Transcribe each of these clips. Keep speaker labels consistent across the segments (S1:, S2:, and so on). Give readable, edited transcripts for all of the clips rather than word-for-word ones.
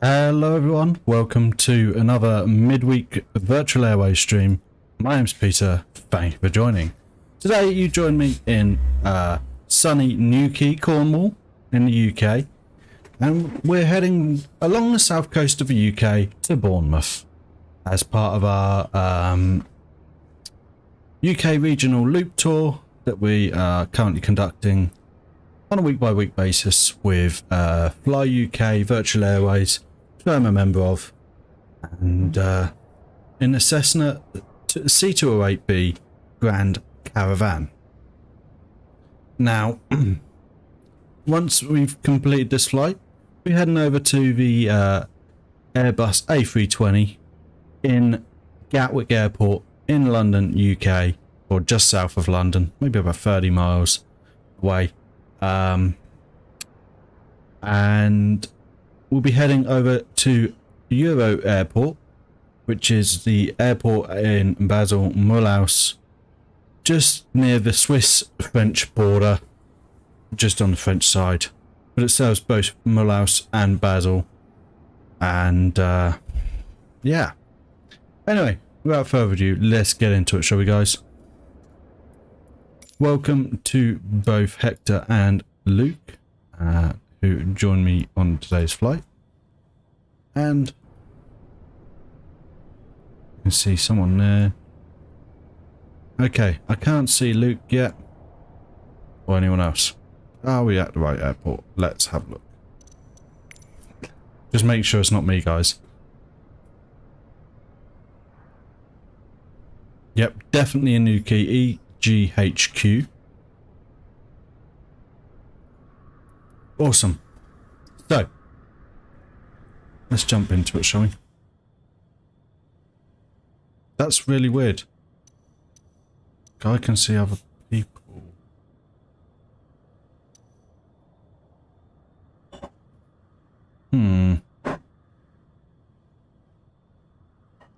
S1: Hello everyone, welcome to another midweek virtual airways stream. My name's Peter, thank you for joining. Today you join me in sunny Newquay, Cornwall in the UK, and we're heading along the south coast of the UK to Bournemouth as part of our UK regional loop tour that we are currently conducting on a week-by-week basis with Fly UK Virtual Airways, which I'm a member of, and in the Cessna C208b Grand Caravan. Now, once we've completed this flight, we're heading over to the Airbus A320 in Gatwick Airport in London, UK, or just south of London, maybe about 30 miles away. And we'll be heading over to Euro Airport, which is the airport in Basel, Mulhouse, just near the Swiss-French border, just on the French side. But it serves both Mulhouse and Basel. And yeah. Anyway, without further ado, let's get into it, shall we, guys? Welcome to both Hector and Luke, who joined me on today's flight. And you can see someone there. Okay, I can't see Luke yet, or anyone else. Are we at the right airport? Let's have a look. Just make sure it's not me, guys. Yep, definitely in Newquay, EGHQ. Awesome. So, let's jump into it, shall we? That's really weird. I can see other people.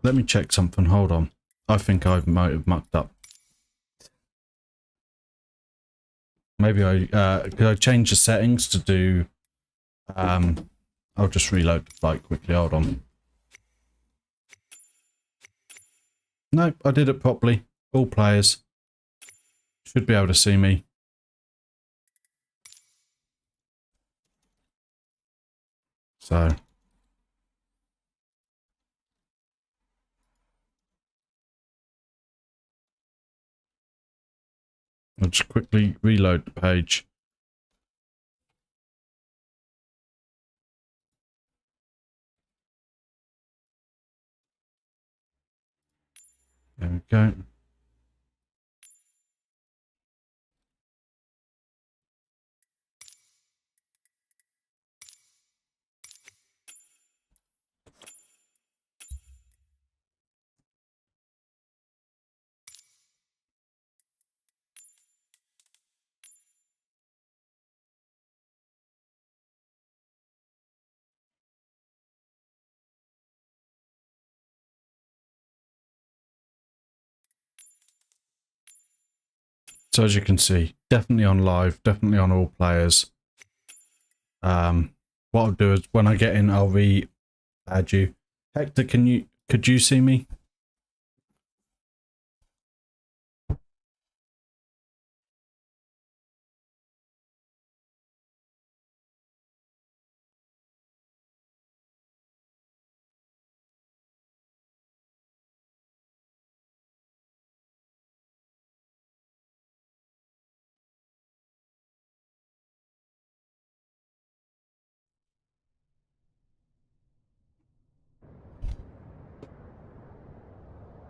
S1: Let me check something. Hold on. I think I might have mucked up. Maybe could I change the settings to do, I'll just reload the flight quickly, hold on. Nope, I did it properly. All players should be able to see me. So. I'll just quickly reload the page. There we go. So as you can see, definitely on live, definitely on all players. What I'll do is when I get in, I'll re-add you. Hector, could you see me?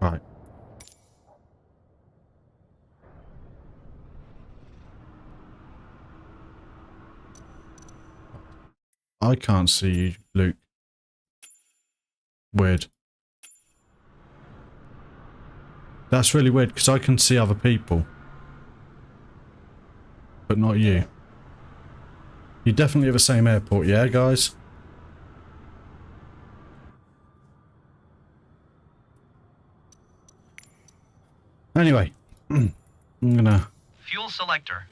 S1: Right. I can't see you, Luke. Weird. That's really weird because I can see other people. But not you. You definitely have the same airport, yeah, guys? Anyway, I'm gonna...
S2: Fuel selector.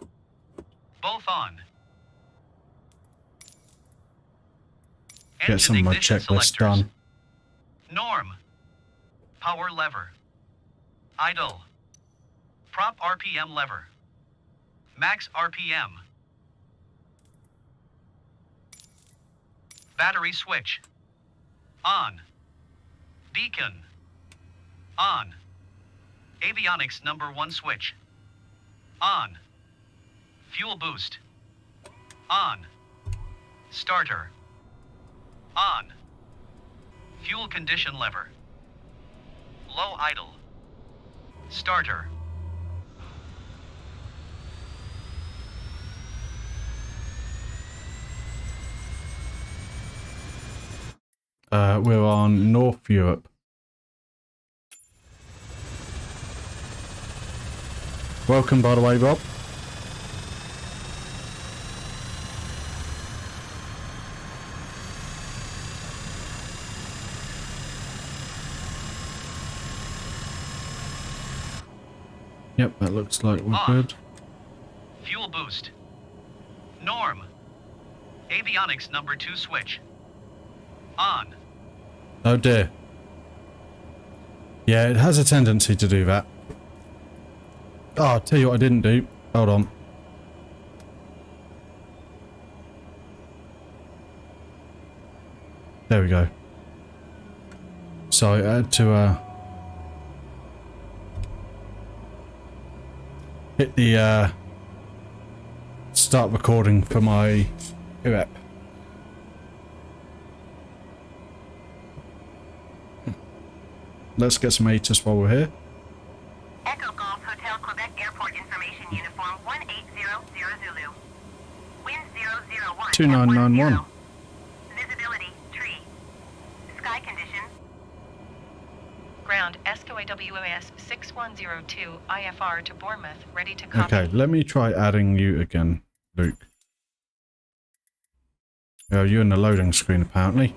S2: Both on.
S1: get some of my checklist done.
S2: Norm. Power lever. Idle. Prop RPM lever. Max RPM. Battery switch. On. Beacon. On. Avionics number 1 switch. On. Fuel boost. On. Starter. On. Fuel condition lever. Low idle. Starter.
S1: We're on North Europe. Welcome, by the way, Rob. Yep, that looks like we're good.
S2: Fuel boost. Norm. Avionics number 2 switch. On.
S1: Oh dear. Yeah, it has a tendency to do that. Oh, I'll tell you what I didn't do. Hold on. There we go. So I had to hit the start recording for my rep. Let's get some ATIS while we're here.
S3: Echo Golf Hotel Quebec Airport Information Uniform 1800 Zulu. Wind 001.
S1: 2991.
S3: Visibility, tree. Sky condition. Ground SCOAWS 6102 IFR to Bournemouth, ready to copy.
S1: Okay, let me try adding you again, Luke. Oh, you're in the loading screen apparently.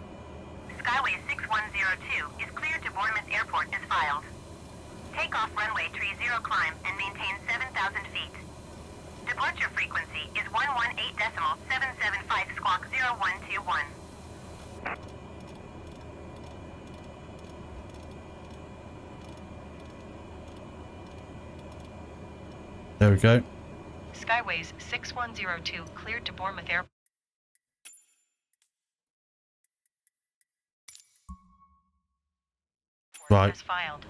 S3: Skyway 6102 is cleared to Bournemouth Airport as filed. Takeoff runway 30 climb and maintain 7,000 feet. Departure frequency is 118.775 squawk 0121.
S1: There we go.
S3: Skyways 6102 cleared to Bournemouth Airport.
S1: Right.
S3: As filed.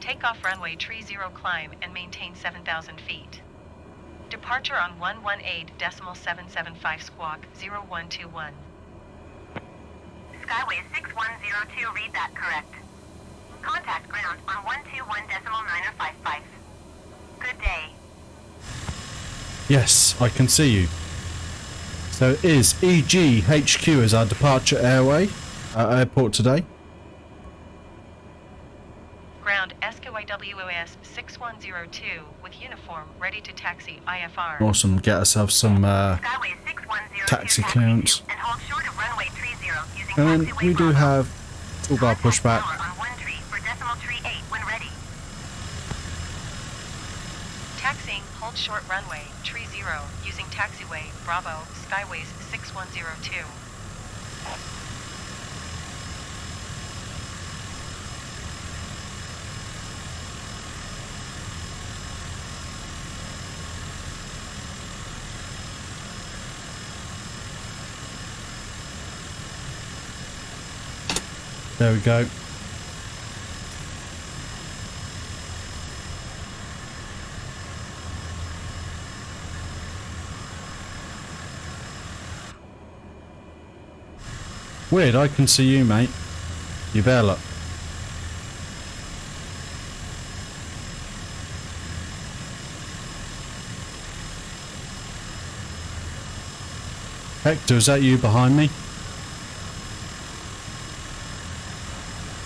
S3: Takeoff runway 30 climb and maintain 7,000 feet. Departure on 118.775 squawk 0121. Skyway 6102, read that correct. Contact ground on 121.955. Good day.
S1: Yes, I can see you. So it is EGHQ as our departure airway at airport today.
S3: Ground SKYWOS 6102 with uniform ready to taxi IFR.
S1: Awesome, get ourselves some
S3: Skyway 6102
S1: taxi clearance.
S3: and hold short of runway 30 using
S1: And then
S3: taxiway
S1: we do
S3: Bravo.
S1: have toolbar pushback.
S3: Contact power on 1 tree for decimal tree 8 when ready. Taxiing hold short runway 30 using taxiway Bravo Skyways 6102.
S1: There we go. Weird, I can see you, mate. You better look. Hector, is that you behind me?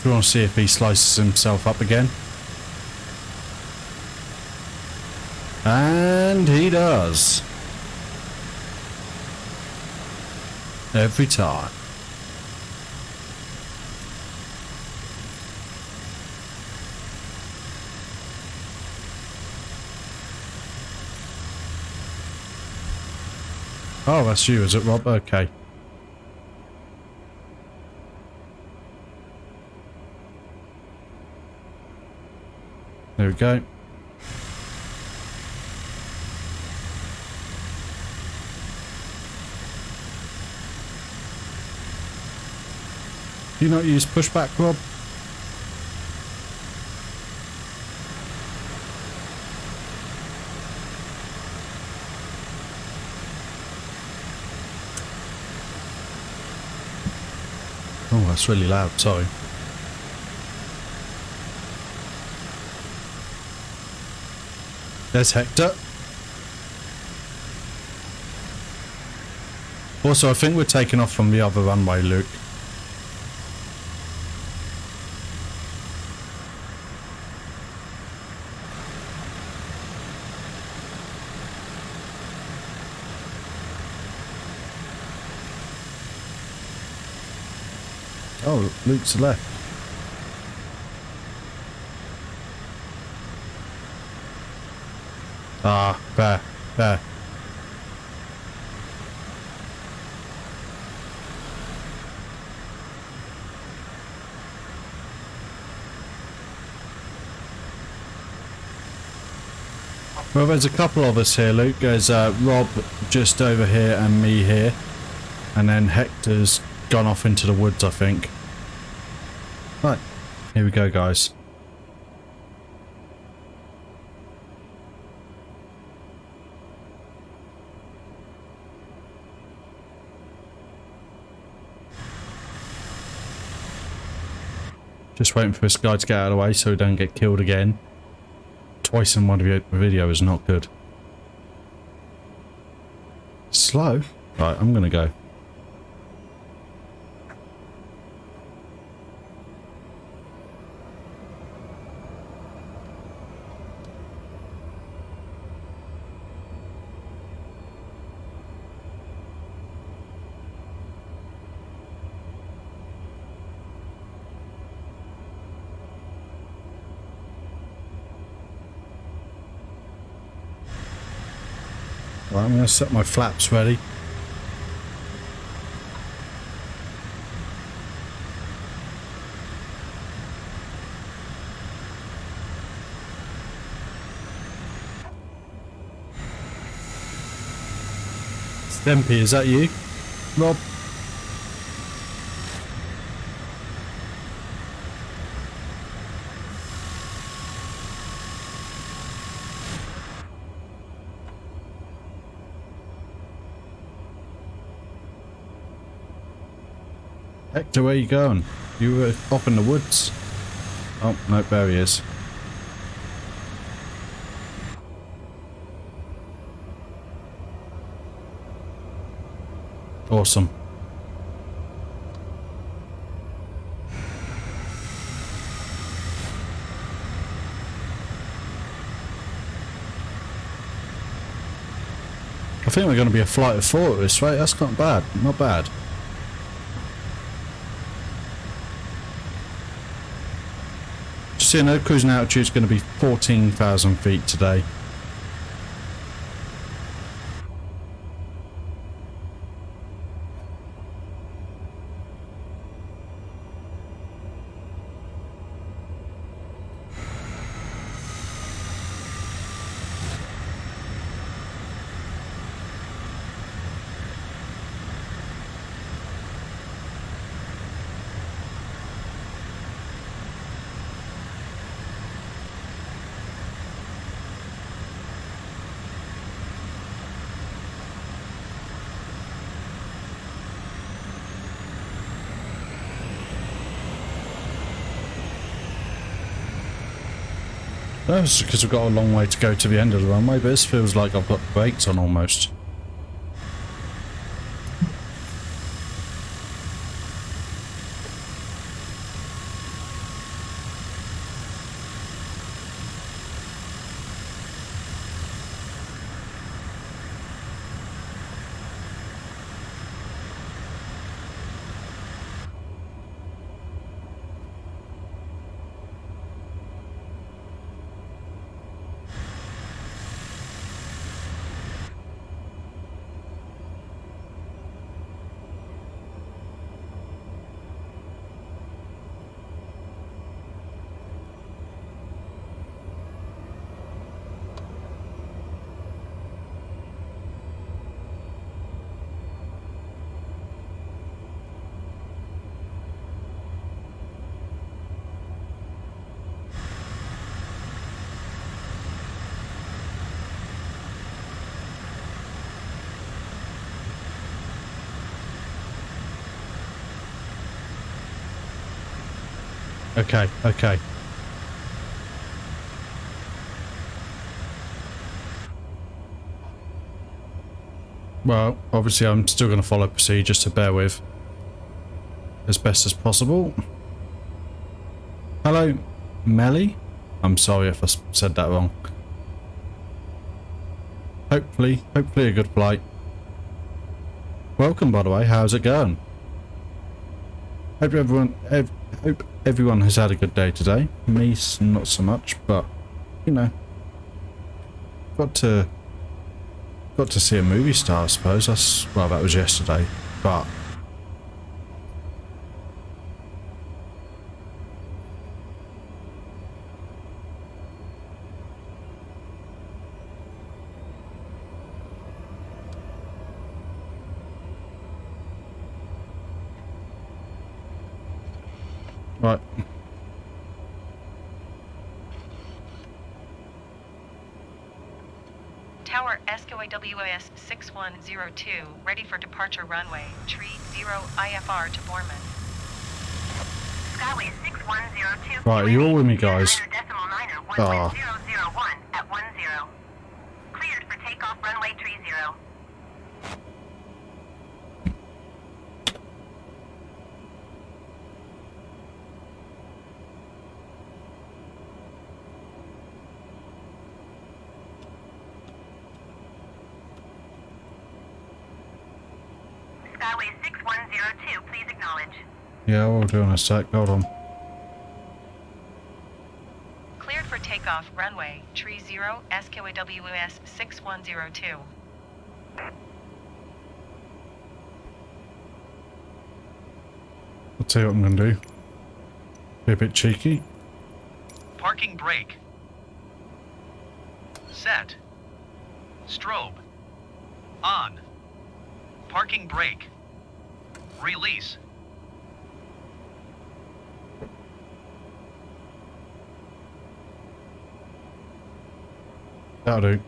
S1: We want to see if he slices himself up again. And he does. Every time. Oh, that's you, is it, Rob? Okay. There we go. Do you not use pushback, Rob? Oh, that's really loud, sorry. There's Hector. Also, I think we're taking off from the other runway, Luke. Oh, Luke's left. Ah, there. Well, there's a couple of us here, Luke. There's Rob just over here and me here. And then Hector's gone off into the woods, I think. Right, here we go, guys. Just waiting for this guy to get out of the way so we don't get killed again. Twice in one video is not good. Slow? Right, I'm gonna go. Right, I'm going to set my flaps ready. Stempy, is that you, Rob? Hector, where you going? You were off in the woods. Oh, no, there he is. Awesome. I think we're going to be a flight of 4 at this rate. That's not bad. Not bad. Just so you know, cruising altitude is going to be 14,000 feet today. That's because we've got a long way to go to the end of the runway, but this feels like I've got the brakes on almost. Okay, okay. Well, obviously I'm still going to follow procedures, to bear with as best as possible. Hello, Melly. I'm sorry if I said that wrong. Hopefully a good flight. Welcome, by the way. How's it going? Hope everyone has had a good day today. Me, not so much, but you know, got to see a movie star, I suppose. Well, that was yesterday, but right.
S4: Tower SQAWS 6102, ready for departure runway, tree 0 IFR to Bournemouth.
S3: Skyway 6102.
S1: Right, are you all with me, guys?
S3: Ah. At 10. Cleared for takeoff runway 30. Skyway 6102, please acknowledge.
S1: Yeah, we'll do in a sec. Hold on.
S4: Cleared for takeoff runway, tree 0 SQAWS 6102.
S1: I'll tell you what I'm going to do. Be a bit cheeky.
S2: Parking brake. Set. Strobe. On. Parking brake. Release.
S1: That'll do.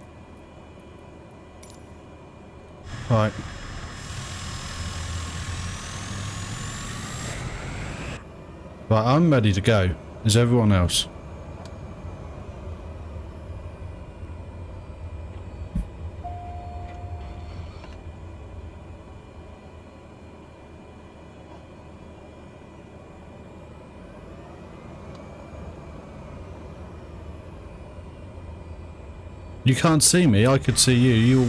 S1: Right. Right, I'm ready to go. Is everyone else? You can't see me, I could see you.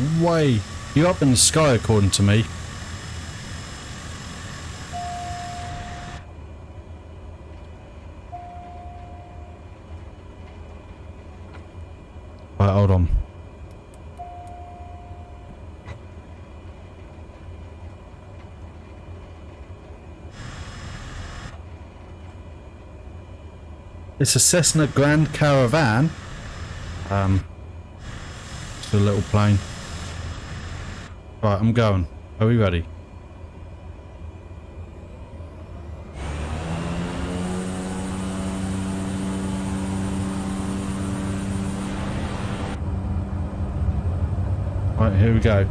S1: You're up in the sky according to me. Right, hold on. It's a Cessna Grand Caravan. It's a little plane. Right, I'm going. Are we ready? Right, here we go.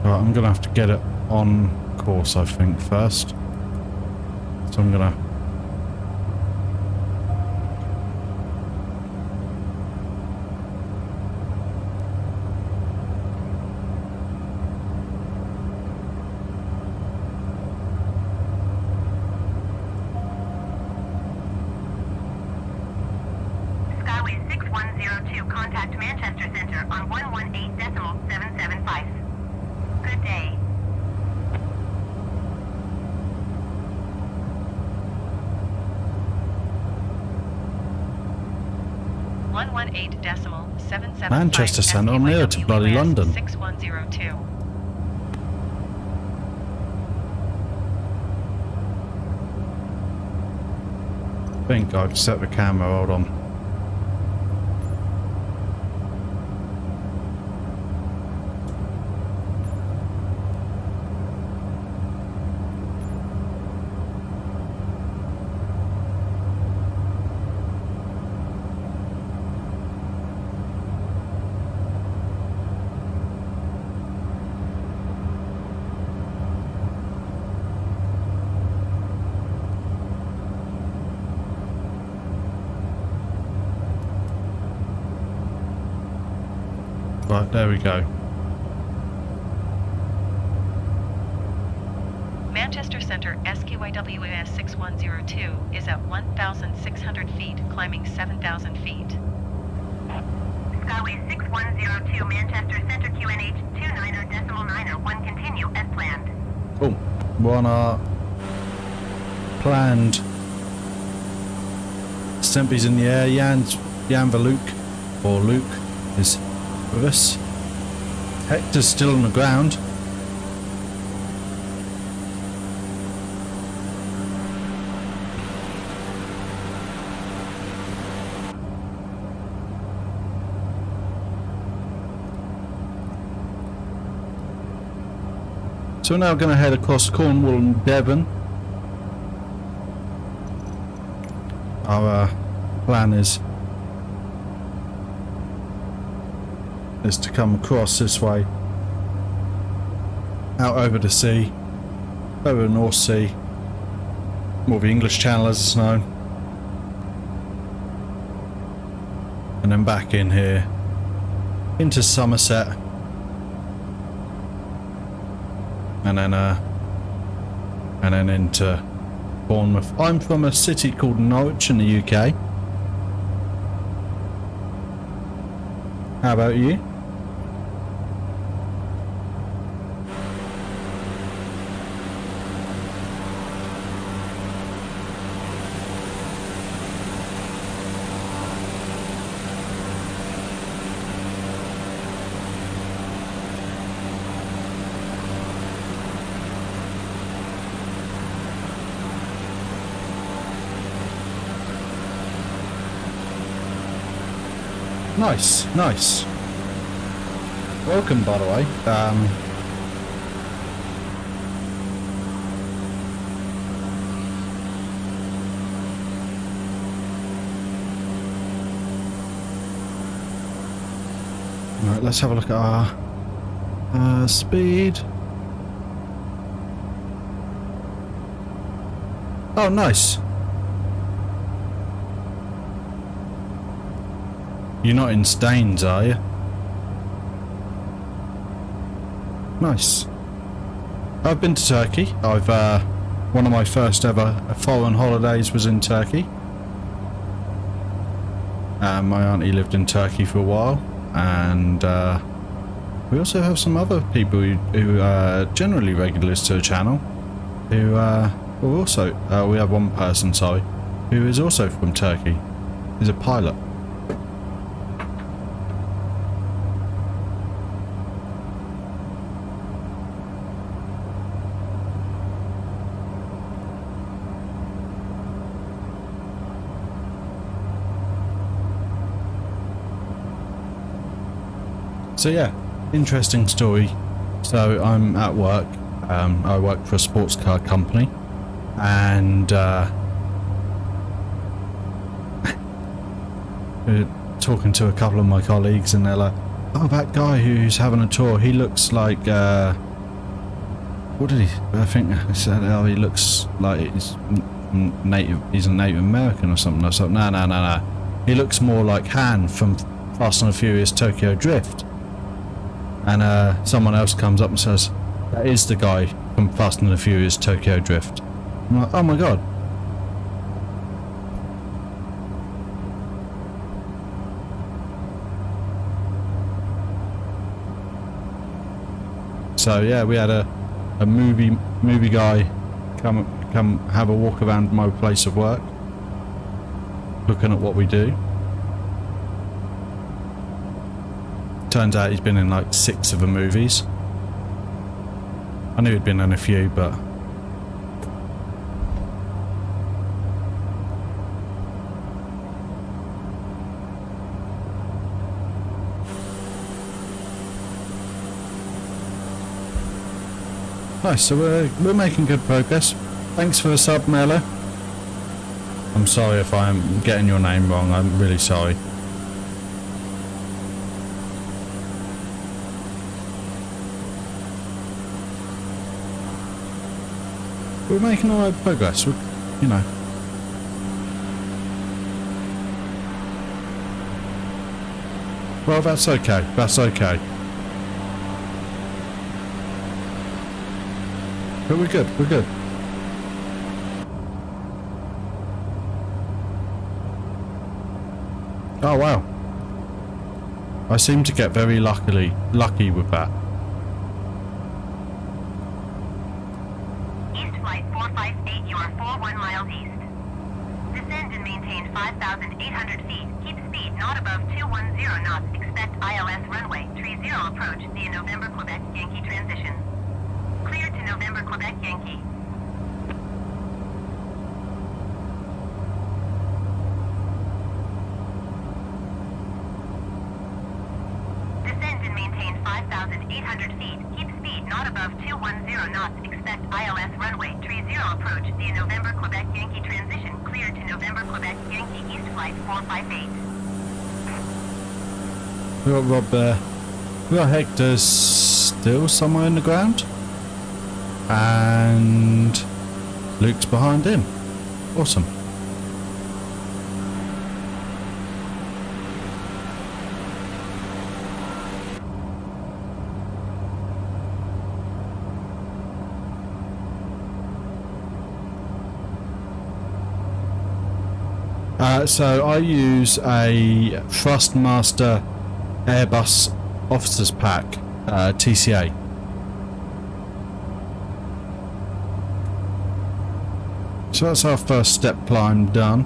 S1: Right, I'm gonna have to get it on course, I think, first. So I'm gonna...
S3: Skyway 6102, contact Manchester Center on 118.775. Good day.
S1: Manchester Centre, I'm near to bloody London.
S4: 6102.
S1: I think I've set the camera, hold on. Right, there we go.
S4: Manchester Centre SQAWS 6102 is at 1,600 feet, climbing 7,000 feet.
S3: Skyway 6102 Manchester Centre QNH 29.901 continue as planned.
S1: Oh, we're on our planned Stempy's in the air. Jan Luke, or Luke, is with us. Hector's still on the ground. So we're now going to head across Cornwall and Devon. Our plan is to come across this way, out over the sea, over the North Sea, or the English Channel as it's known, and then back in here into Somerset, and then into Bournemouth. I'm from a city called Norwich in the UK. How about you? Nice, nice. Welcome, by the way. Right, let's have a look at our speed. Oh, nice. You're not in Staines, are you? Nice. I've been to Turkey. One of my first ever foreign holidays was in Turkey. My auntie lived in Turkey for a while, and we also have some other people who are generally regulars to the channel, who were also, we have one person, sorry, who is also from Turkey. He's a pilot. So yeah, interesting story. So I'm at work. I work for a sports car company, and we're talking to a couple of my colleagues, and they're like, "Oh, that guy who's having a tour, he looks like what did he? I think I said, oh, he looks like he's native. He's a Native American or something." I was like, no. He looks more like Han from Fast and the Furious Tokyo Drift. And someone else comes up and says, that is the guy from Fast and the Furious Tokyo Drift. I'm like, oh my god. So yeah, we had a movie guy come have a walk around my place of work, looking at what we do. Turns out he's been in like 6 of the movies. I knew he'd been in a few, but nice. So we're making good progress. Thanks for the sub, Melo. I'm sorry if I'm getting your name wrong. I'm really sorry. We're making alright progress, you know. Well, that's okay. That's okay. But we're good. We're good. Oh wow. I seem to get very lucky with that.
S3: East flight 458, you are 41 miles east. Descend and maintain 5,800 feet. Keep speed not above 210 knots. Expect ILS runway 30 approach via November Quebec Yankee transition. Clear to November Quebec Yankee. Descend and maintain 5,800 feet. Keep speed not above 210 knots. Expect ILS runway 30 approach via November Quebec Yankee transition. Clear to November Quebec Yankee East flight 458.
S1: We got Rob there. We got Hector still somewhere in the ground. And Luke's behind him. Awesome. So I use a Thrustmaster Airbus Officers Pack TCA. So that's our first step climb done.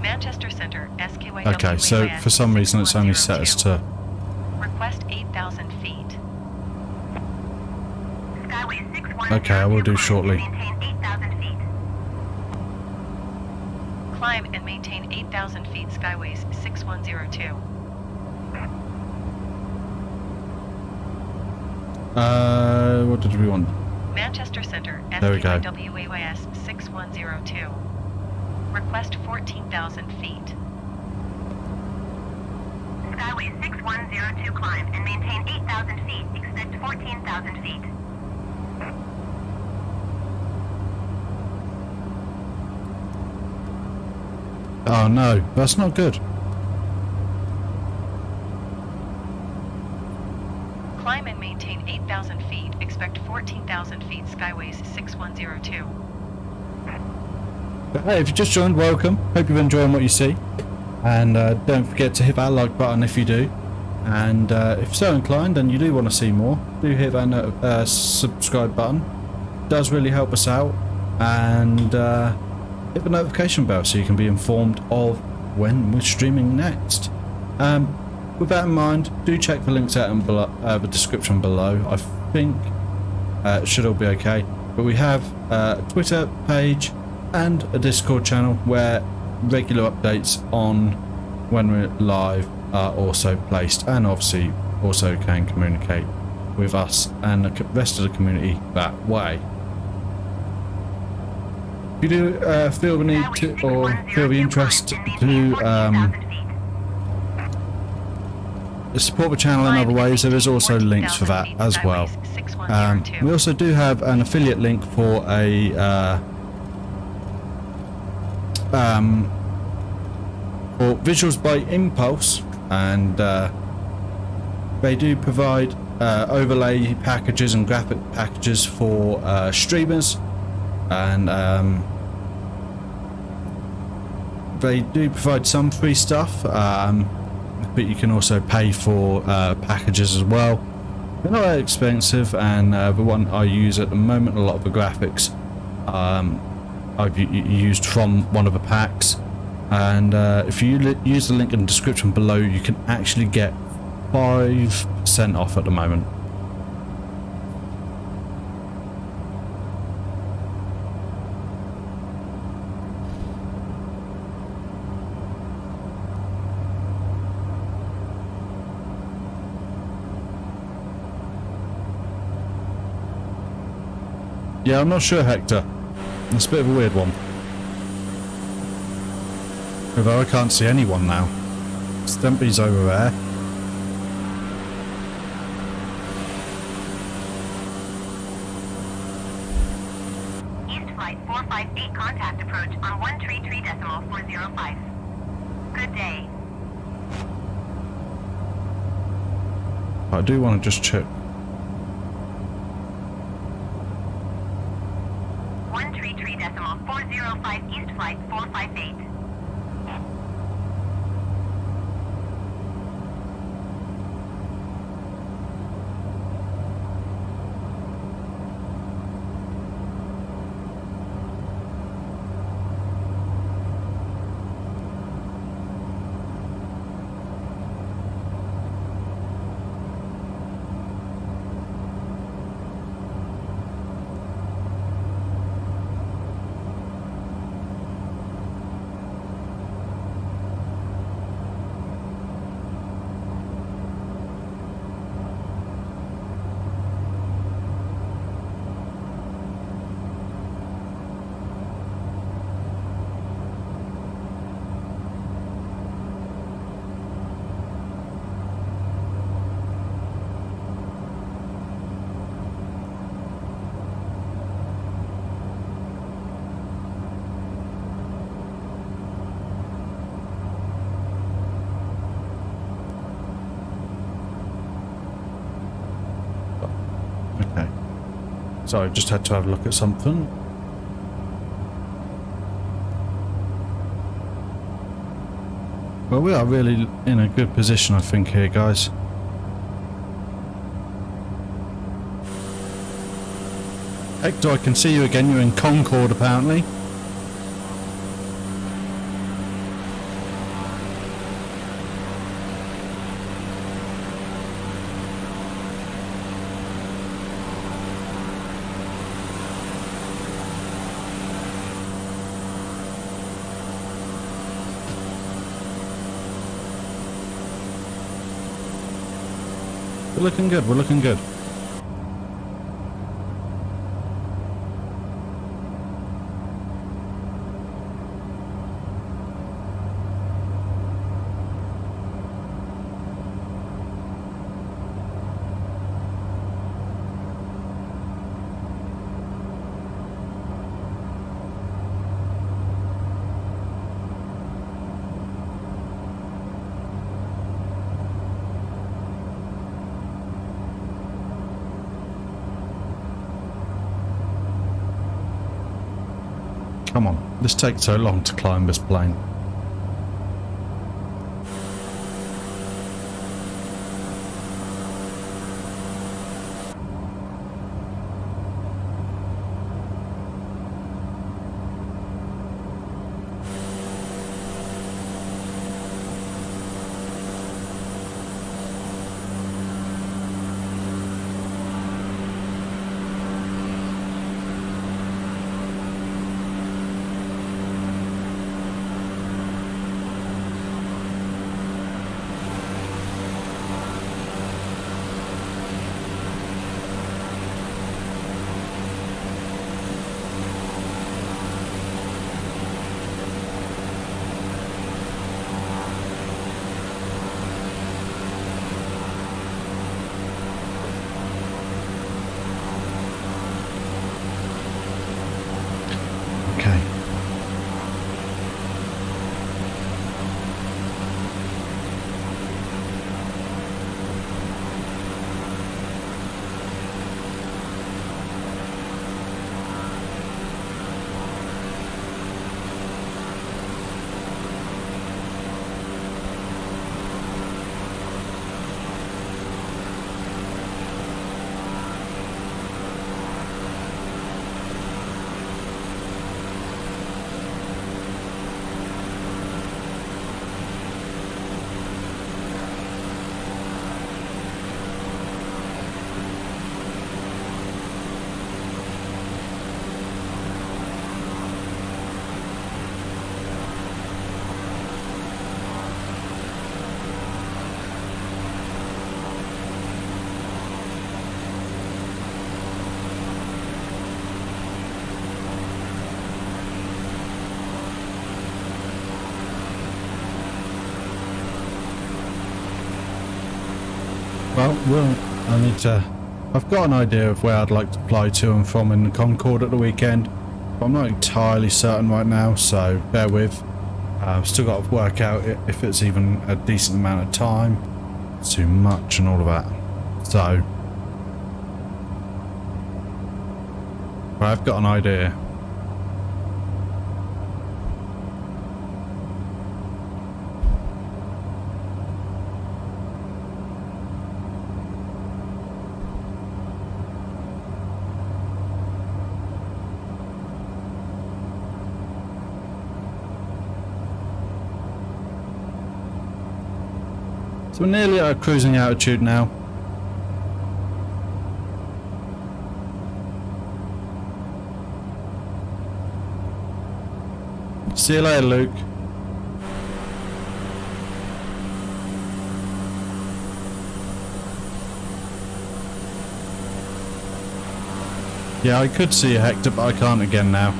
S4: Manchester Center, SQAW.
S1: Okay, so for some reason it's only set us to...
S4: Request 8,000 feet.
S3: Skyway 6102,
S1: Okay, I will do shortly.
S3: maintain 8,000 feet.
S4: Climb and maintain 8,000 feet. Skyways 6102.
S1: What did we want?
S4: Manchester Center,
S1: There we go.
S4: SQAW 6102. Request 14,000 feet.
S3: Skyway 6102, climb and maintain 8,000 feet. Expect 14,000 feet.
S1: Oh no, that's not good.
S4: Climb and maintain 8,000 feet. Expect 14,000 feet. Skyways 6102.
S1: But hey, if you just joined, welcome. Hope you're enjoying what you see. And don't forget to hit that like button if you do. And if so inclined and you do want to see more, do hit that subscribe button. It does really help us out. And hit the notification bell so you can be informed of when we're streaming next. With that in mind, do check the links out in the description below. I think it should all be okay. But we have a Twitter page and a Discord channel where regular updates on when we're live are also placed, and obviously also can communicate with us and the rest of the community that way. If you do feel the need to, or feel the interest to support the channel in other ways, there is also links for that as well. We also do have an affiliate link for a for Visuals by Impulse, and they do provide overlay packages and graphic packages for streamers, and they do provide some free stuff, but you can also pay for packages as well. They're not that expensive, and the one I use at the moment, a lot of the graphics I've used from one of the packs, and if you use the link in the description below, you can actually get 5% off at the moment. Yeah, I'm not sure, Hector. It's a bit of a weird one. Although I can't see anyone now. Stumpy's over there.
S3: 405. Good day.
S1: I do want to just check.
S3: 133.405 East Flight 458.
S1: Okay. So I just had to have a look at something. Well, we are really in a good position, I think, here, guys. Hector, I can see you again. You're in Concorde, apparently. We're looking good, we're looking good. Come on, this takes so long to climb this plane. Okay. I've got an idea of where I'd like to fly to and from in the Concorde at the weekend, but I'm not entirely certain right now, so bear with. I've still got to work out if it's even a decent amount of time. It's too much and all of that. So, but I've got an idea. So we're nearly at our cruising altitude now. See you later, Luke. Yeah, I could see you, Hector, but I can't again now.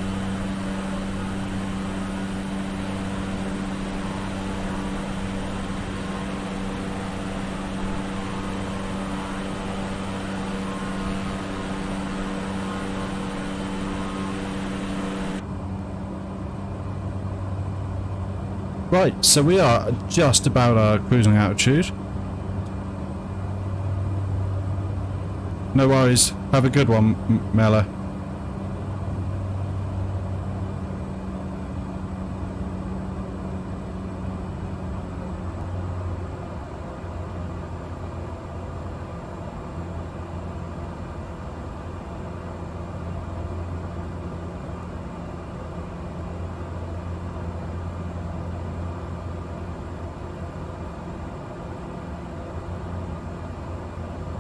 S1: Right, so we are just about our cruising altitude. No worries. Have a good one, Mella.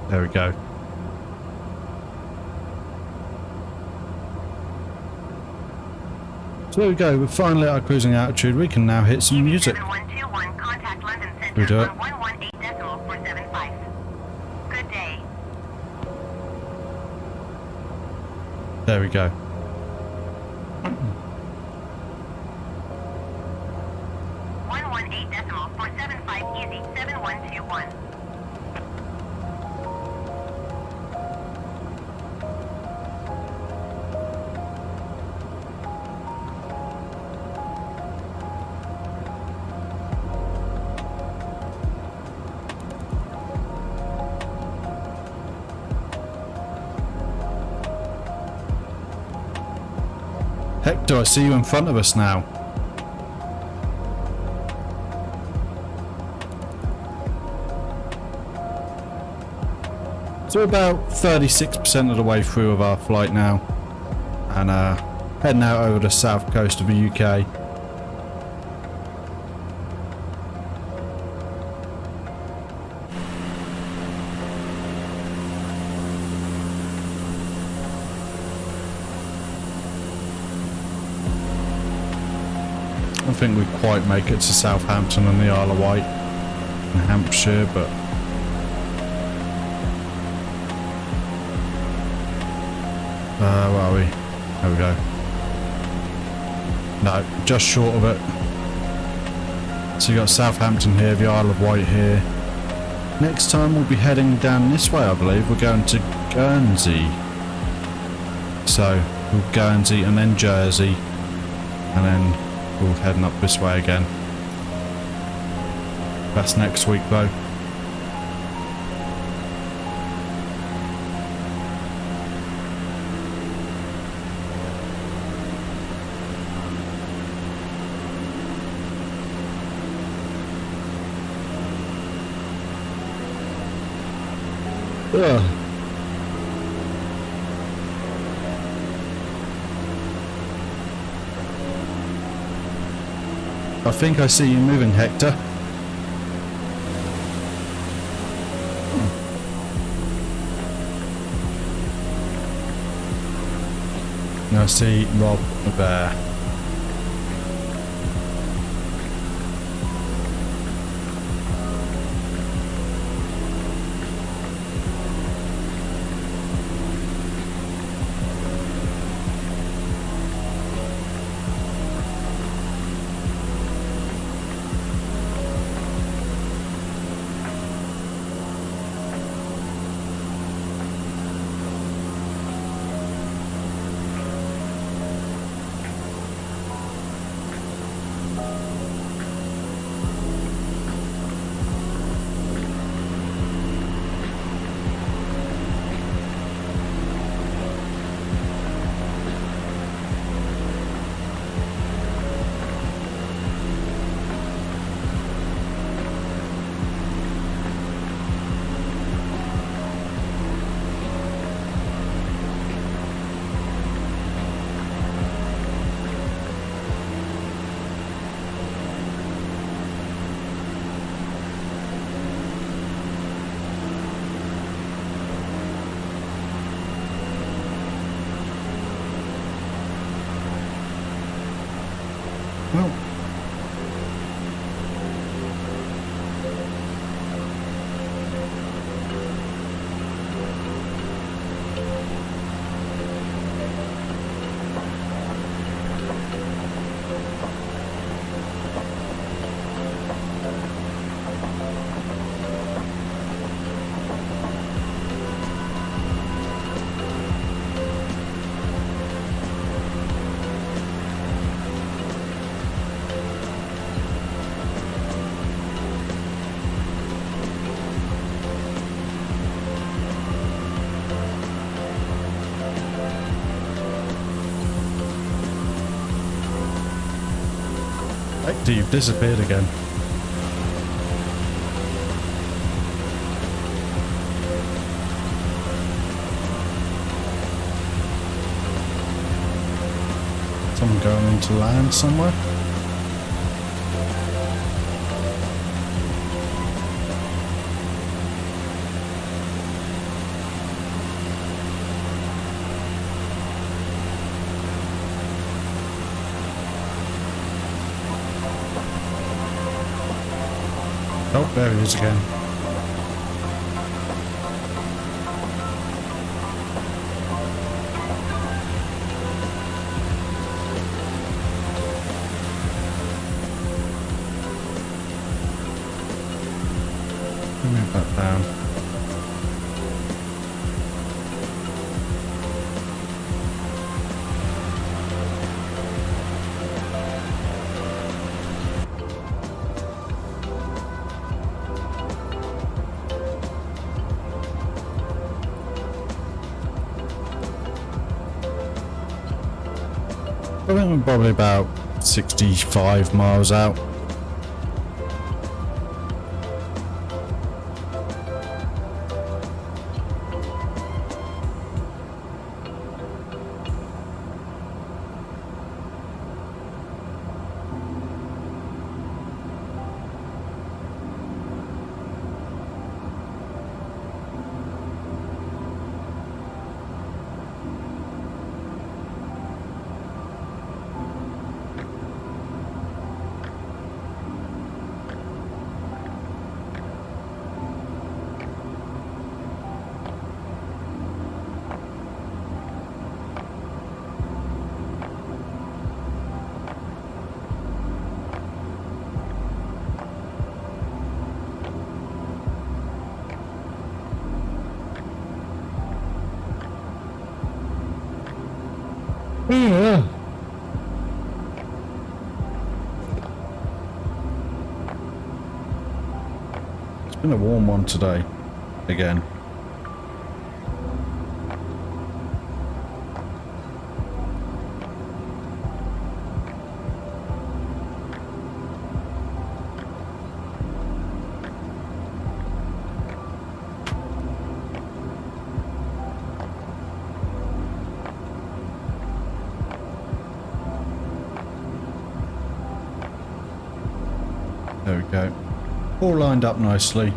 S1: There we go. So there we go, we're finally at our cruising altitude. We can now hit some music.
S3: 7121, contact London Center
S1: We do it.
S3: on 118.475. Good day.
S1: There we go.
S3: Easy 7121.
S1: Hector, I see you in front of us now. So we're about 36% of the way through of our flight now, and heading out over the south coast of the UK. I don't think we quite make it to Southampton and the Isle of Wight in Hampshire, but where are we? There we go. No, just short of it. So you got Southampton here, the Isle of Wight here. Next time we'll be heading down this way, I believe. We're going to Guernsey. So we'll Guernsey and then Jersey, and then we'll heading up this way again. That's next week though. Ugh. I think I see you moving, Hector. And I see Rob the bear. Hector, you've disappeared again. Someone going into land somewhere? Oh, there he is again. Move that down. I think we're probably about 65 miles out. Yeah. It's been a warm one today, again. There we go. All lined up nicely.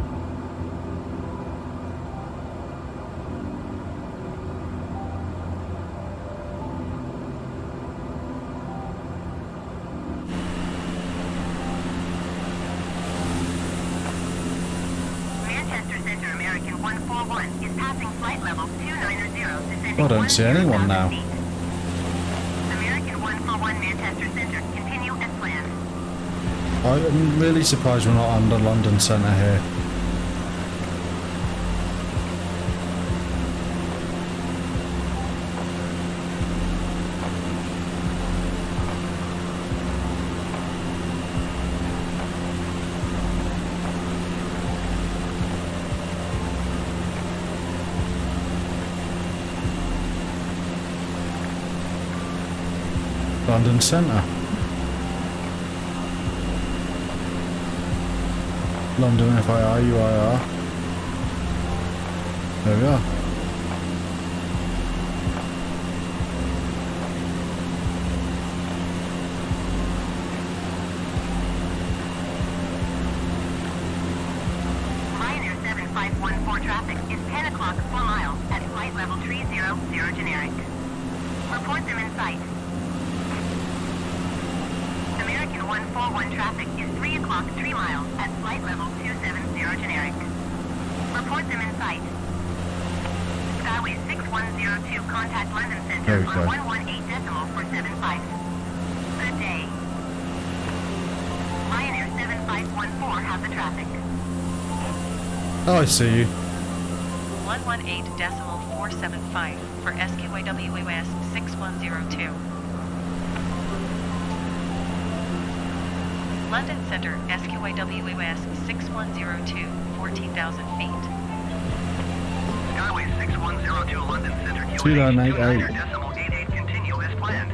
S3: Manchester Center American 141 is passing flight level 290, descending
S1: I don't see anyone now.
S3: feet. American 141 Manchester Center, continue as planned.
S1: I'm really surprised we're not under London Centre here. London Centre. London FIR, UIR. There we are.
S3: Ryanair 7514 traffic is 10 o'clock 4 miles at flight level 300 generic. Report them in sight. American 141 traffic is 3 o'clock 3 miles at flight level 270 generic. Report them in sight. Skyway 6102 contact London Center on 118.475. Good day. Ryanair 7514 has the traffic.
S1: Oh, I see you.
S4: 118.475 for SQAWS 6102. London Center, SQAWS 6102, 14,000 feet.
S2: Skyway 6102 London Center,
S1: 2988.
S2: QNH 2988, continue as planned.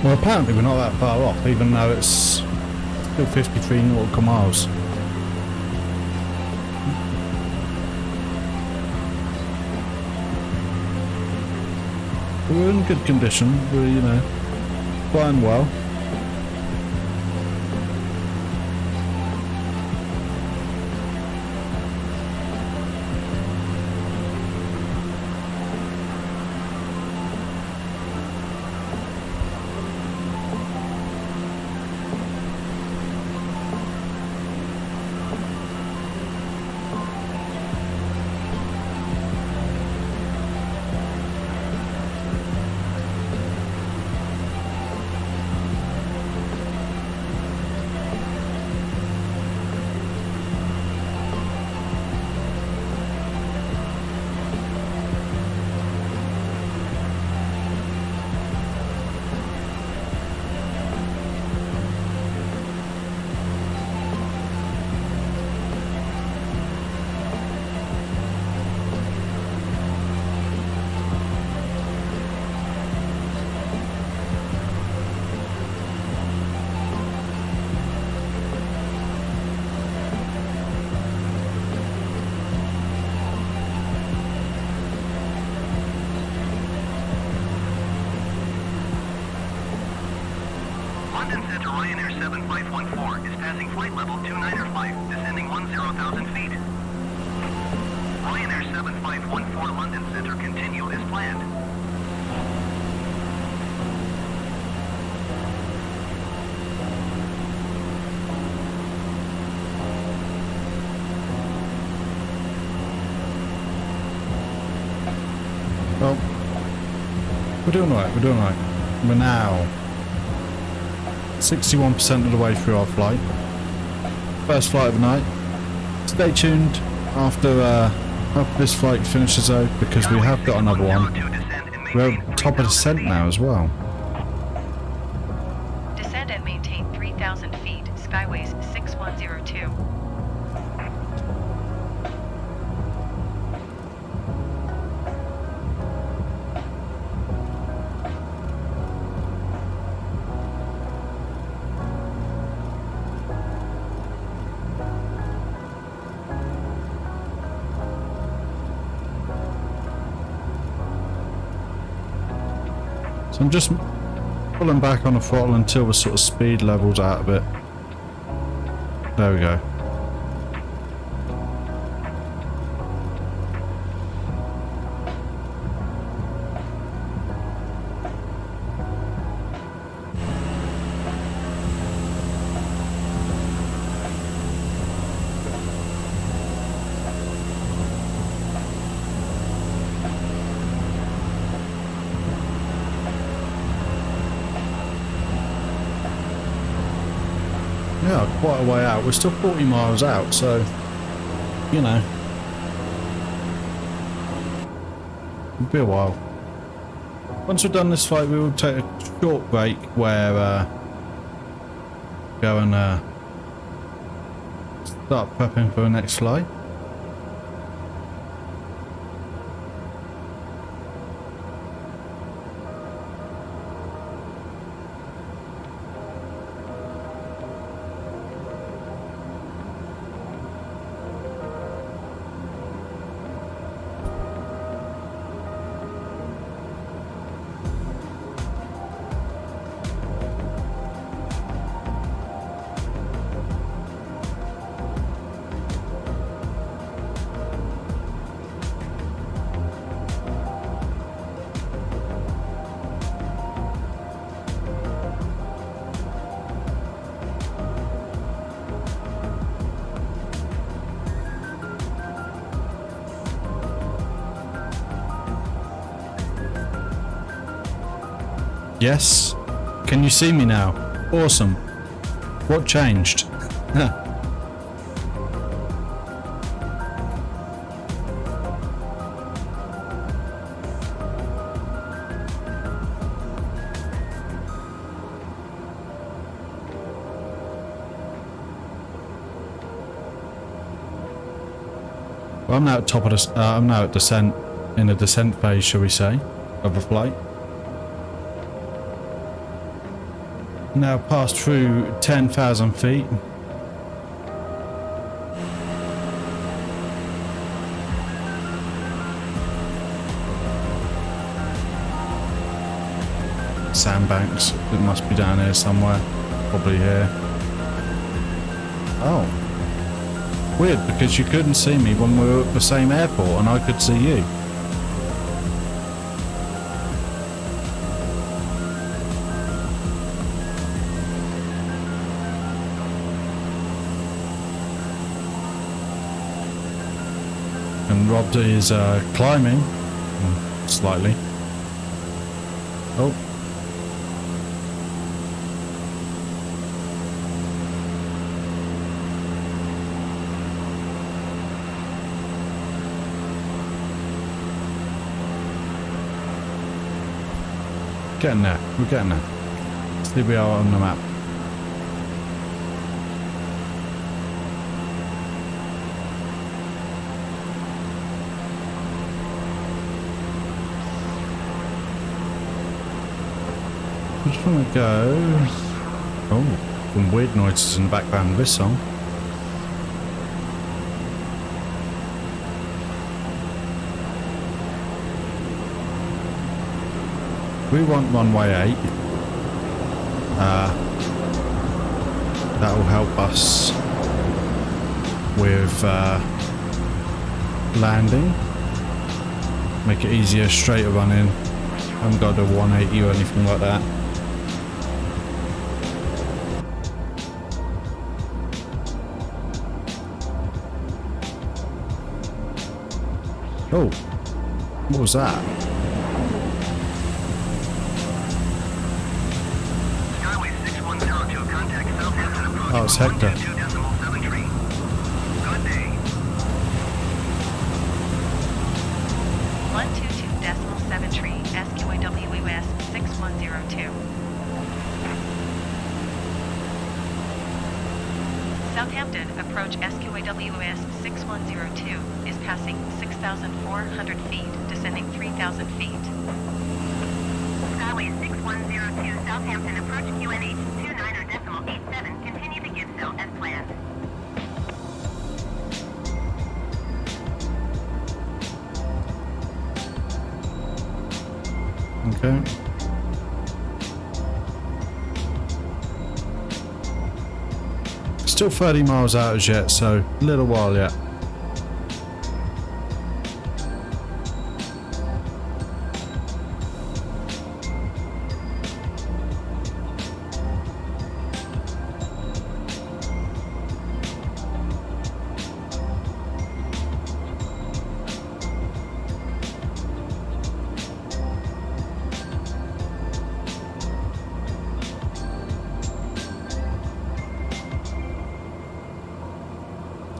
S1: Well, apparently we're not that far off, even though it's still 53 nautical miles. We're in good condition. We're, you know, flying well.
S2: London Center Ryanair 7514 is passing flight level 2905, descending 10,000 feet. Ryanair 7514 London Center continue as planned.
S1: Well, we're doing alright, we're doing alright. We're now 61% of the way through our flight. First flight of the night. Stay tuned after this flight finishes though, because we have got another one. We're at top of descent now as well.
S4: Descend and maintain 3,000 feet, Skyways 6102.
S1: So I'm just pulling back on the throttle until the sort of speed levels out of it. There we go. Yeah, quite a way out. We're still 40 miles out, so, you know, it'll be a while. Once we've done this flight, we will take a short break where go and start prepping for the next flight. Yes. Can you see me now? Awesome. What changed? Well, I'm now at top of the. I'm now at descent, in the descent phase, shall we say, of the flight. Now passed through 10,000 feet. Sandbanks, it must be down here somewhere, probably here. Oh, weird, because you couldn't see me when we were at the same airport and I could see you. And Rob is climbing slightly. Oh. Getting there, we're getting there. Here we are on the map. I just want to go. Oh, some weird noises in the background of this song. We want runway 8. That will help us with landing. Make it easier, straighter running. Haven't got a 180 or anything like that. Oh, what was that? Oh, it's Hector.
S2: Good day.
S4: 122.73 SQAWS 6102. Southampton, approach SQAWS 6102 is passing 6,400 feet, descending 3,000 feet.
S3: Skyway 6102, Southampton, approach QNH 29.87, continue to give so as planned.
S1: Okay. Still 30 miles out as yet, so a little while yet.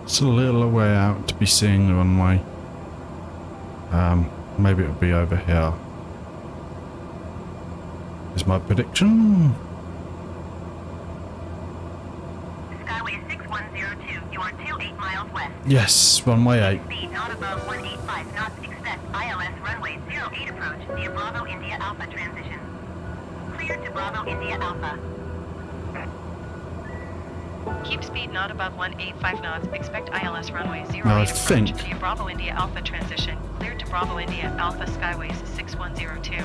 S1: It's a little way out to be seeing the runway. Maybe it'll be over here. Is my prediction?
S3: Skyway 6102, you are 28 miles west.
S1: Yes, runway 8.
S3: Speed not above 185 knots. Expect ILS runway 08 approach via Bravo India Alpha transition. Cleared to Bravo India Alpha.
S4: Keep speed not above 185 knots. Expect ILS runway 08
S1: I
S4: approach
S1: think-
S4: via Bravo India Alpha transition. Cleared to Bravo India Alpha Skyways 6102.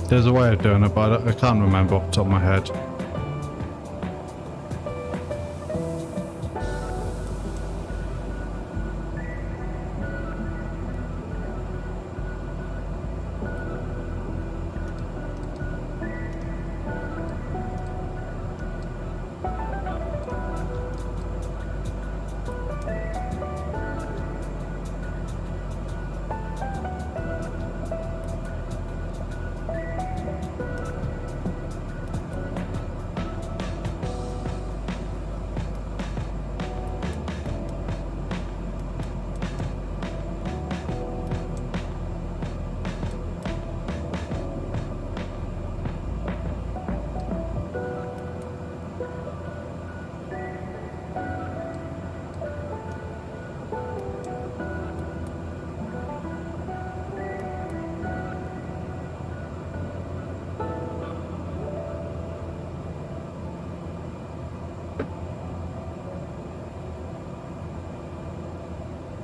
S1: There's a way of doing it, but I can't remember off the top of my head.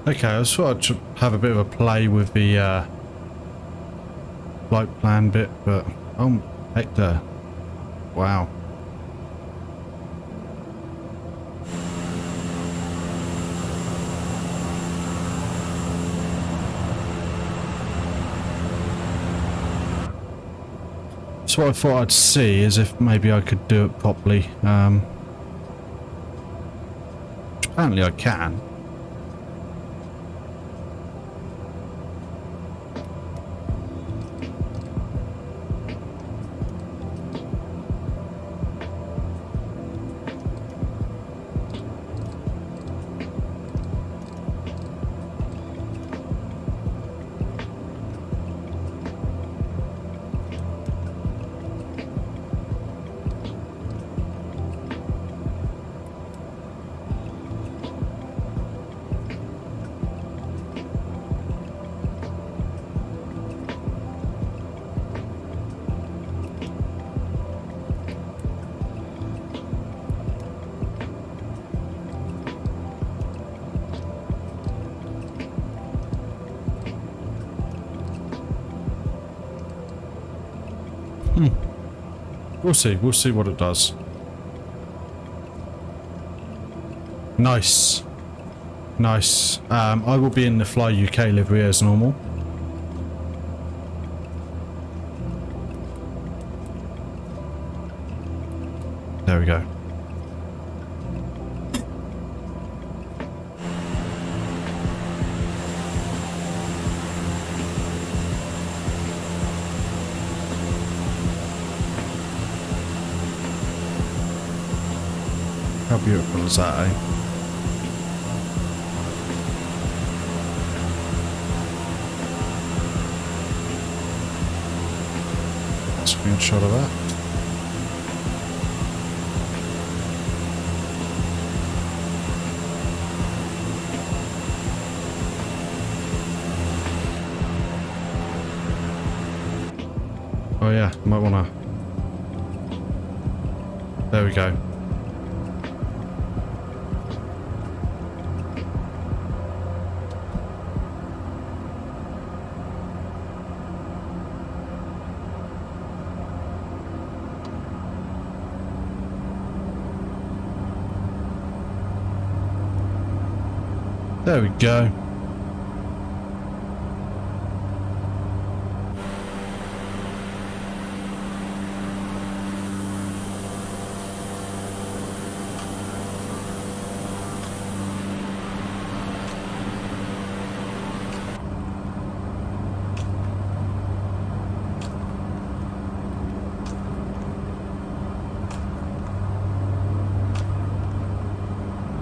S1: Okay, I just thought I'd have a bit of a play with the flight plan bit, but oh, Hector, wow. So what I thought I'd see is if maybe I could do it properly. Apparently I can. We'll see what it does. Nice. Nice. I will be in the Fly UK livery as normal. There we go. How beautiful is that, eh? Screenshot of that. Oh yeah, might wanna... There we go. There we go.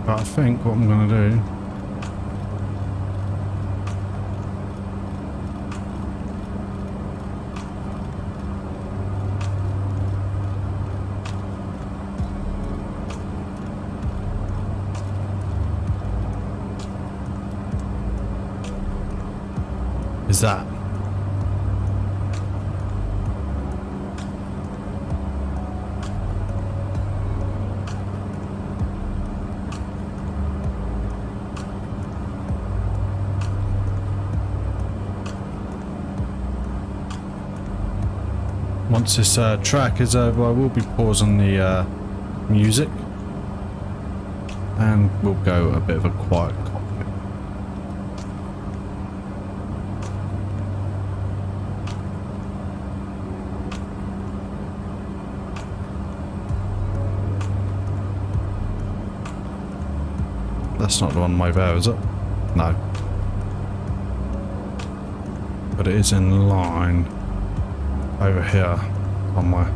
S1: But I think what I'm going to do... is that. Once this track is over, I will be pausing the music and we'll go a bit of a quiet cockpit. That's not the one way there, is it? No. But it is in line over here somewhere.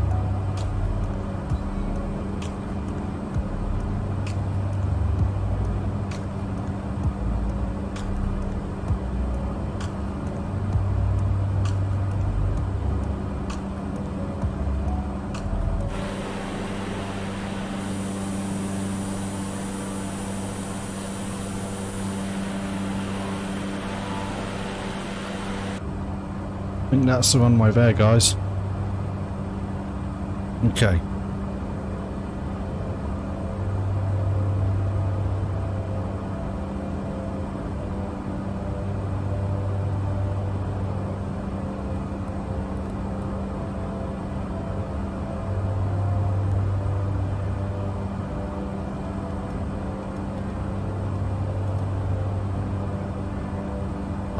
S1: I think that's the runway there, guys. Okay.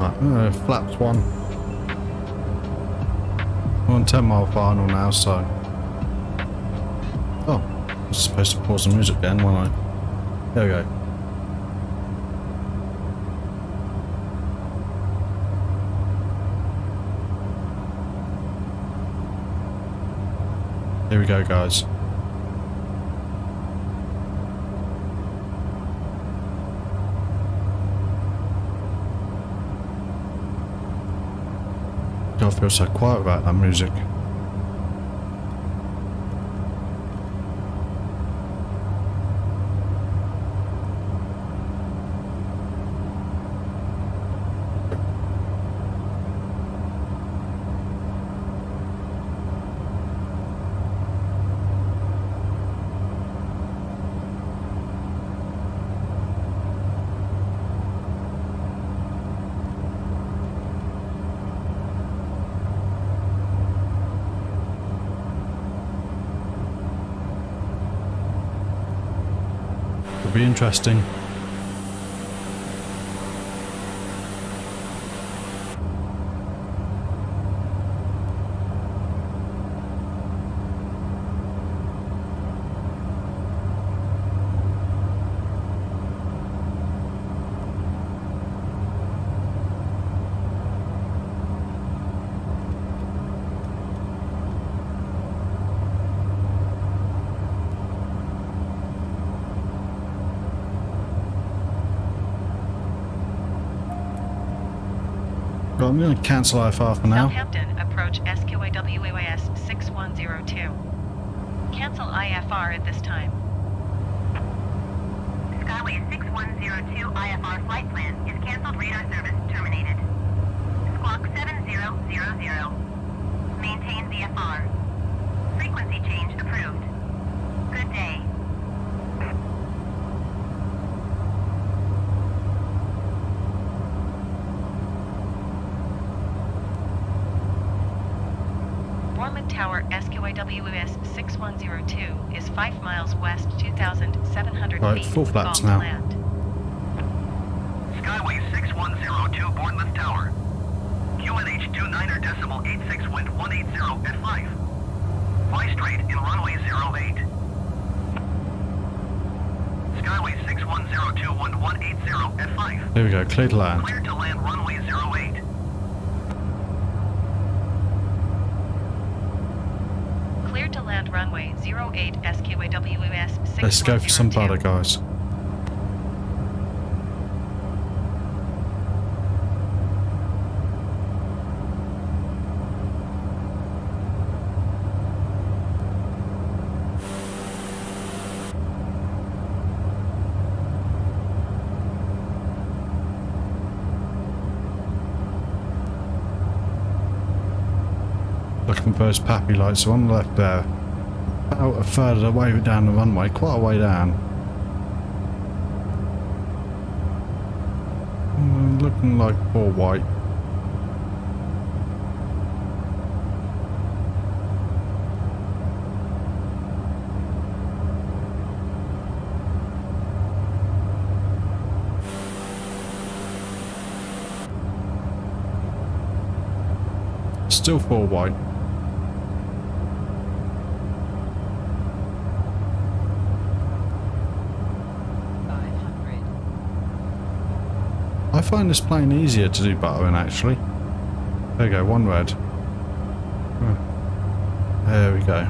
S1: Right, flaps 1. We're on 10-mile final now, so... Oh, I was supposed to pause the music then, wasn't I? There we go. Here we go, guys. I feel so quiet about that music. It'll be interesting. Well, I'm going to cancel IFR for now.
S4: Southampton, approach SQAWAS 6102. Cancel IFR at this time.
S3: Skyway 6102 IFR flight plan is canceled. Radar service terminated. Squawk 7000. Maintain VFR. Frequency change approved. Good day.
S4: Bournemouth Tower SQAWS 6102 is 5 miles west, 2,700
S1: Right,
S4: feet.
S1: full flaps
S4: Golf
S1: now.
S4: land.
S2: Skyway 6102 Bournemouth Tower. QNH 29.86 wind 180 at 5. Fly straight in runway 08. Skyway 6102 wind 180 at 5.
S1: There we go, clear to land.
S2: Clear to land runway 08.
S4: Clear to land runway 08 SQAWS 6102.
S1: Let's go for some butter, guys. Looking for those pappy lights on the left there. About a third of the way down the runway, quite a way down. Looking like poor white. Still poor white. I find this plane easier to do buttering actually. There we go, one red. There we go.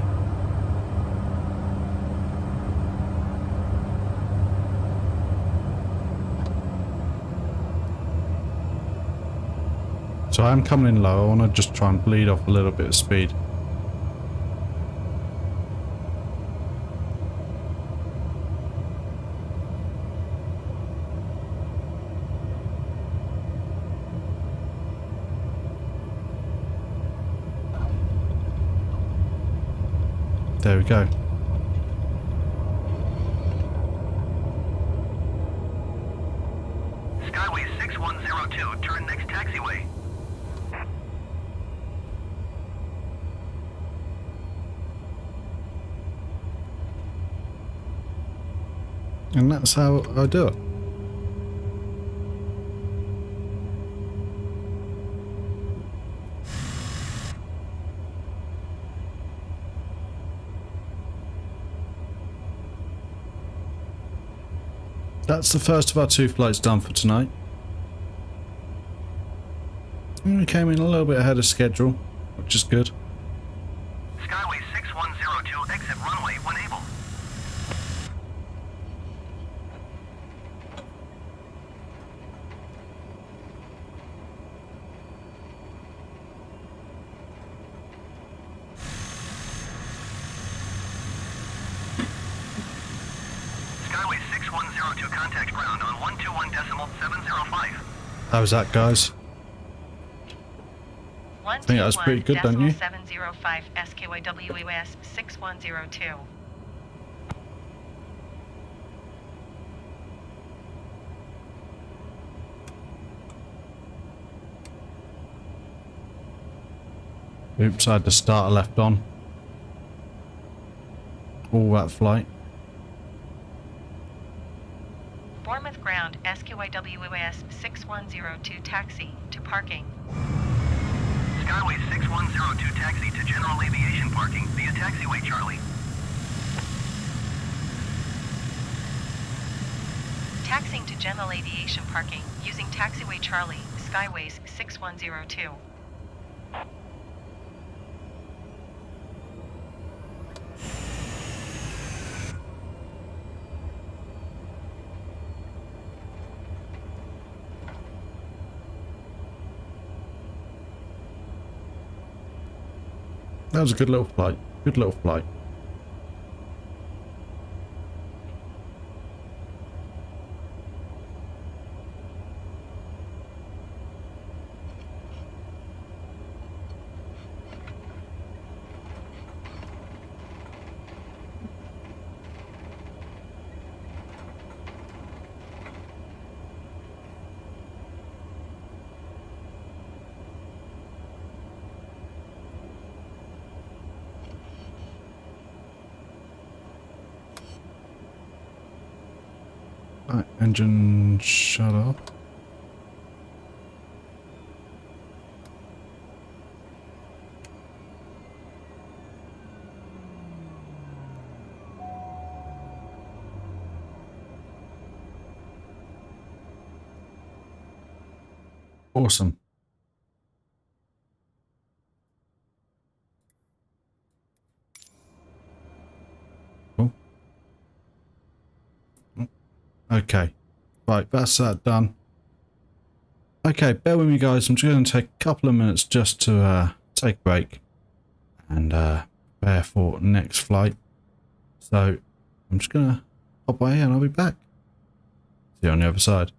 S1: So I'm coming in low, I want to just try and bleed off a little bit of speed. There we go.
S2: Skyway 6102, turn next taxiway.
S1: And that's how I do it. That's the first of our 2 flights done for tonight. And we came in a little bit ahead of schedule, which is good.
S2: Skyway 6102, exit runway when able. Skyway 6102, contact ground on 121.705.
S1: How's that, guys?
S4: I
S1: think that was pretty good, don't you?
S4: 705 SKYWS 6102.
S1: Oops, I had the starter left on. All that flight.
S4: Bournemouth ground SKYWS 6102 taxi to parking.
S2: Skyway 6102, taxi to general aviation parking via taxiway Charlie.
S4: Taxiing to general aviation parking using taxiway Charlie, Skyways 6102.
S1: That was a good little flight. Good little flight. Right, engine shut off. Awesome. Cool. Okay, right, that's that done. Okay, bear with me guys, I'm just going to take a couple of minutes just to take a break and prepare for next flight. So I'm just going to hop away and I'll be back. See you on the other side.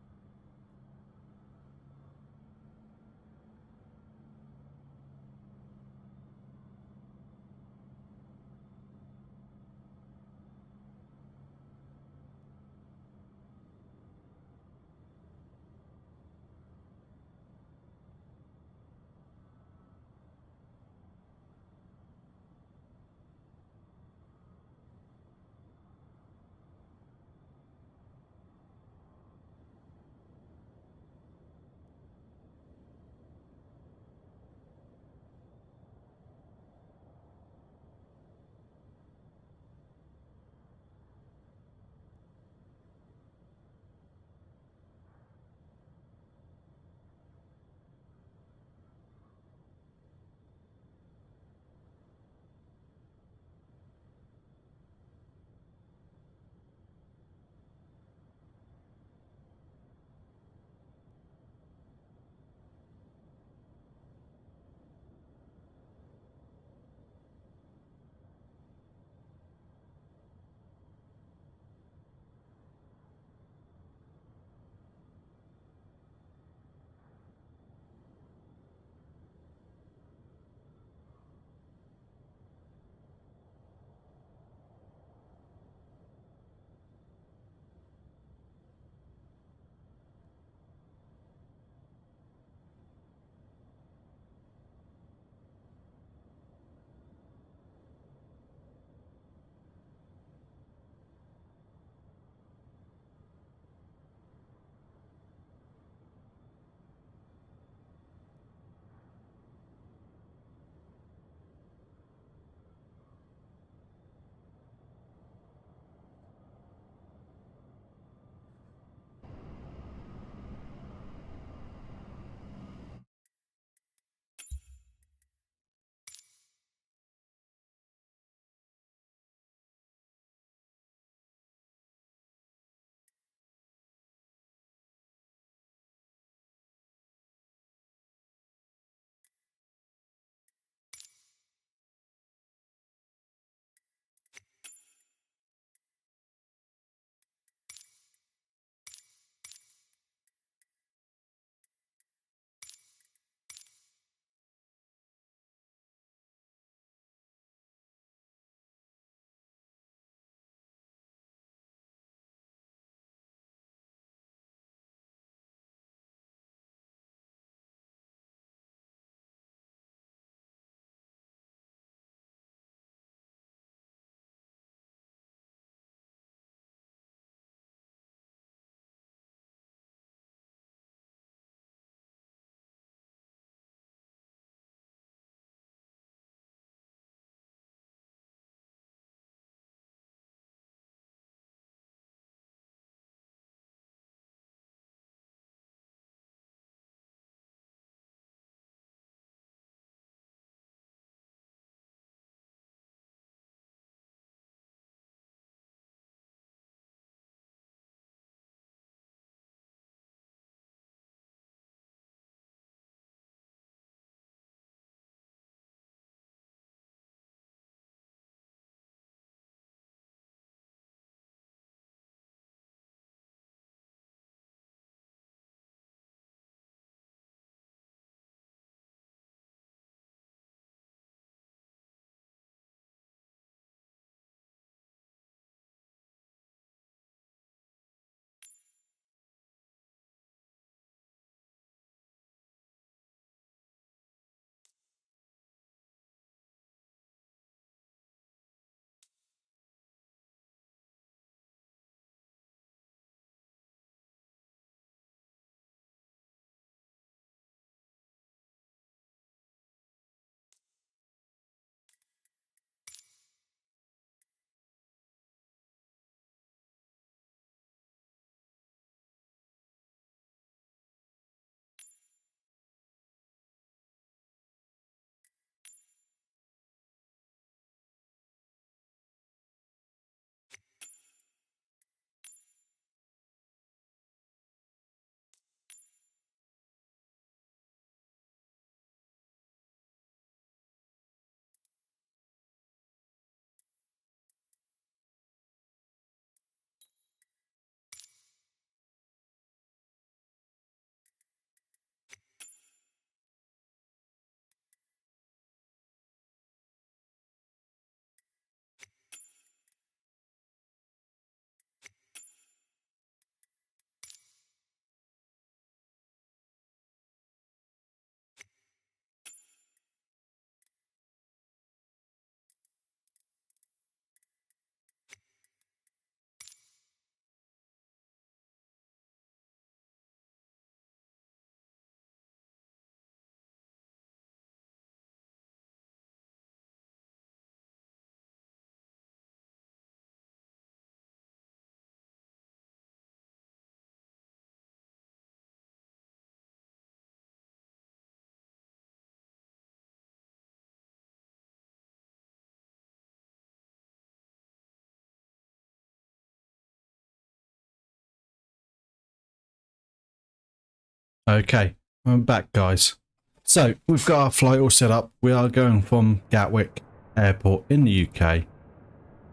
S1: Okay, I'm back, guys. So we've got our flight all set up. We are going from Gatwick Airport in the UK,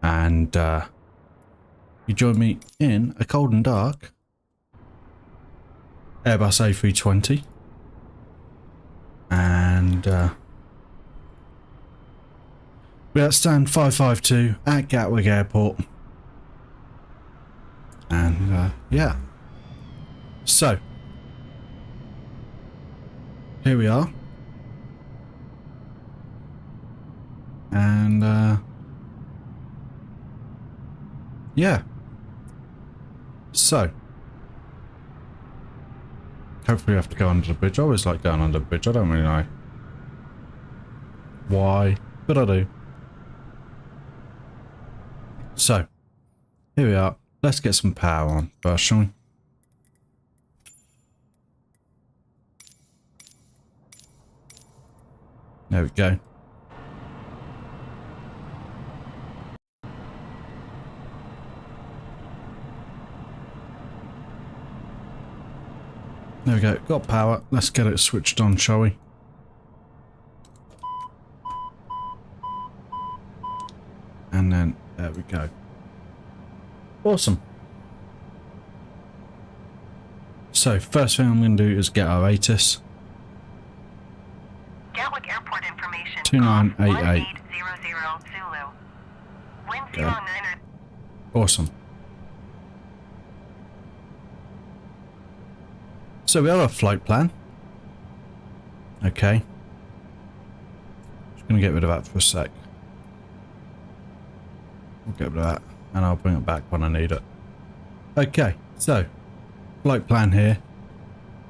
S1: and you join me in a cold and dark Airbus A320, and we're at stand 552 at Gatwick Airport, and yeah, so here we are, and yeah, so hopefully we have to go under the bridge. I always like going under the bridge. I don't really know why, but I do. So here we are. Let's get some power on first, shall we? There we go. There we go. Got power. Let's get it switched on, shall we? And then there we go. Awesome. So first thing I'm going to do is get our ATIS.
S3: Gatwick Airport information.
S1: 2988.
S3: 1800 Zulu. Wind
S1: Okay.
S3: 09.
S1: Awesome. So we have a flight plan. Okay. Just going to get rid of that for a sec. We'll get rid of that and I'll bring it back when I need it. Okay, so flight plan here.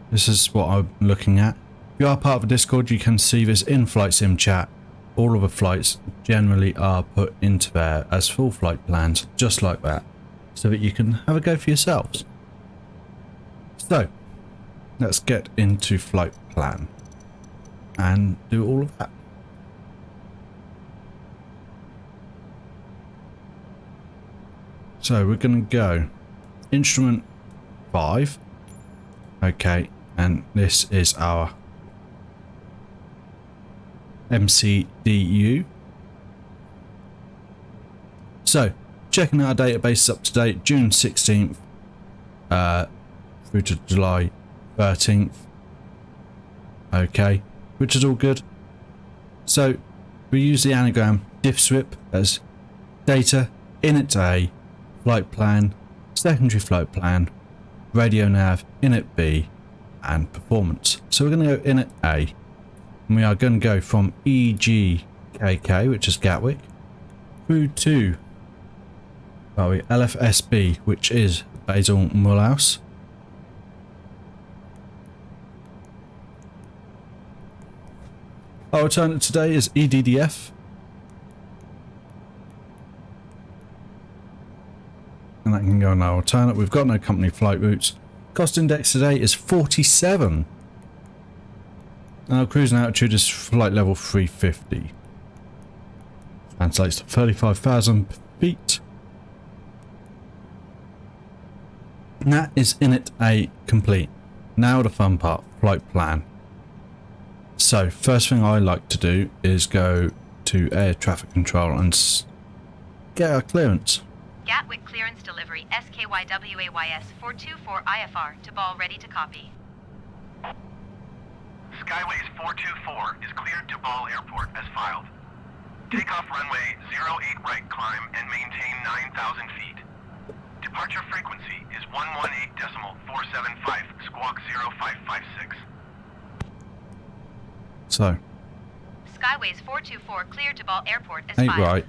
S1: This is what I'm looking at. If you are part of a Discord, you can see this in Flight Sim chat. All of the flights generally are put into there as full flight plans, just like that, so that you can have a go for yourselves. So let's get into flight plan and do all of that. So we're going to go instrument 5. Okay, and this is our MCDU. So checking our database up to date, June 16th through to July 13th. Okay, which is all good. So we use the anagram diffswip as data, init A, flight plan, secondary flight plan, radio nav, init B, and performance. So we're going to go init A, and we are going to go from EGKK, which is Gatwick, through to LFSB, which is Basel Mulhouse. Our alternate today is EDDF. And that can go on our alternate. We've got no company flight routes. Cost index today is 47. And our cruising altitude is flight level 350. Translates to 35,000 feet. And that is init A complete. Now the fun part, flight plan. So first thing I like to do is go to air traffic control and get our clearance.
S4: Gatwick clearance delivery SKYWAYS 424 IFR to ball ready to copy.
S2: Skyways 424 is cleared to Ball Airport as filed. Takeoff runway 08 right climb and maintain 9,000 feet. Departure frequency is 118.475 squawk 0556.
S1: So,
S4: Skyways 424 cleared to ball airport as
S1: 8
S4: filed.
S1: right.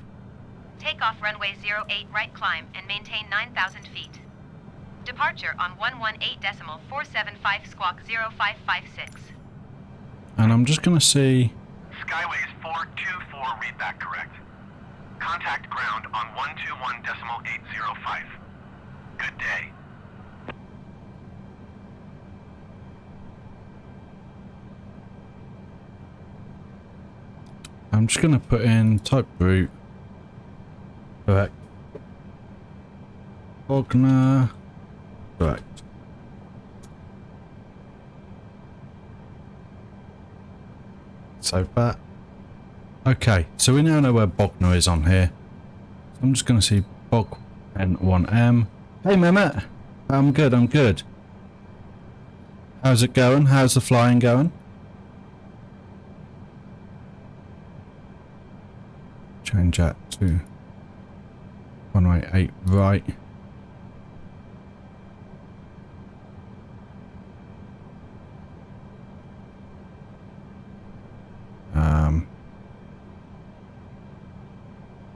S4: Takeoff runway 08 right climb and maintain 9,000 feet. Departure on 118.475 squawk 0556.
S1: And I'm just going to see...
S2: Skyways 424 readback correct. Contact ground on 121.805. Good day.
S1: I'm just going to put in type route. Correct. Ogna. Correct. save that. Okay, so we now know where Bognor is on here. So I'm just going to see Bog N1M. Hey Mehmet! I'm good, I'm good. How's it going? How's the flying going? Change that to 188 right.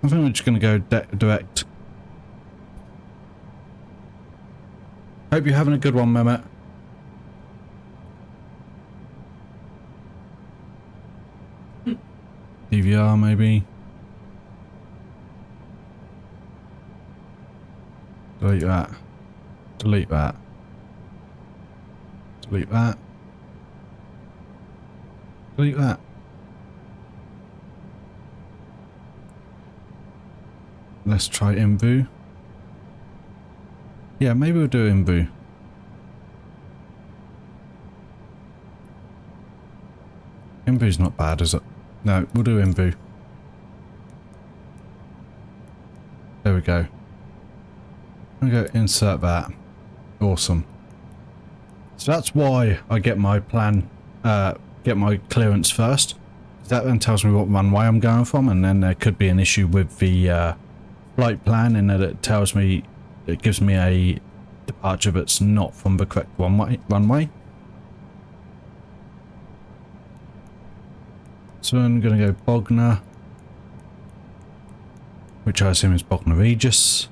S1: I think we're just going to go direct. Hope you're having a good one, Mehmet. DVR maybe. Delete that. Delete that. Delete that. Delete that. Let's try Imbu. Yeah, maybe we'll do Imbu. Imbu's not bad, is it? No, we'll do Imbu. There we go. I'm going to go insert that. Awesome. So that's why I get my plan, get my clearance first. That then tells me what runway I'm going from, and then there could be an issue with the flight plan in that it tells me, it gives me a departure that's not from the correct runway. So I'm going to go Bognor, which I assume is Bognor Regis.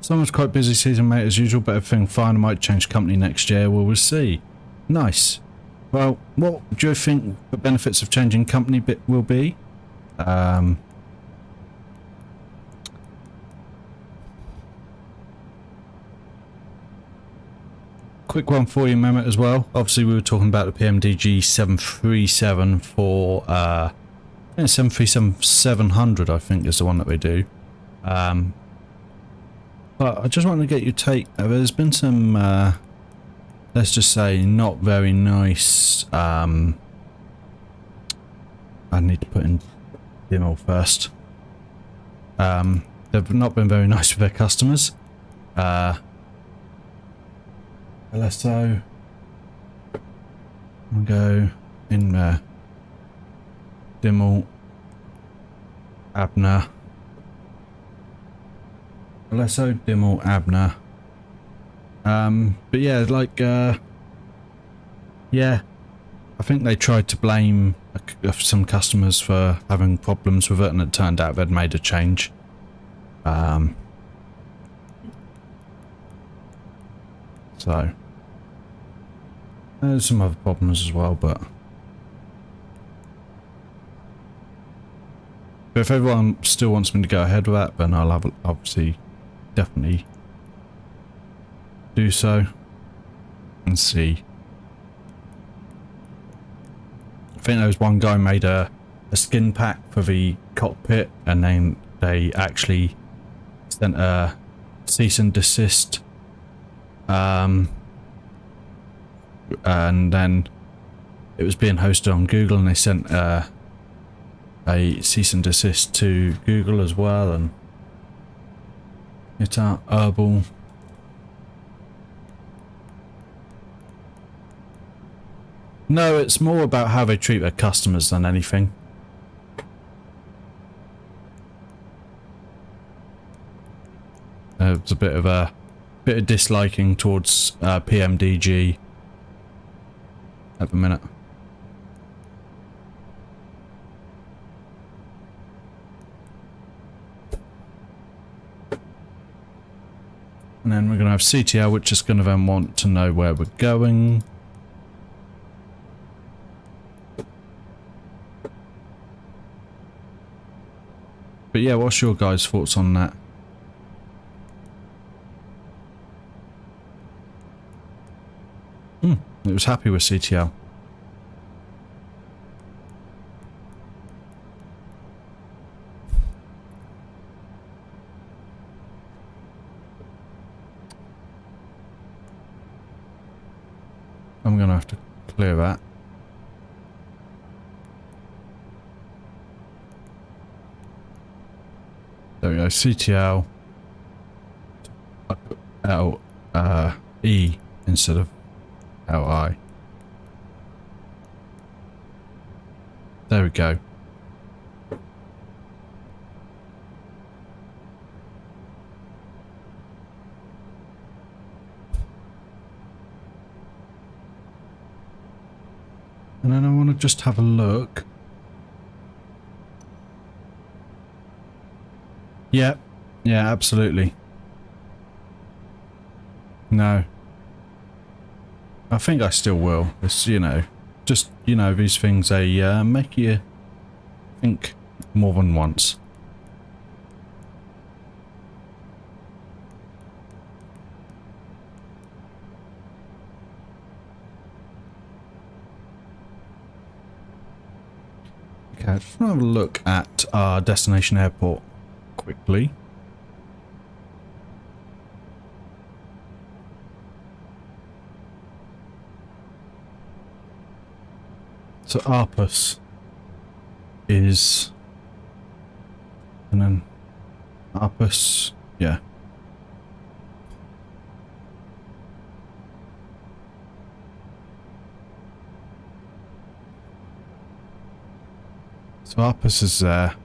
S1: Summer's quite busy season, mate, as usual, but everything fine. I might change company next year. Well, we'll see. Nice. Well, what do you think the benefits of changing company bit will be? Quick one for you, Mehmet, as well. Obviously, we were talking about the PMDG 737 for 737-700, I think, is the one that we do. But I just want to get your take. There's been some, let's just say, not very nice. I need to put in demo first. They've not been very nice with their customers. LSO. I'll go in there. Dimmel. Abner. LSO, Dimmel, Abner. But yeah, like, yeah, I think they tried to blame some customers for having problems with it, and it turned out they'd made a change. So there's some other problems as well, but if everyone still wants me to go ahead with that, then I'll have obviously definitely do so and see. I think there was one guy made a skin pack for the cockpit, and then they actually sent a cease and desist, and then it was being hosted on Google, and they sent a cease and desist to Google as well, and it's herbal. No, it's more about how they treat their customers than anything. It's a bit of disliking towards PMDG at the minute. And then we're going to have CTL, which is going to then want to know where we're going. But yeah, what's your guys' thoughts on that? It was happy with CTL. I'm going to have to clear that. There we go, CTL. I put E instead of LI. There we go. And then I want to just have a look. Yeah, yeah, absolutely. No. I think I still will. It's, you know, just, you know, these things, they make you think more than once. Okay, I just want to have a look at our destination airport quickly. So Arpus is, and then Arpus, yeah. So Arpus is there.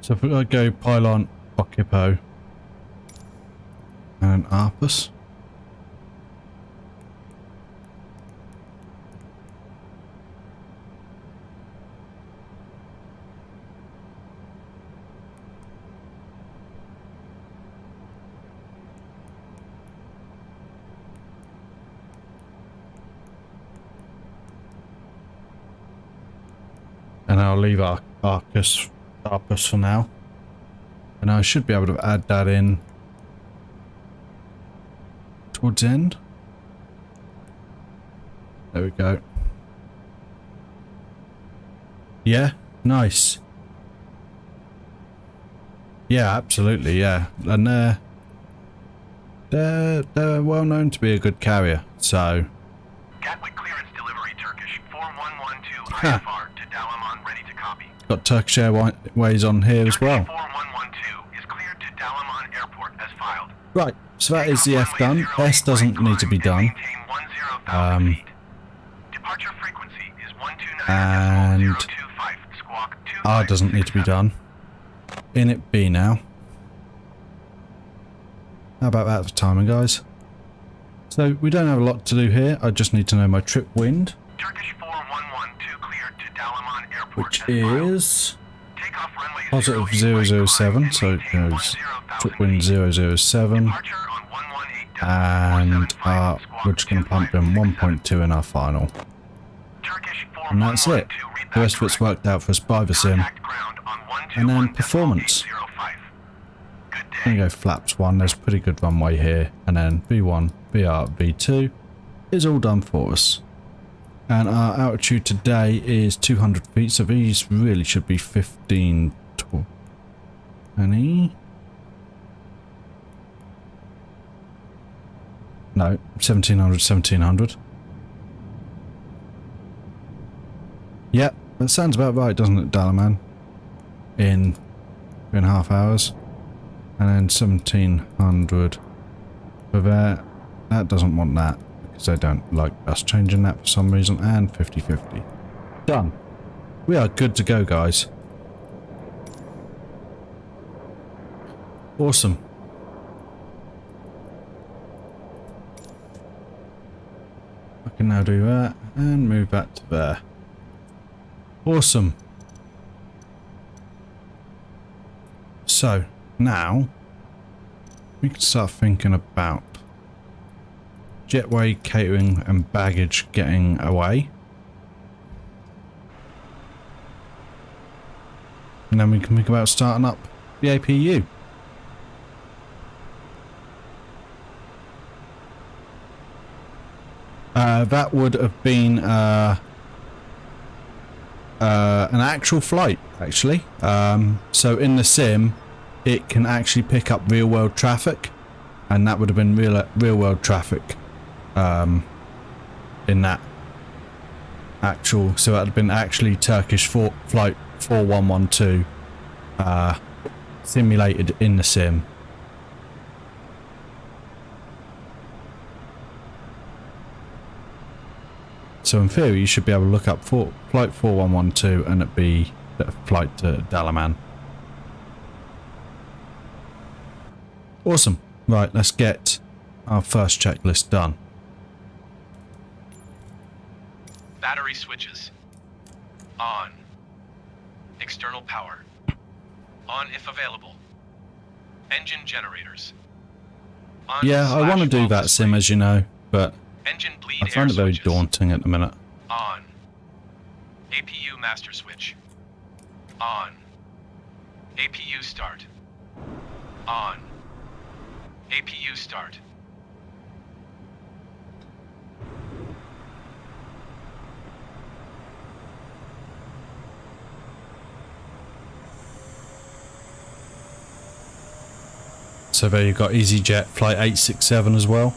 S1: So if we go pylon, Occupo, and Arpus. And I'll leave Arpus for now. And I should be able to add that in towards the end. There we go. Yeah, nice. Yeah, absolutely, yeah. And they're well known to be a good carrier, so.
S2: Gatwick clearance delivery Turkish 4112 IFR to Dalaman, ready to copy.
S1: Got Turkish Airways on here as well.
S2: 4112 is cleared to Dalaman Airport as filed.
S1: Right, so that is the F done. S doesn't need to be done.
S2: Departure frequency is
S1: And
S2: 129.025 squawk 2.
S1: R doesn't need to be done. Init B now. How about that for timing, guys? So we don't have a lot to do here. I just need to know my trip wind,
S2: Turkish 4112 cleared to Dalaman Airport
S1: which
S2: as filed.
S1: is
S2: Takeoff runway
S1: positive
S2: 08
S1: 007. So it goes trip wind 007,
S2: Departure on 118
S1: and we're just going to pump in 1.2 in our final.
S2: Turkish
S1: And that's it. The rest of it's worked out for us by the sim. And then performance. I'm going to go flaps 1, there's a pretty good runway here. And then V1, VR, V2 is all done for us. And our altitude today is 200 feet, so these really should be 15, 20. No, 1700, 1700. Yep, that sounds about right, doesn't it, Dalaman? In 3.5 hours. And then 1700 for there. That doesn't want that because they don't like us changing that for some reason. And 50-50. Done. We are good to go, guys. Awesome. I can now do that and move that to there. Awesome. So now we can start thinking about jetway, catering and baggage getting away. And then we can think about starting up the APU. That would have been an actual flight, actually. So in the sim, it can actually pick up real-world traffic, and that would have been real world traffic in that actual, so that had been actually Turkish flight 4112 simulated in the sim. So in theory you should be able to look up flight 4112 and it'd be the flight to Dalaman. Awesome. Right, let's get our first checklist done.
S2: Battery switches. On. External power. On if available. Engine generators. On
S1: Yeah, I want to do
S2: /wall
S1: that
S2: display.
S1: sim, as you know, but
S2: Engine bleed
S1: I
S2: air
S1: find it very
S2: switches.
S1: daunting at the minute.
S2: On. APU master switch. On. APU start. On. APU start.
S1: So there you've got EasyJet flight 867 as well.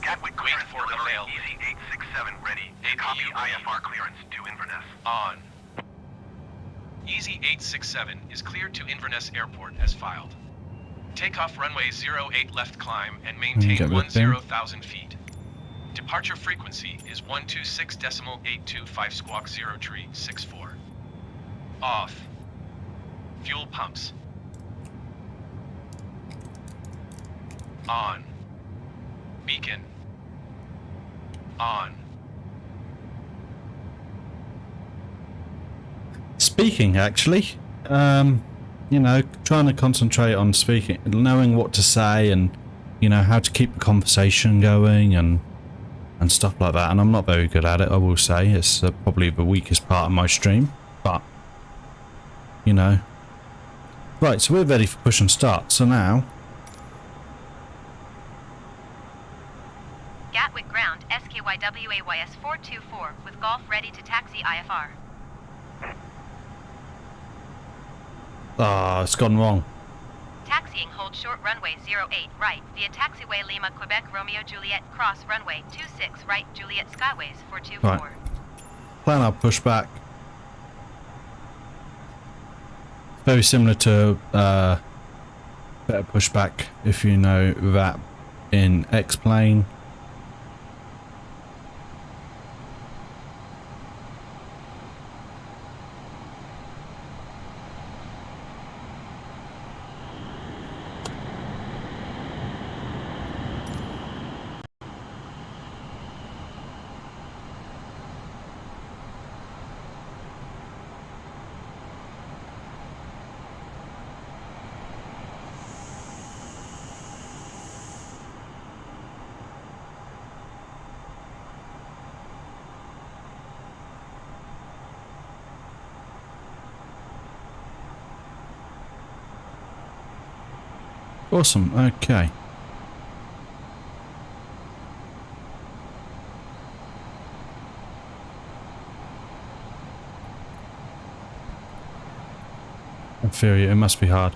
S2: Gatwick clearance for avail. EGHQ ready. Copy IFR clearance to Inverness. On. EGHQ is cleared to Inverness Airport as filed. Takeoff runway 08 left climb and maintain
S1: get rid of them.
S2: 10,000 feet. Departure frequency is 126.825 squawk 0 tree 64. Off. Fuel pumps. On. Beacon. On.
S1: Speaking, actually, you know, trying to concentrate on speaking, knowing what to say, and you know how to keep the conversation going, and stuff like that. And I'm not very good at it, I will say. It's probably the weakest part of my stream, but you know. Right, so we're ready for push and start. So now,
S4: Gatwick ground SQYWAYS 424 with Golf ready to taxi IFR.
S1: it's gone wrong.
S4: Taxiing hold short runway 08 right via taxiway Lima Quebec Romeo Juliet cross runway 26 right Juliet Skyways 424.
S1: Right. Plan our pushback. Very similar to better pushback, if you know that, in X-Plane. Awesome, okay. I feel you, it must be hard.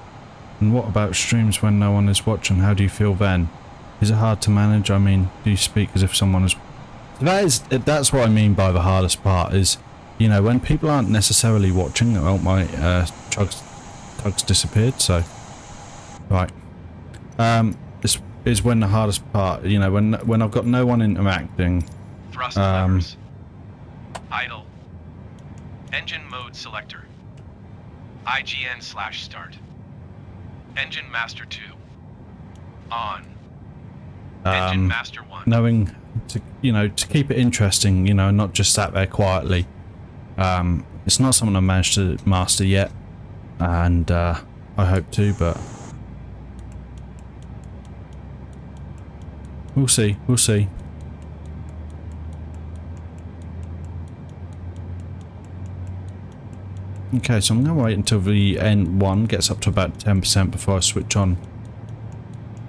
S1: And what about streams when no one is watching? How do you feel then? Is it hard to manage? I mean, do you speak as if someone is... That's what I mean by the hardest part is, you know, when people aren't necessarily watching. Oh, my tugs disappeared, so... Right. This is when the hardest part, you know, when I've got no one interacting.
S2: Thrust levers. Idle. Engine mode selector. IGN/start. Engine master 2. On. Engine master 1.
S1: Knowing to, you know, to keep it interesting, you know, not just sat there quietly. It's not something I've managed to master yet, and I hope to, but we'll see, we'll see. Okay, so I'm going to wait until the N1 gets up to about 10% before I switch on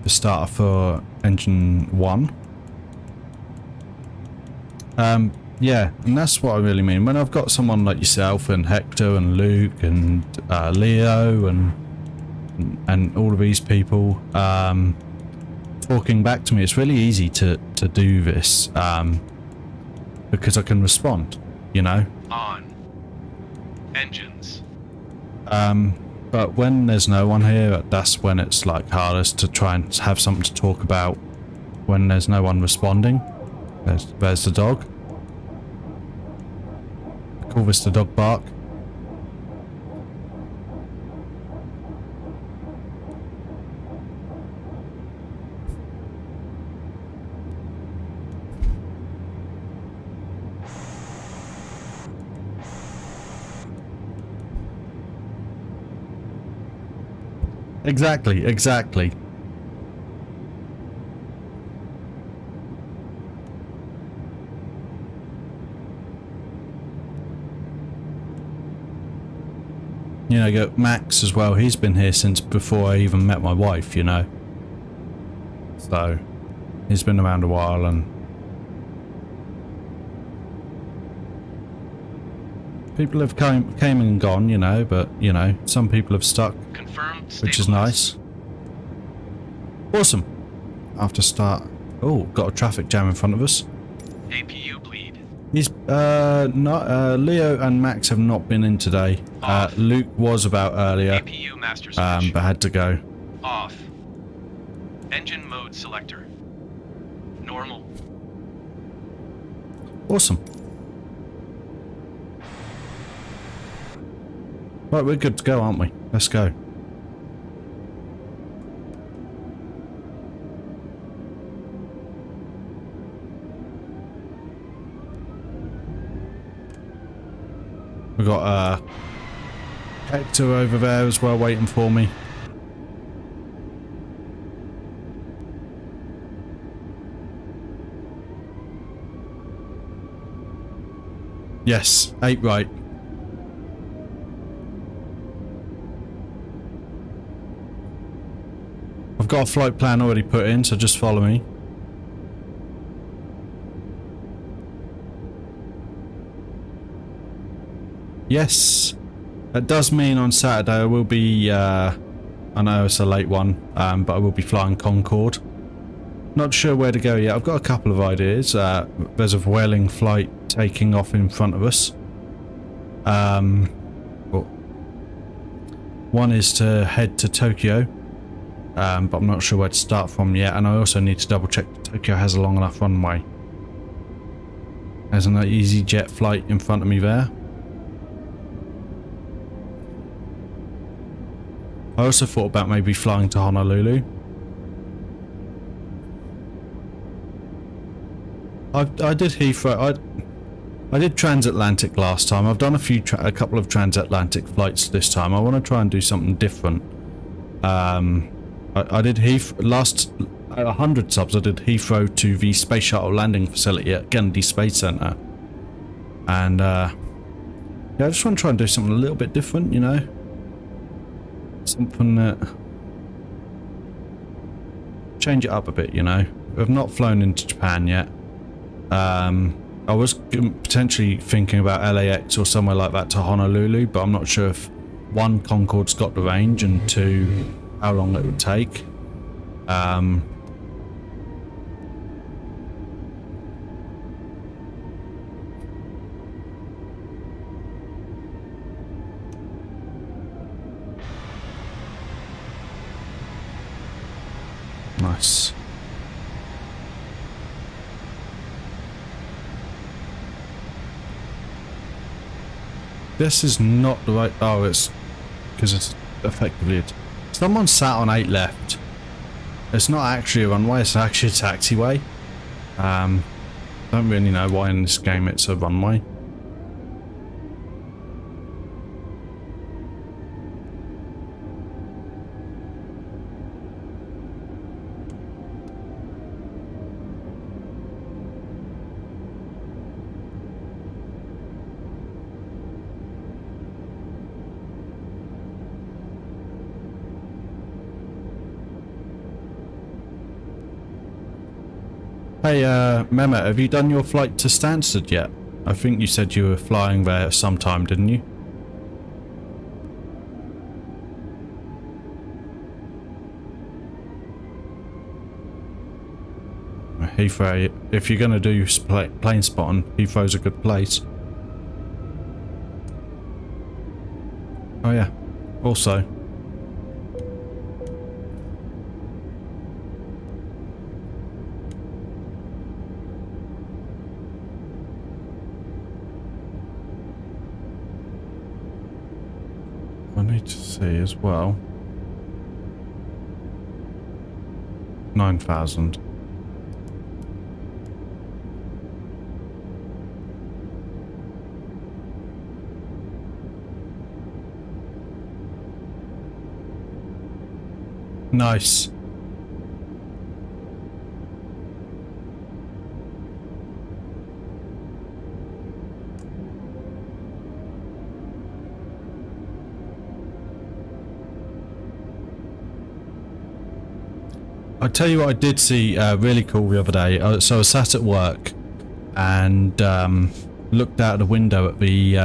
S1: the starter for engine 1. Yeah, and that's what I really mean. When I've got someone like yourself and Hector and Luke and Leo and all of these people, talking back to me, it's really easy to do this because I can respond, you know.
S2: On. Engines.
S1: But when there's no one here, that's when it's like hardest to try and have something to talk about. When there's no one responding. There's the dog. I call this the dog bark. Exactly, exactly. You know, got Max as well. He's been here since before I even met my wife, you know. So, he's been around a while and... people have came and gone, you know, but, you know, some people have stuck.
S2: Confirmed.
S1: Which is nice. Awesome. After start... oh, got a traffic jam in front of us.
S2: APU bleed.
S1: He's not Leo and Max have not been in today. Luke was about earlier,
S2: APU master switch.
S1: but had to go.
S2: Off. Engine mode selector. Normal.
S1: Awesome. Right, we're good to go, aren't we? Let's go. We've got Hector over there as well waiting for me. Yes, 8 right. I've got a flight plan already put in, so just follow me. Yes, that does mean on Saturday I will be, I know it's a late one, but I will be flying Concorde. Not sure where to go yet. I've got a couple of ideas. There's a Vueling flight taking off in front of us. One is to head to Tokyo, but I'm not sure where to start from yet, and I also need to double check that Tokyo has a long enough runway. There's an EasyJet flight in front of me there. I also thought about maybe flying to Honolulu. I did Heathrow. I did transatlantic last time. I've done a couple of transatlantic flights this time. I want to try and do something different. I did last 100 subs. I did Heathrow to the Space Shuttle landing facility at Kennedy Space Center, and yeah, I just want to try and do something a little bit different, you know. Something that change it up a bit, you know. I've not flown into Japan yet. I was potentially thinking about LAX or somewhere like that to Honolulu, but I'm not sure if one, Concorde's got the range, and two, how long it would take. Nice. This is not the right... oh, it's... because it's effectively... someone sat on 8 left. It's not actually a runway, it's actually a taxiway. Don't really know why in this game it's a runway. Hey, Mehmet, have you done your flight to Stansted yet? I think you said you were flying there sometime, didn't you? Heathrow, if you're going to do plane spotting, Heathrow's a good place. Oh yeah, also. I need to see as well. 9,000. Nice. I tell you what I did see really cool the other day. So I was sat at work and looked out the window at the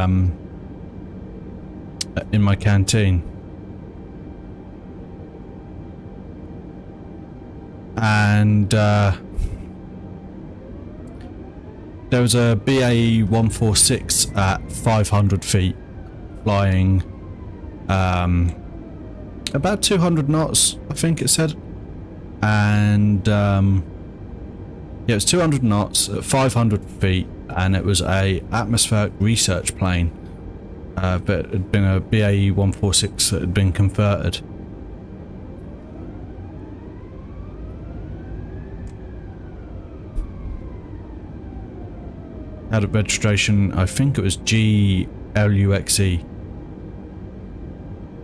S1: in my canteen, and there was a BAE 146 at 500 feet flying about 200 knots, I think it said. And yeah, it was 200 knots at 500 feet, and it was a atmospheric research plane that had been a BAE 146 that had been converted. Had a registration, I think it was GLUXE,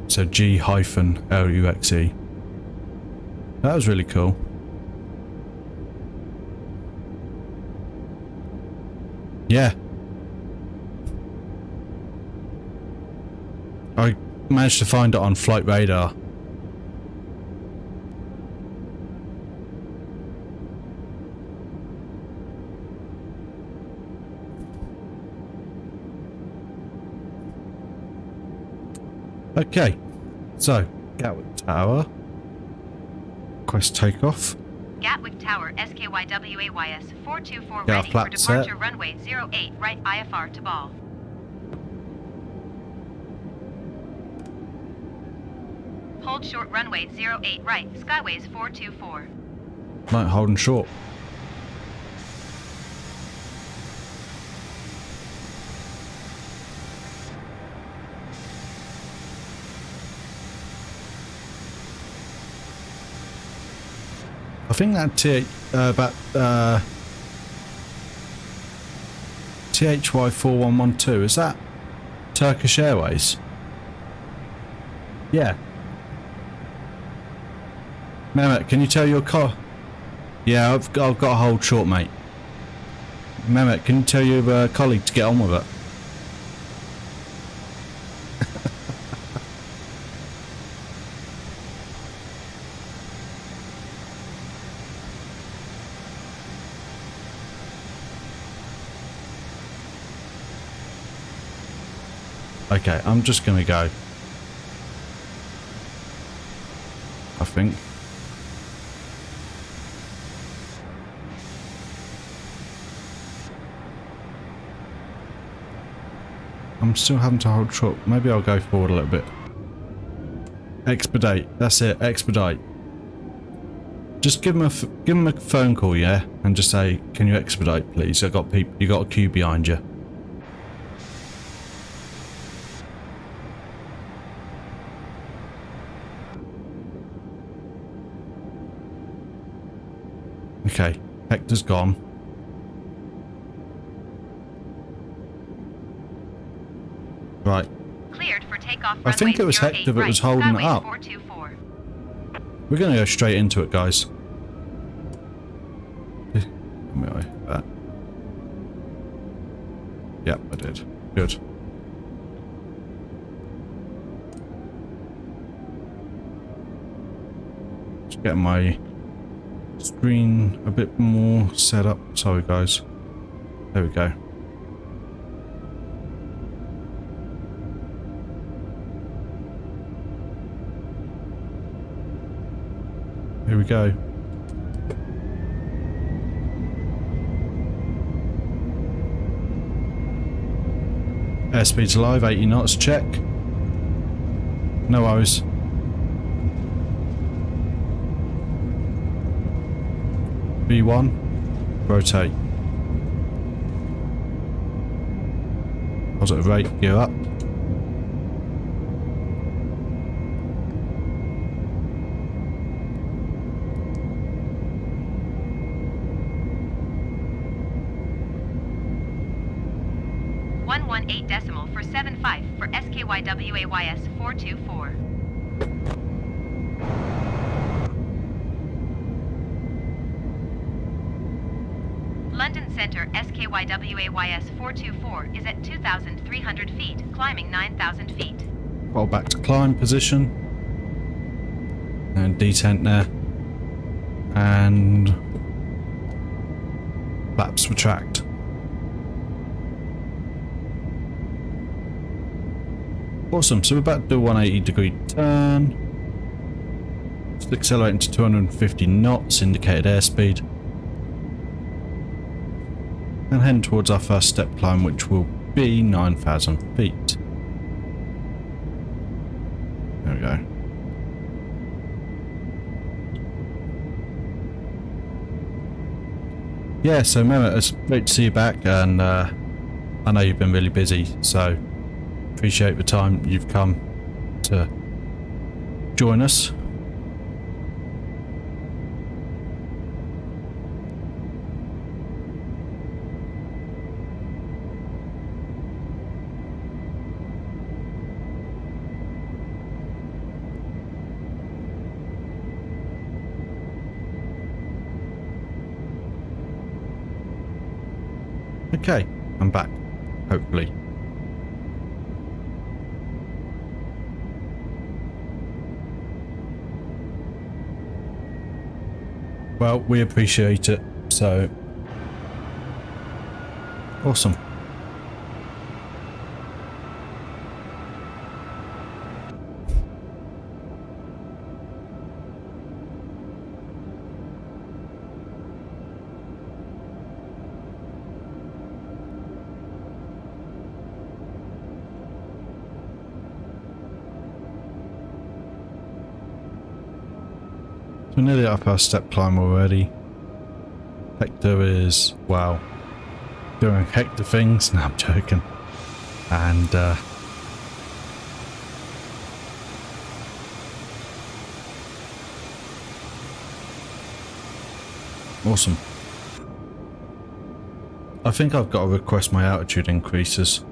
S1: so G-LUXE. That was really cool. Yeah. I managed to find it on Flight Radar. Okay, so Gatwick Tower. Request takeoff.
S4: Gatwick Tower, SKYWAYS 424
S1: Yeah,
S4: ready for
S1: flat set.
S4: departure runway 08 right IFR to ball. Hold short runway 08 right, Skyways 424.
S1: Right, holding short. I think that THY4112, is that Turkish Airways? Yeah. Mehmet, can you tell your car? Yeah, I've got to hold short, mate. Mehmet, can you tell your colleague to get on with it? Okay, I'm just gonna go. I think. I'm still having to hold short. Maybe I'll go forward a little bit. Expedite. That's it. Expedite. Just give him a phone call, yeah, and just say, "Can you expedite, please? I got people. You got a queue behind you." Okay, Hector's gone. Right.
S4: Cleared for takeoff.
S1: I think it was
S4: runway
S1: Hector that
S4: 08
S1: was
S4: right,
S1: holding it
S4: Skyways
S1: up.
S4: 424.
S1: We're going to go straight into it, guys. That. Yep, I did. Good. Just getting my screen a bit more set up. Sorry, guys. There we go. Here we go. airspeed's live, 80 knots, check. No worries. V1, rotate. Positive rate, gear up.
S4: decimal for 75 for SKYWAYS 424. London Centre SKYWAYS 424 is at 2,300 feet, climbing 9,000 feet.
S1: Roll back to climb position. And detent there. And flaps retract. Awesome, so we're about to do a 180 degree turn. Just accelerating to 250 knots, indicated airspeed. And heading towards our first step climb, which will be 9,000 feet. There we go. Yeah, so Mehmet, it's great to see you back, and I know you've been really busy, so appreciate the time you've come to join us. Okay, I'm back, hopefully. Well, we appreciate it, so awesome. We're nearly up our step climb already. Hector is, well, doing Hector things. No, I'm joking. And awesome. I think I've got to request my altitude increases.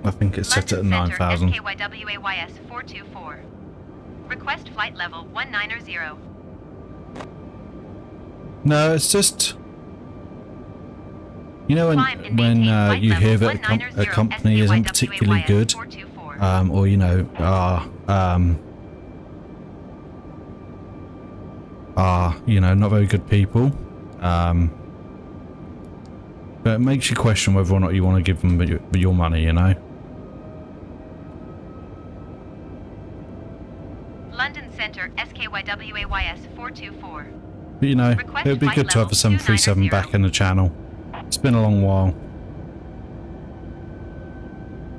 S1: I think it's set at 9,000.
S4: SKYWAYS 424. Request flight level 190.
S1: No, it's just, you know, when you hear that a company isn't particularly good, or you know, are you know, not very good people, but it makes you question whether or not you want to give them your money, you know.
S4: London Centre SKYWAYS 424.
S1: But you know, it would be good to have a 737 back in the channel. It's been a long while.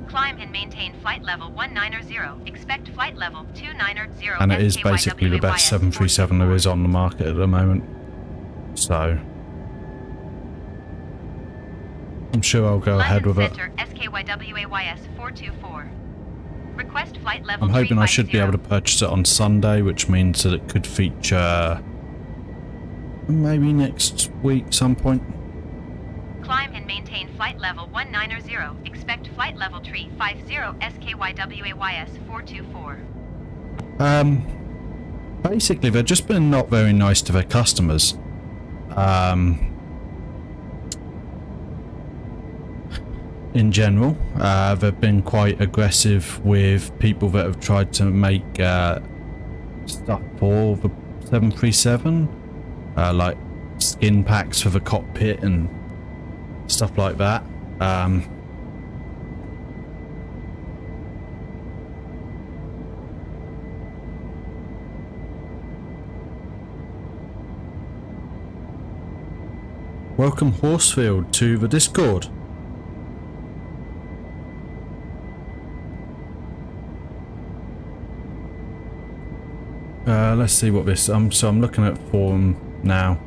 S4: Climb and maintain flight level 190. Expect flight level 290.
S1: And it is basically the best 737 there is on the market at the moment. So I'm sure I'll go ahead with it.
S4: SKYWAYS 424. Request flight level
S1: I'm hoping I should be able to purchase it on Sunday, which means that it could feature maybe next week some point.
S4: Climb and maintain flight level 190. Expect flight level 350 SKYWAYS 424.
S1: Basically, they've just been not very nice to their customers. In general, they've been quite aggressive with people that have tried to make stuff for the 737, like skin packs for the cockpit and stuff like that. Welcome Horsefield to the Discord. Let's see what this. So I'm looking at forum now.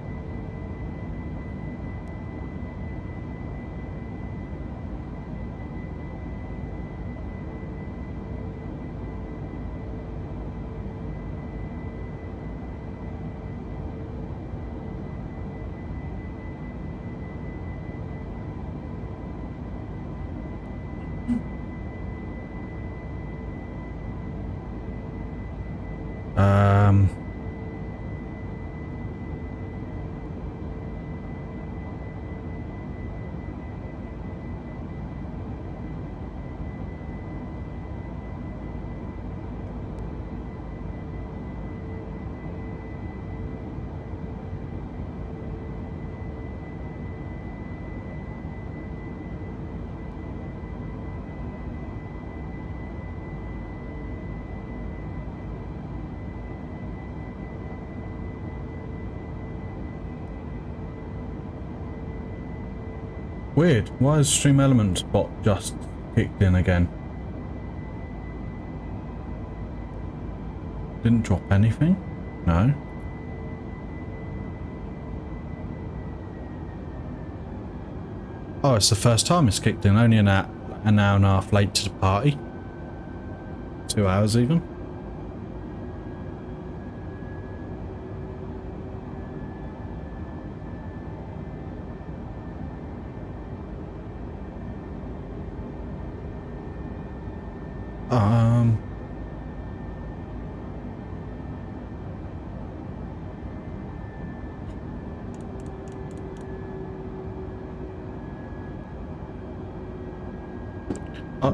S1: Weird. Why is Stream Elements bot just kicked in again? Didn't drop anything? No. Oh, it's the first time it's kicked in. Only an hour and a half late to the party. 2 hours even.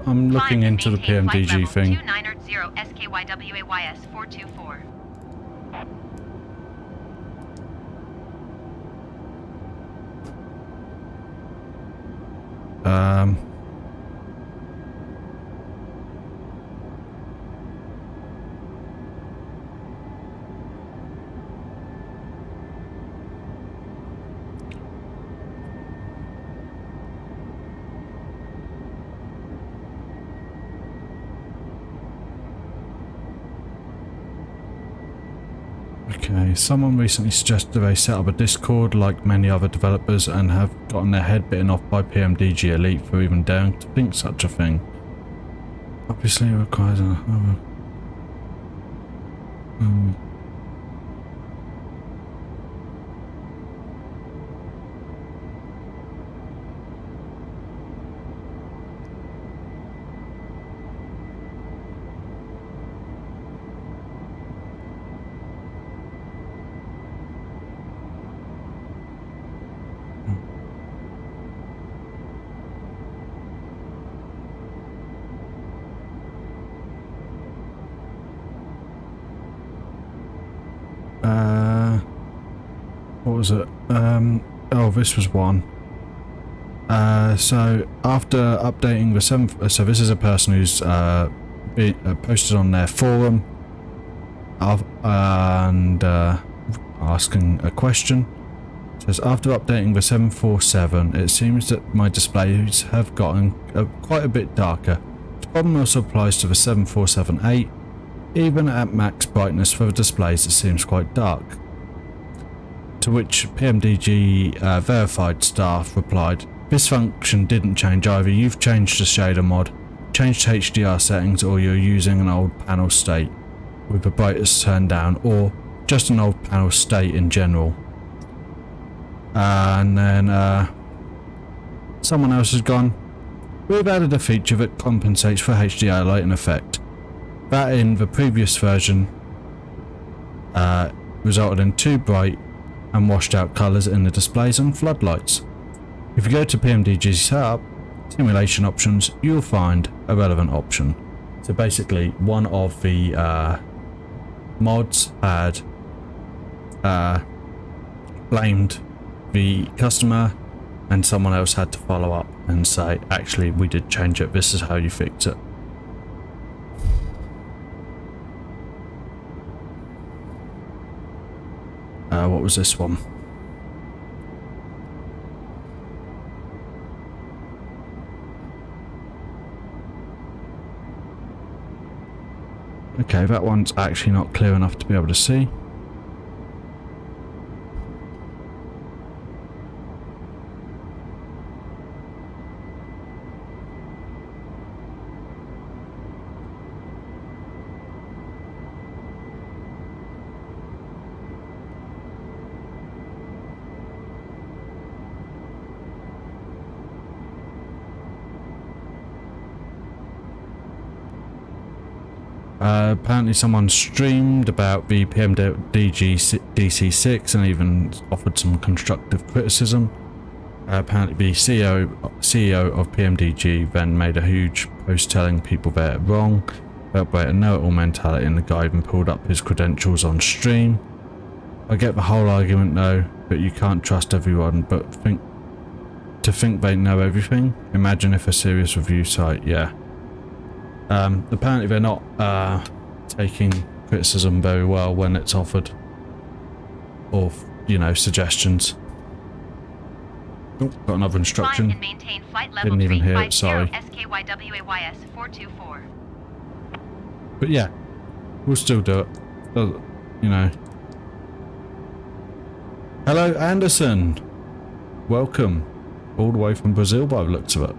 S1: I'm looking into the PMDG thing.
S4: 2980 SKYWAYS 424.
S1: Okay, someone recently suggested they set up a Discord like many other developers and have gotten their head bitten off by PMDG Elite for even daring to think such a thing. Obviously it requires a... what was it? Oh, this was one. So after updating the 7th, so this is a person who's posted on their forum and asking a question. It says, after updating the 747, it seems that my displays have gotten quite a bit darker. The problem also applies to the 747-8. Even at max brightness for the displays, it seems quite dark. To which PMDG verified staff replied, this function didn't change either. You've changed the shader mod, changed HDR settings, or you're using an old panel state with the brightness turned down, or just an old panel state in general. And then someone else has gone, we've added a feature that compensates for HDR lighting effect. That in the previous version resulted in too bright and washed out colours in the displays and floodlights. If you go to PMDG setup, simulation options, you'll find a relevant option. So basically one of the mods had blamed the customer, and someone else had to follow up and say, actually we did change it, this is how you fix it. What was this one? Okay, that one's actually not clear enough to be able to see. Apparently someone streamed about the PMDG DC6 and even offered some constructive criticism. Apparently the CEO of PMDG then made a huge post telling people they're wrong, about a know-it-all mentality, and the guy even pulled up his credentials on stream. I get the whole argument though, but you can't trust everyone, but think they know everything. Imagine if a serious review site, yeah. Apparently they're not taking criticism very well when it's offered, or you know, suggestions. Oh, got another instruction.
S4: Climb and maintain flight level
S1: Didn't even hear it,
S4: 350
S1: sorry.
S4: SKYWAYS 424.
S1: But yeah, we'll still do it. You know. Hello, Anderson. Welcome, all the way from Brazil by the looks of it.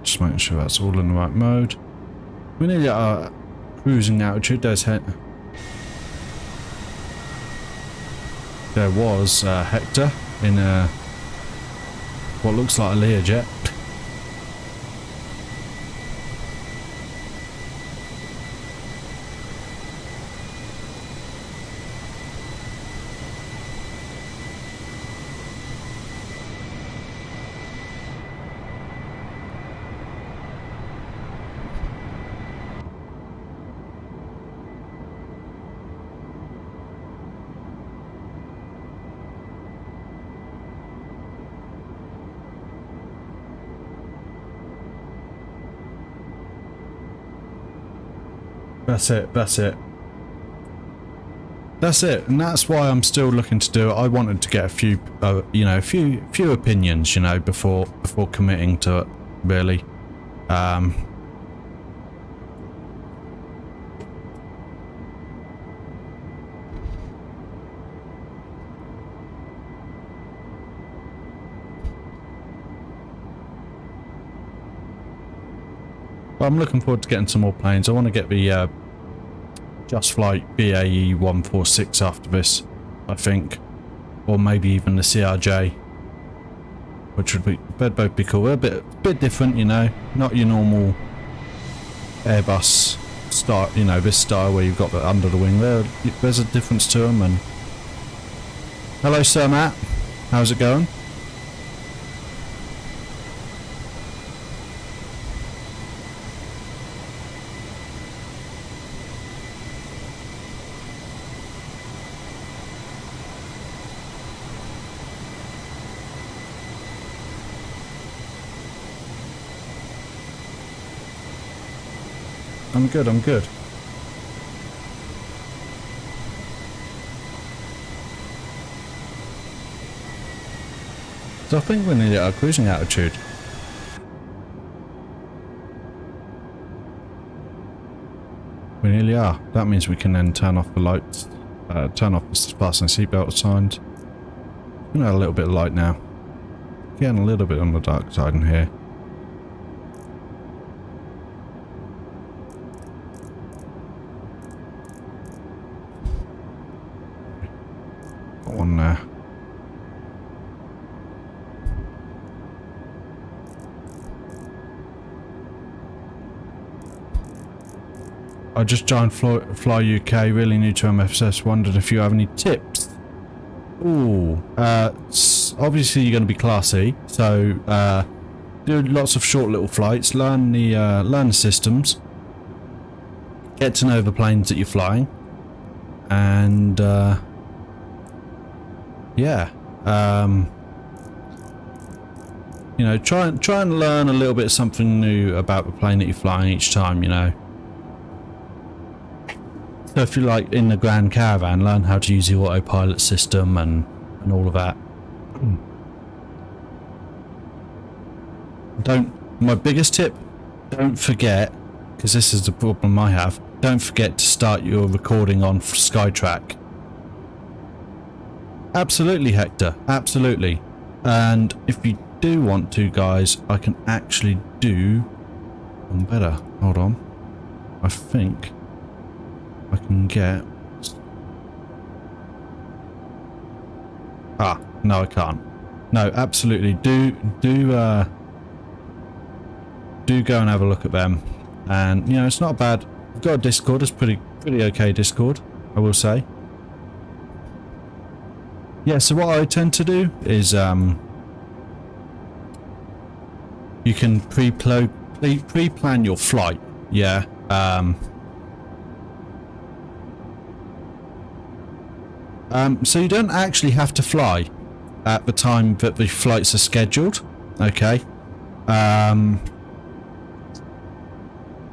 S1: Just making sure that's all in the right mode. We nearly at our cruising altitude. There was Hector in what looks like a Learjet. That's it, and that's why I'm still looking to do it. I wanted to get a few, you know, a few opinions, you know, before committing to it, really. But I'm looking forward to getting some more planes. I want to get the Just Flight BAE 146 after this, I think, or maybe even the CRJ, which would be, they'd both be cool. They're a bit different, you know, not your normal Airbus style, you know, this style where you've got the under the wing. There's a difference to them. And hello, Sir Matt, how's it going? I'm good. So I think we're nearly at our cruising altitude. We nearly are. That means we can then turn off the lights, turn off the fasten seatbelt signs. We're gonna have a little bit of light now. Getting a little bit on the dark side in here. One there. I just joined Fly UK, really new to MSFS, wondered if you have any tips. Ooh, obviously you're going to be classy, so do lots of short little flights, learn the systems, get to know the planes that you're flying, and yeah, you know, try and learn a little bit something new about the plane that you're flying each time, you know. So if you're like in the Grand Caravan, learn how to use the autopilot system and all of that. My biggest tip, don't forget, because this is the problem I have, don't forget to start your recording on Skytrack. Absolutely, Hector, absolutely. And if you do want to, guys, I can actually do one better. Hold on. I think I can get... Ah, no, I can't. No, absolutely. Do go and have a look at them. And, you know, it's not bad. I've got a Discord. It's pretty okay Discord, I will say. Yeah, so what I tend to do is you can pre-plan your flight. Yeah. So you don't actually have to fly at the time that the flights are scheduled. Okay.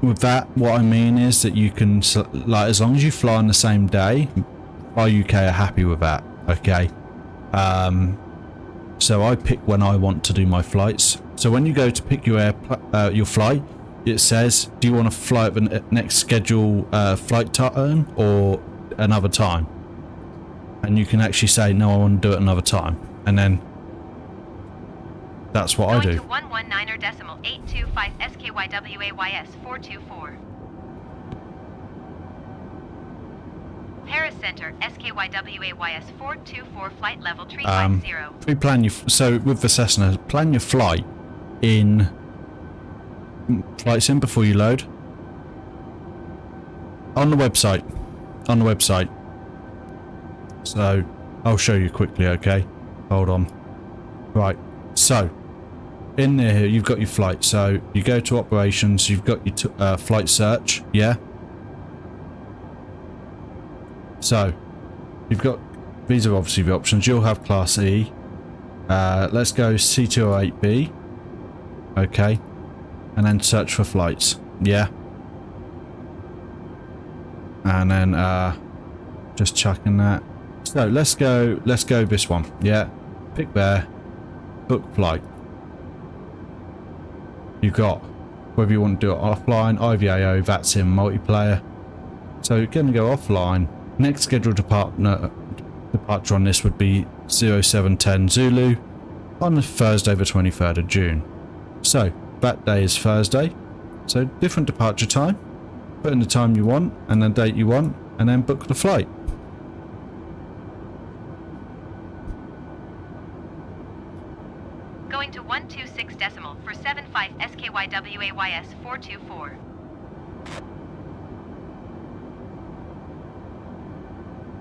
S1: With that, what I mean is that you can, like, as long as you fly on the same day, UK are happy with that. Okay. So I pick when I want to do my flights. So when you go to pick your flight, it says, do you want to fly at the next scheduled flight time or another time? And you can actually say, no, I want to do it another time. And then that's what I do.
S4: To 119.825 SKYWAYS 424. Paris Center, SKYWAYS 424, flight level 350.
S1: Pre-plan your... So with the Cessna, plan your flight in... Flights in before you load. On the website. On the website. So, I'll show you quickly, okay? Hold on. Right, so... In there, you've got your flight. So, you go to operations, you've got your flight search, yeah? So, you've got, these are obviously the options. You'll have Class E. Let's go C208b. Okay. And then search for flights. Yeah. And then, just chucking that. So, let's go this one. Yeah. Pick there. Book flight. You've got, whether you want to do it offline, IVAO, that's in multiplayer. So, you're going to go offline. Next scheduled departure on this would be 0710 Zulu on the Thursday the 23rd of June. So that day is Thursday. So different departure time. Put in the time you want and the date you want and then book the flight.
S4: Going to 126 decimal for 75 SKYWAYS 424.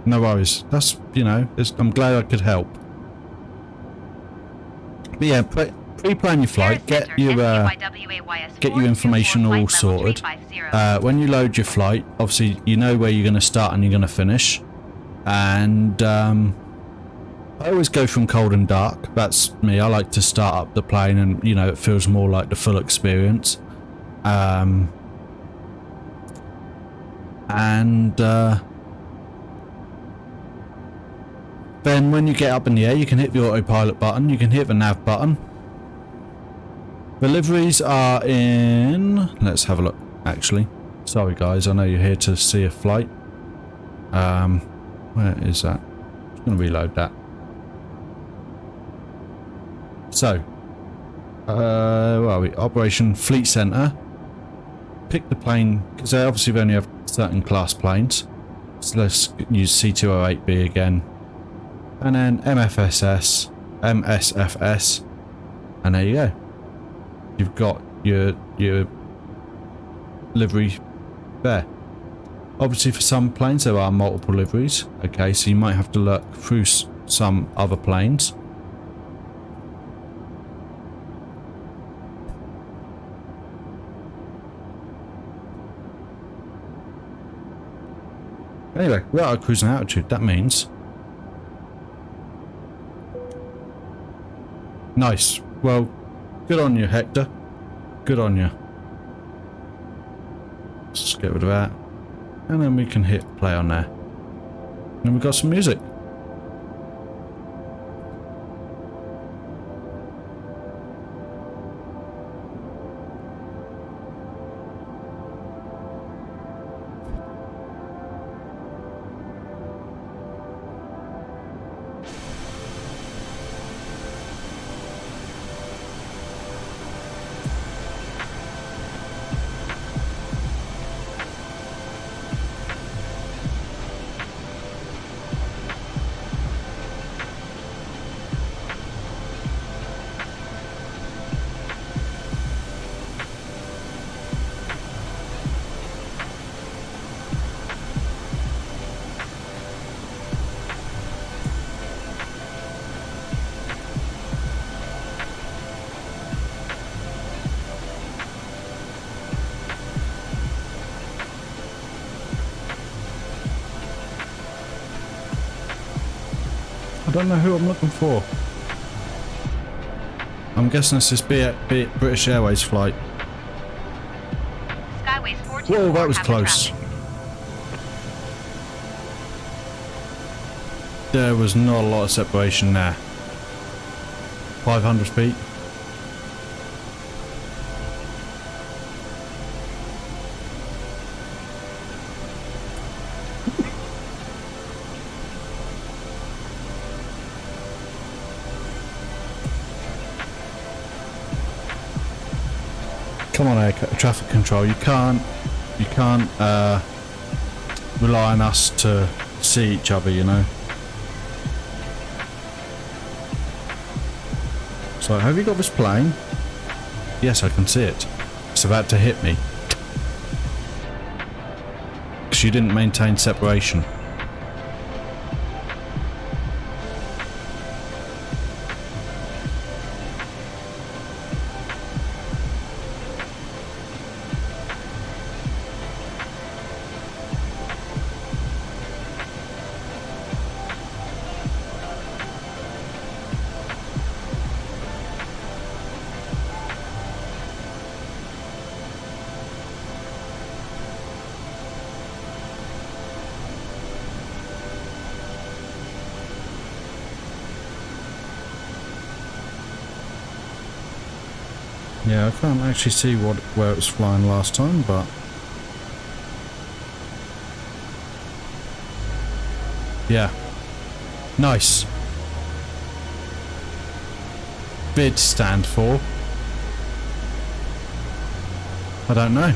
S1: No worries. That's, you know, I'm glad I could help. But yeah, pre-plan your flight. Get your information all sorted. When you load your flight, obviously you know where you're going to start and you're going to finish. And I always go from cold and dark. That's me. I like to start up the plane, and you know it feels more like the full experience. Then when you get up in the air, you can hit the autopilot button, you can hit the nav button. The liveries are in... Let's have a look, actually. Sorry guys, I know you're here to see a flight. Where is that? I'm just going to reload that. So, where are we? Operation Fleet Center. Pick the plane, because they obviously only have certain class planes. So let's use C208b again. And then MSFS, and there you go. You've got your livery there. Obviously for some planes there are multiple liveries, okay, so you might have to look through some other planes. Anyway, we're at our cruising altitude, that means... Nice. Well, good on you, Hector. Good on you. Let's get rid of that. And then we can hit play on there. And we've got some music. I don't know who I'm looking for. I'm guessing this is British Airways flight.
S4: Skyways 424.
S1: Whoa, that was
S4: heavy
S1: close.
S4: traffic.
S1: There was not a lot of separation there. 500 feet. Come on, air traffic control. You can't rely on us to see each other, you know. So, have you got this plane? Yes, I can see it. It's about to hit me. Because you didn't maintain separation. Yeah, I can't actually see where it was flying last time, but yeah, nice. Bid stand for? I don't know.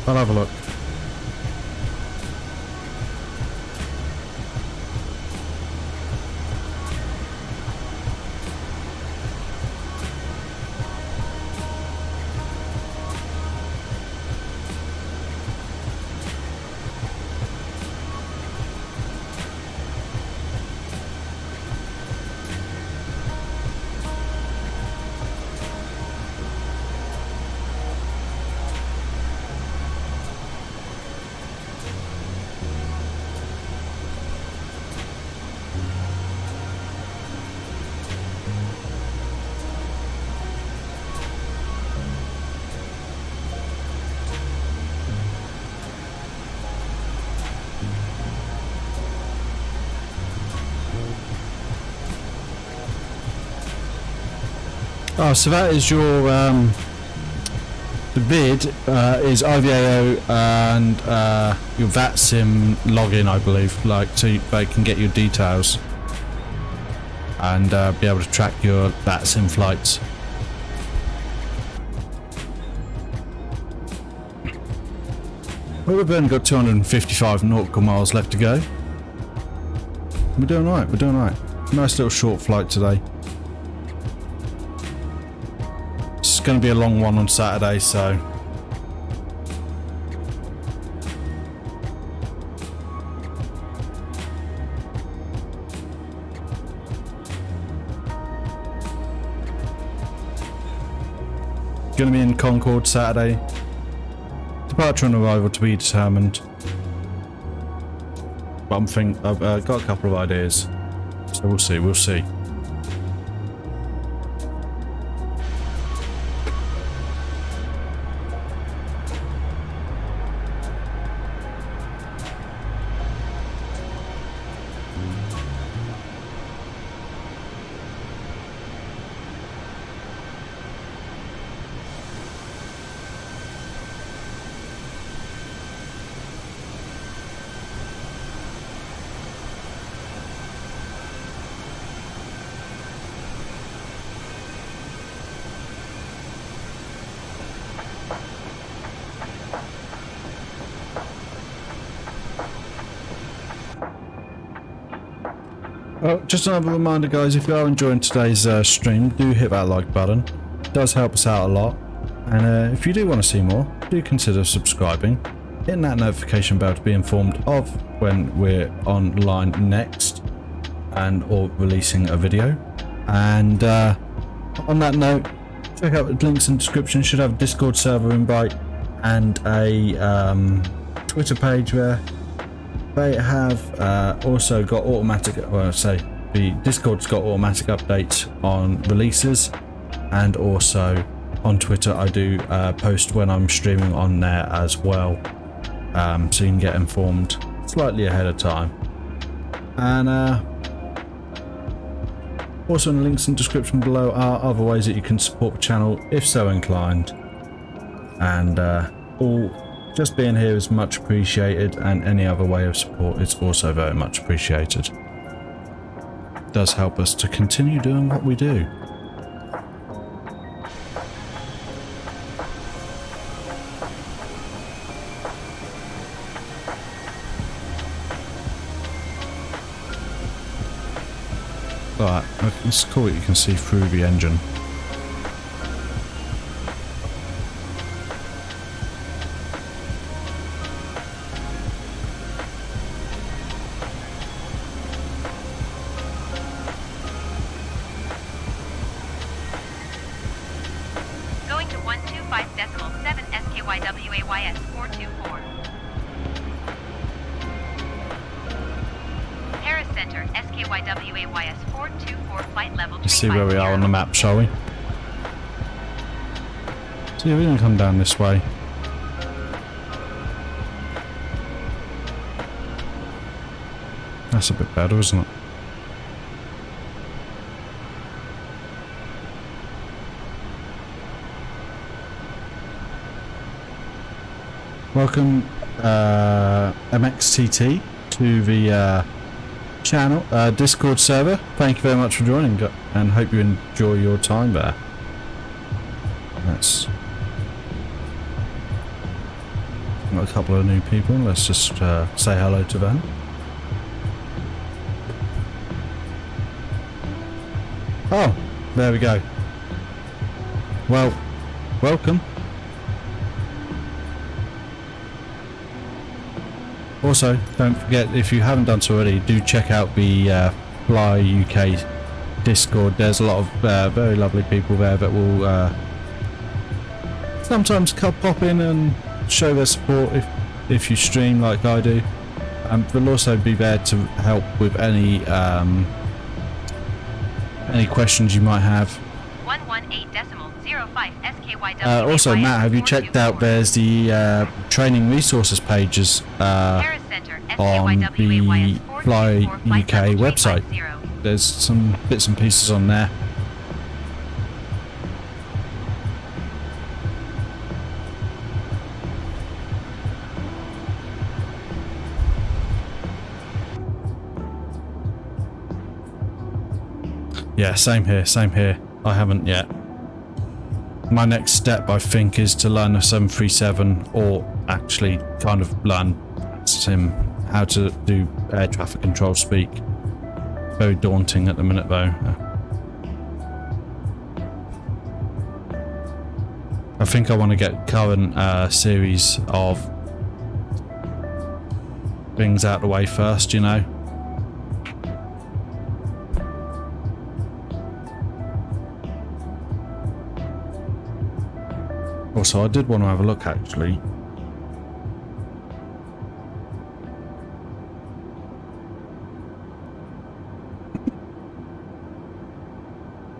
S1: I'll have a look. Oh, so that is your the bid is IVAO and your VATSIM login, I believe, like so they can get your details and be able to track your VATSIM flights. Well, we've only got 255 nautical miles left to go. We're doing alright, we're doing alright. Nice little short flight today. It's going to be a long one on Saturday, so going to be in Concorde Saturday. Departure and arrival to be determined. But I've got a couple of ideas, so we'll see. We'll see. Oh, just another reminder, guys, if you are enjoying today's stream, do hit that like button. It does help us out a lot. And if you do want to see more, do consider subscribing. Hitting that notification bell to be informed of when we're online next and or releasing a video. And on that note, check out the links in the description. Should have a Discord server invite and a Twitter page there. They have also got automatic, well, I say the Discord's got automatic updates on releases, and also on Twitter I do post when I'm streaming on there as well, so you can get informed slightly ahead of time. And also in the links in the description below are other ways that you can support the channel if so inclined, and all just being here is much appreciated, and any other way of support is also very much appreciated. It does help us to continue doing what we do. Right, it's cool that you can see through the engine. See where we are on the map, shall we? So yeah, we're going to come down this way. That's a bit better, isn't it? Welcome MXTT to the channel Discord server. Thank you very much for joining, and hope you enjoy your time there. Let's got a couple of new people. Let's just say hello to them. Oh, there we go. Well, welcome. Also, don't forget, if you haven't done so already, do check out the Fly UK Discord. There's a lot of very lovely people there that will sometimes pop in and show their support if you stream like I do. They'll also be there to help with any questions you might have. 118.05 SKYW. Also, Matt, have you checked out? There's the training resources pages on the Fly UK website. There's some bits and pieces on there. Yeah, same here, same here. I haven't yet. My next step, I think, is to learn a 737, or actually kind of learn how to do air traffic control speak. Very daunting at the minute though. I think I want to get current series of things out of the way first, you know. Also, I did want to have a look actually.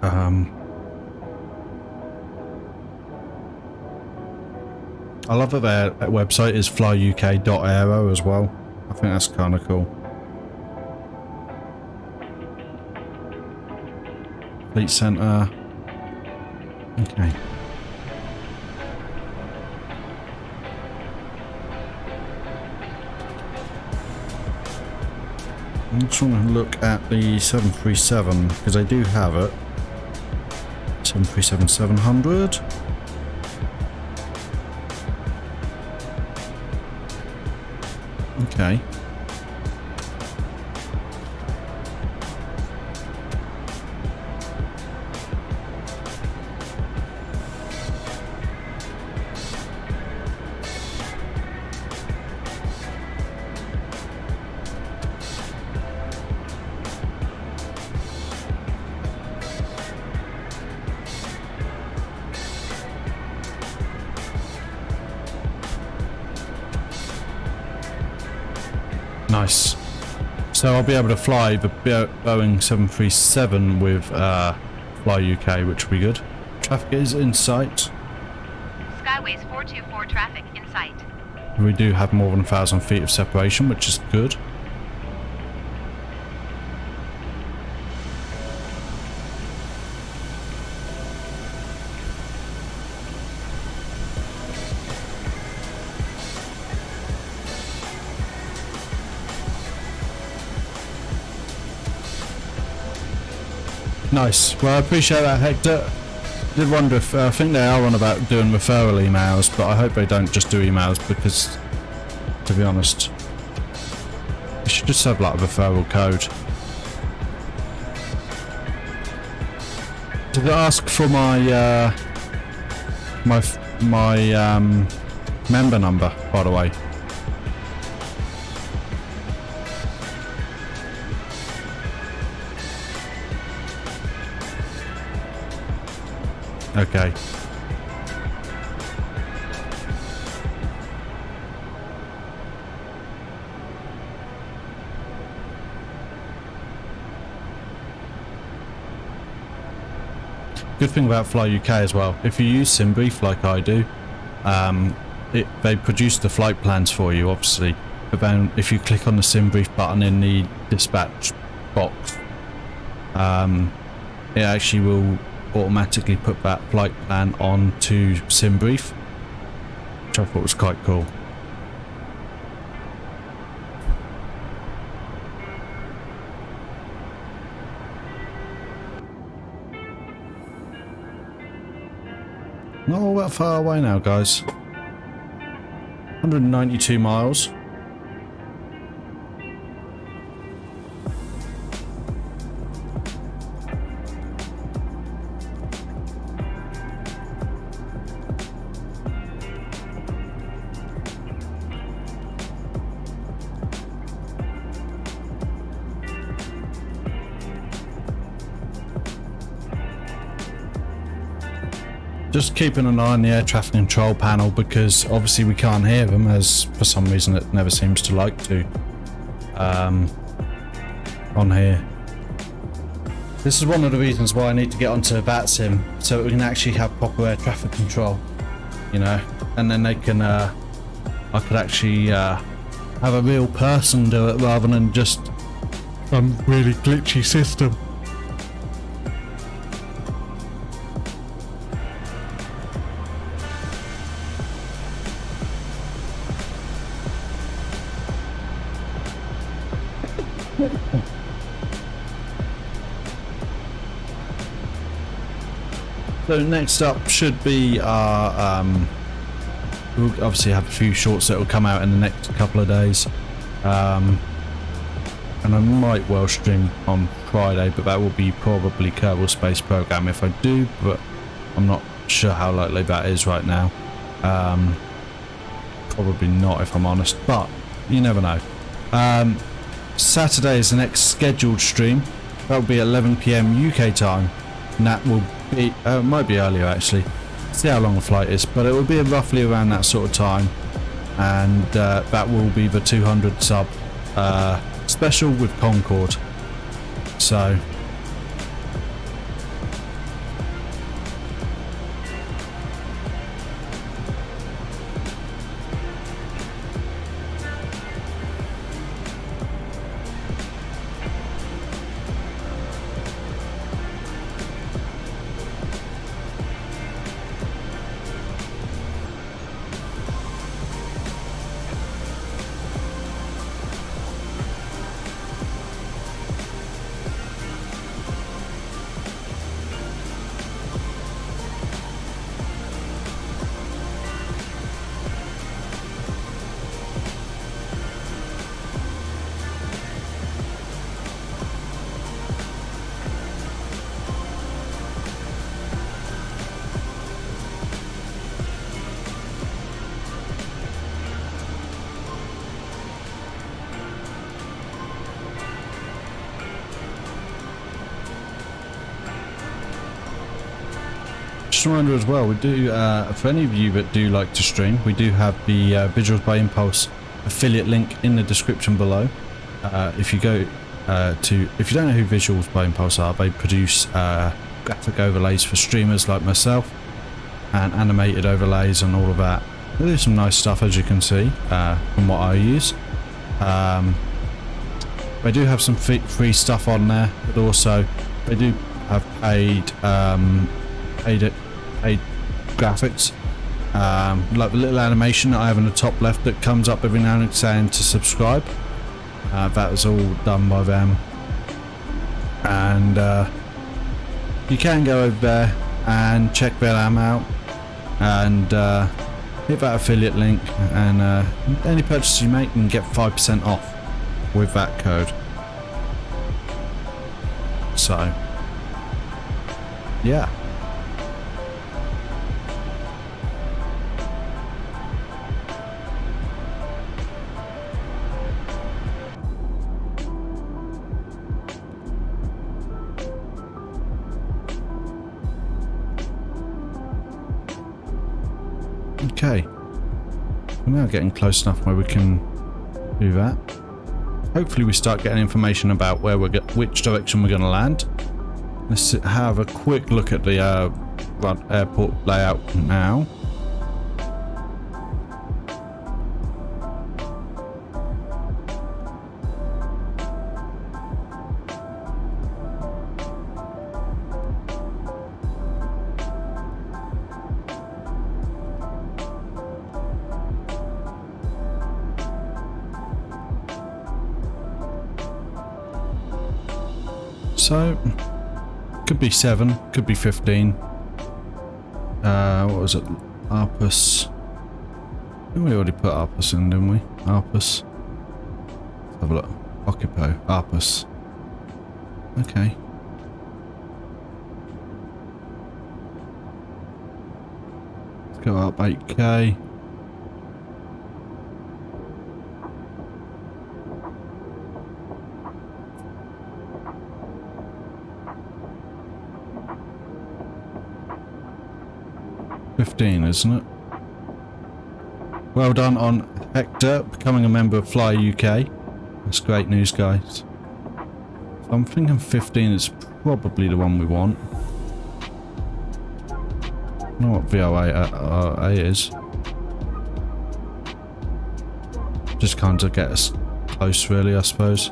S1: I love that their website is flyuk.aero as well. I think that's kind of cool. Fleet Centre. Okay. I'm just want to look at the 737 because I do have it. 737-700. Okay. Nice. So I'll be able to fly the Boeing 737 with Fly UK, which will be good. Traffic is in sight.
S4: Skyways 424 traffic in sight.
S1: We do have more than 1,000 feet of separation, which is good. Nice. Well, I appreciate that, Hector. Did wonder if I think they are on about doing referral emails, but I hope they don't just do emails because, to be honest, they should just have like a referral code. Did they ask for my member number, by the way? Okay. Good thing about Fly UK as well, if you use SimBrief like I do, they produce the flight plans for you, obviously. But then if you click on the SimBrief button in the dispatch box, it actually will automatically put that flight plan onto SimBrief, which I thought was quite cool. Not all that far away now, guys. 192 miles. Just keeping an eye on the air traffic control panel because obviously we can't hear them, as for some reason it never seems to like to on here. This is one of the reasons why I need to get onto VATSIM so that we can actually have proper air traffic control, you know, and then they can I could actually have a real person do it rather than just some really glitchy system. So next up should be our, we'll obviously have a few shorts that will come out in the next couple of days, and I might well stream on Friday, but that will be probably Kerbal Space Program if I do, but I'm not sure how likely that is right now. Probably not if I'm honest, but you never know. Saturday is the next scheduled stream. That will be at 11 PM UK time, and that will be, might be earlier actually, see how long the flight is, but it will be roughly around that sort of time, and that will be the 200 sub special with Concorde. So just a reminder as well, we do, for any of you that do like to stream, we do have the Visuals by Impulse affiliate link in the description below. If you go if you don't know who Visuals by Impulse are, they produce graphic overlays for streamers like myself and animated overlays and all of that. They do some nice stuff, as you can see from what I use. They do have some free stuff on there, but also they do have paid graphics, like the little animation that I have in the top left that comes up every now and then to subscribe. That was all done by them, and you can go over there and check them out and hit that affiliate link, and any purchase you make, you can get 5% off with that code. So yeah. Okay, we're now getting close enough where we can do that. Hopefully we start getting information about where which direction we're going to land. Let's have a quick look at the airport layout now. So, could be 7, could be 15. What was it? Arpus. We already put Arpus in, didn't we? Arpus. Let's have a look. Occupo. Arpus. Okay. Let's go up 8k. Isn't it? Well done on Hector becoming a member of Fly UK. That's great news, guys. So I'm thinking 15 is probably the one we want. I know what VOA is. Just kind of get us close, really, I suppose.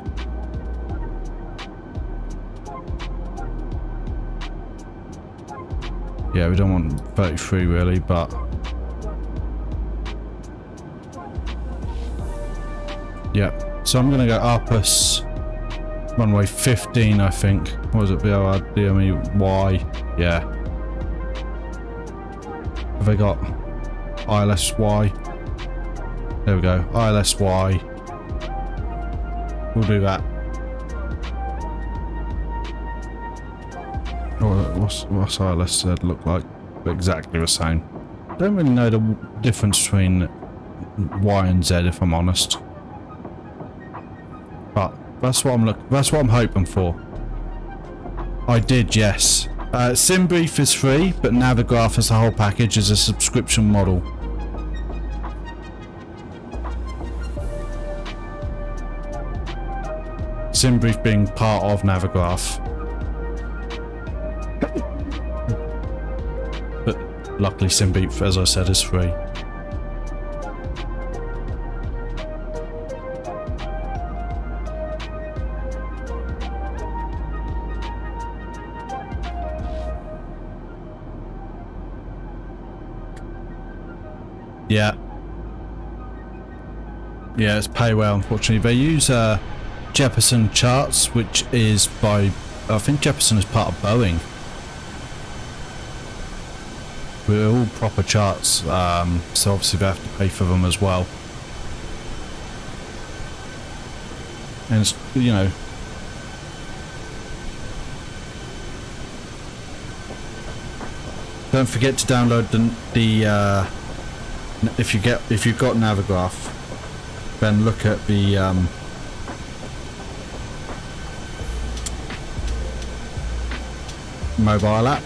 S1: Yeah, we don't want 33 really, but yeah. So I'm gonna go Arpus runway 15, I think. What was it? BORDMEY? Yeah. Have they got ILSY? There we go. ILSY. We'll do that. What's ILS look like? Exactly the same. Don't really know the difference between Y and Z, if I'm honest. But that's what I'm hoping for. I did, yes. SimBrief is free, but Navigraph as a whole package is a subscription model. SimBrief being part of Navigraph. But luckily SimBrief, as I said, is free. Yeah. Yeah, it's pay well, unfortunately. They use Jeppesen charts, which is by... I think Jeppesen is part of Boeing. We're all proper charts, so obviously they have to pay for them as well. And it's, you know... Don't forget to download the if you've got Navigraph, then look at the mobile app.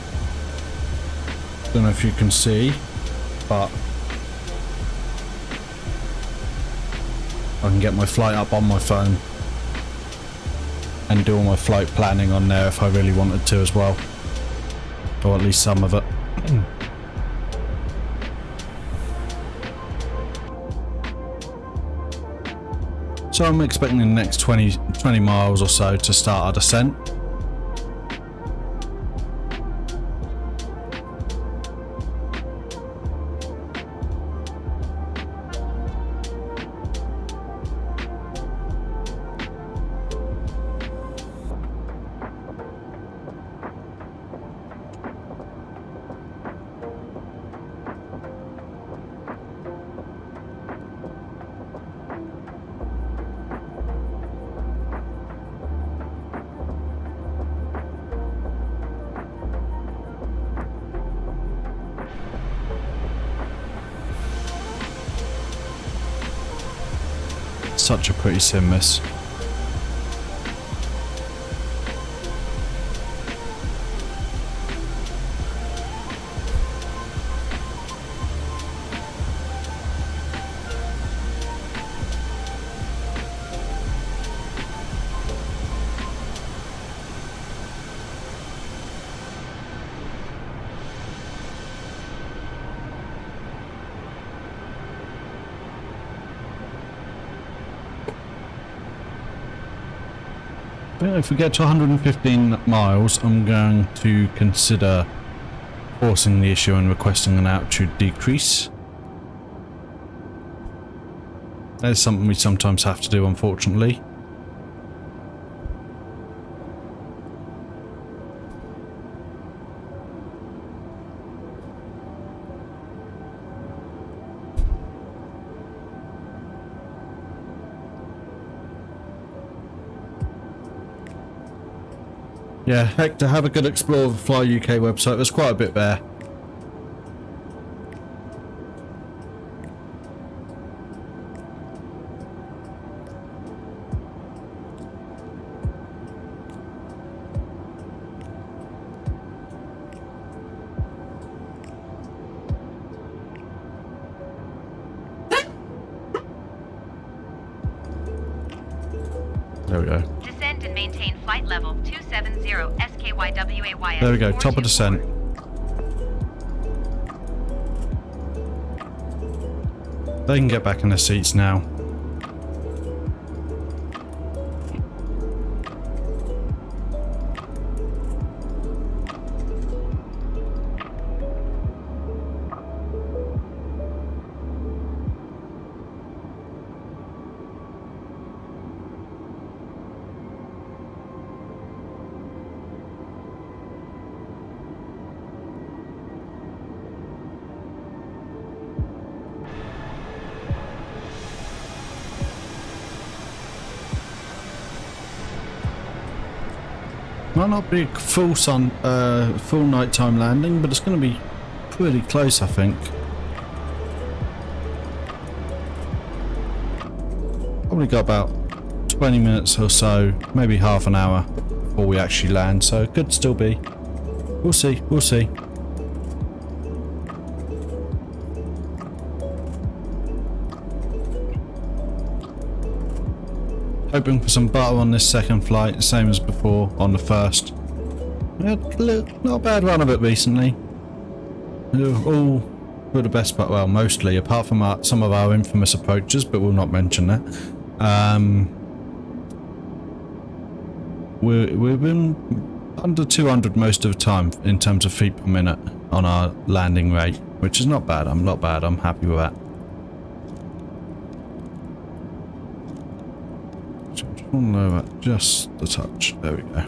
S1: Don't know if you can see, but I can get my flight up on my phone and do all my flight planning on there if I really wanted to as well, or at least some of it. So I'm expecting the next 20 miles or so to start our descent. Such a pretty sim, this. But if we get to 115 miles, I'm going to consider forcing the issue and requesting an altitude decrease. That's something we sometimes have to do, unfortunately. Yeah, Hector, have a good explore of the Fly UK website. There's quite a bit there. There we go.
S4: Descend and maintain flight level 270 SKYWAYS.
S1: There we go, top of descent. They can get back in their seats now. Might not be a full full nighttime landing, but it's going to be pretty close, I think. Probably got about 20 minutes or so, maybe half an hour before we actually land, so it could still be. We'll see, we'll see. Hoping for some butter on this second flight, same as before on the first. Not a bad run of it recently. All for the best part, well, mostly, apart from some of our infamous approaches, but we'll not mention that. We've been under 200 most of the time in terms of feet per minute on our landing rate, which is not bad. I'm happy with that. Lower just a touch. There we go.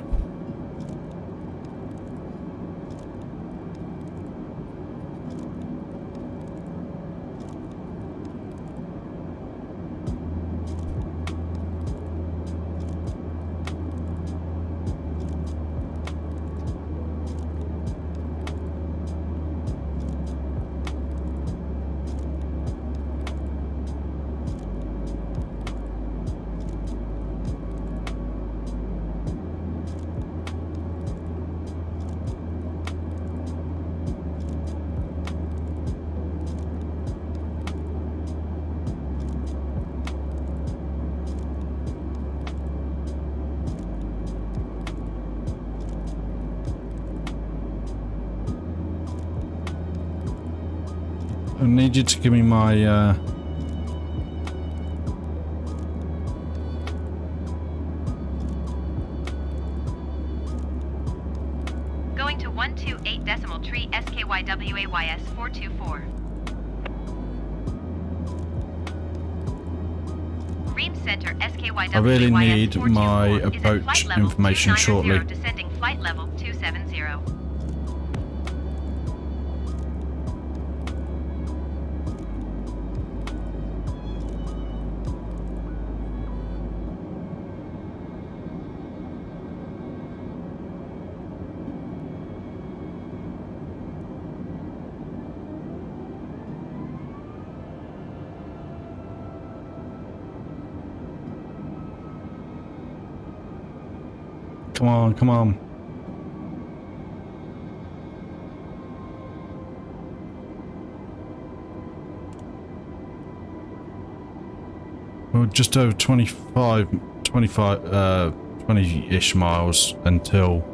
S1: I need you to give me my
S4: Going to 128 decimal tree SKYWAYS 424. Ream Center SKYWAYS
S1: I really need
S4: 424
S1: my
S4: is at
S1: approach
S4: flight level
S1: information
S4: 290,
S1: shortly.
S4: Descending flight level 270.
S1: Come on, come on. We're just over 20-ish miles until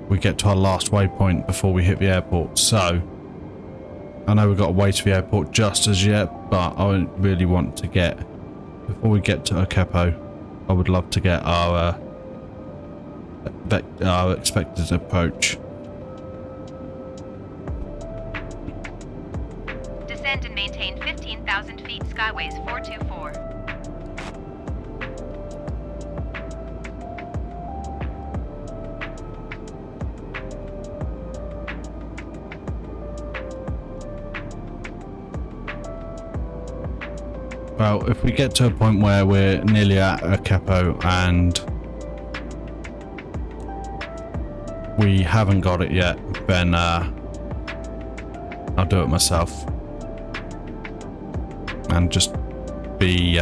S1: we get to our last waypoint before we hit the airport. So, I know we've got a way to the airport just as yet, but I really want to get, before we get to Capo, I would love to get our expected approach.
S4: Descend and maintain 15,000 feet Skyways 424.
S1: Well, if we get to a point where we're nearly at a Capo and we haven't got it yet, then I'll do it myself and just be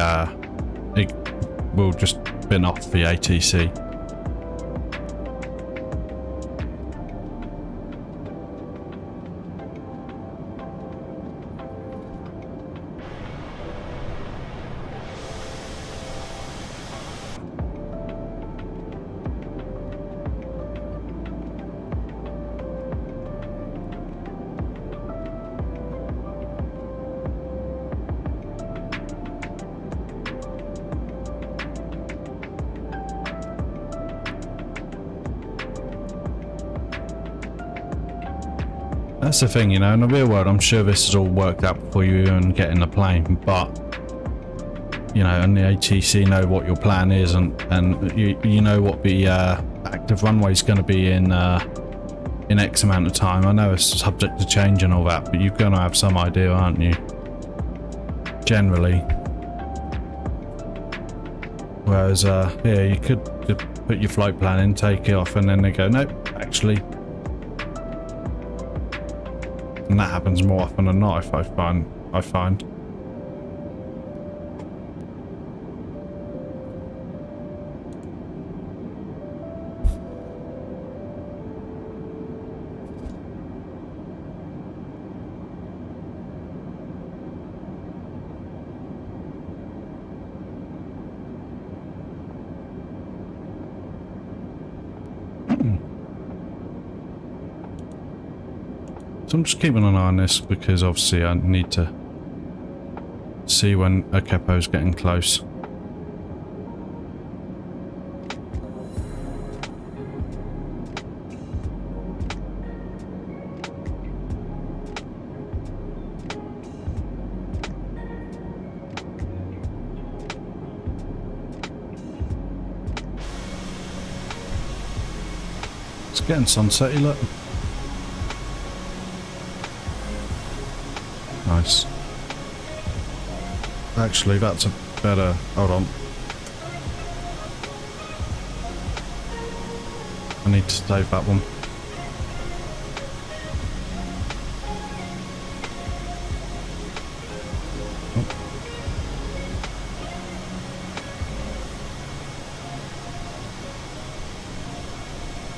S1: we'll just bin off the ATC. That's the thing, you know, in the real world, I'm sure this is all worked out before you even get in the plane, but, you know, and the ATC know what your plan is, and you know what the active runway is going to be in X amount of time. I know it's subject to change and all that, but you're going to have some idea, aren't you? Generally. Whereas, yeah, you could put your flight plan in, take it off, and then they go, nope, actually. And that happens more often than not, if I find. So I'm just keeping an eye on this because obviously I need to see when a capo's getting close. It's getting sunsetty, look. Nice. Actually, that's a better... Hold on. I need to save that one. Oh.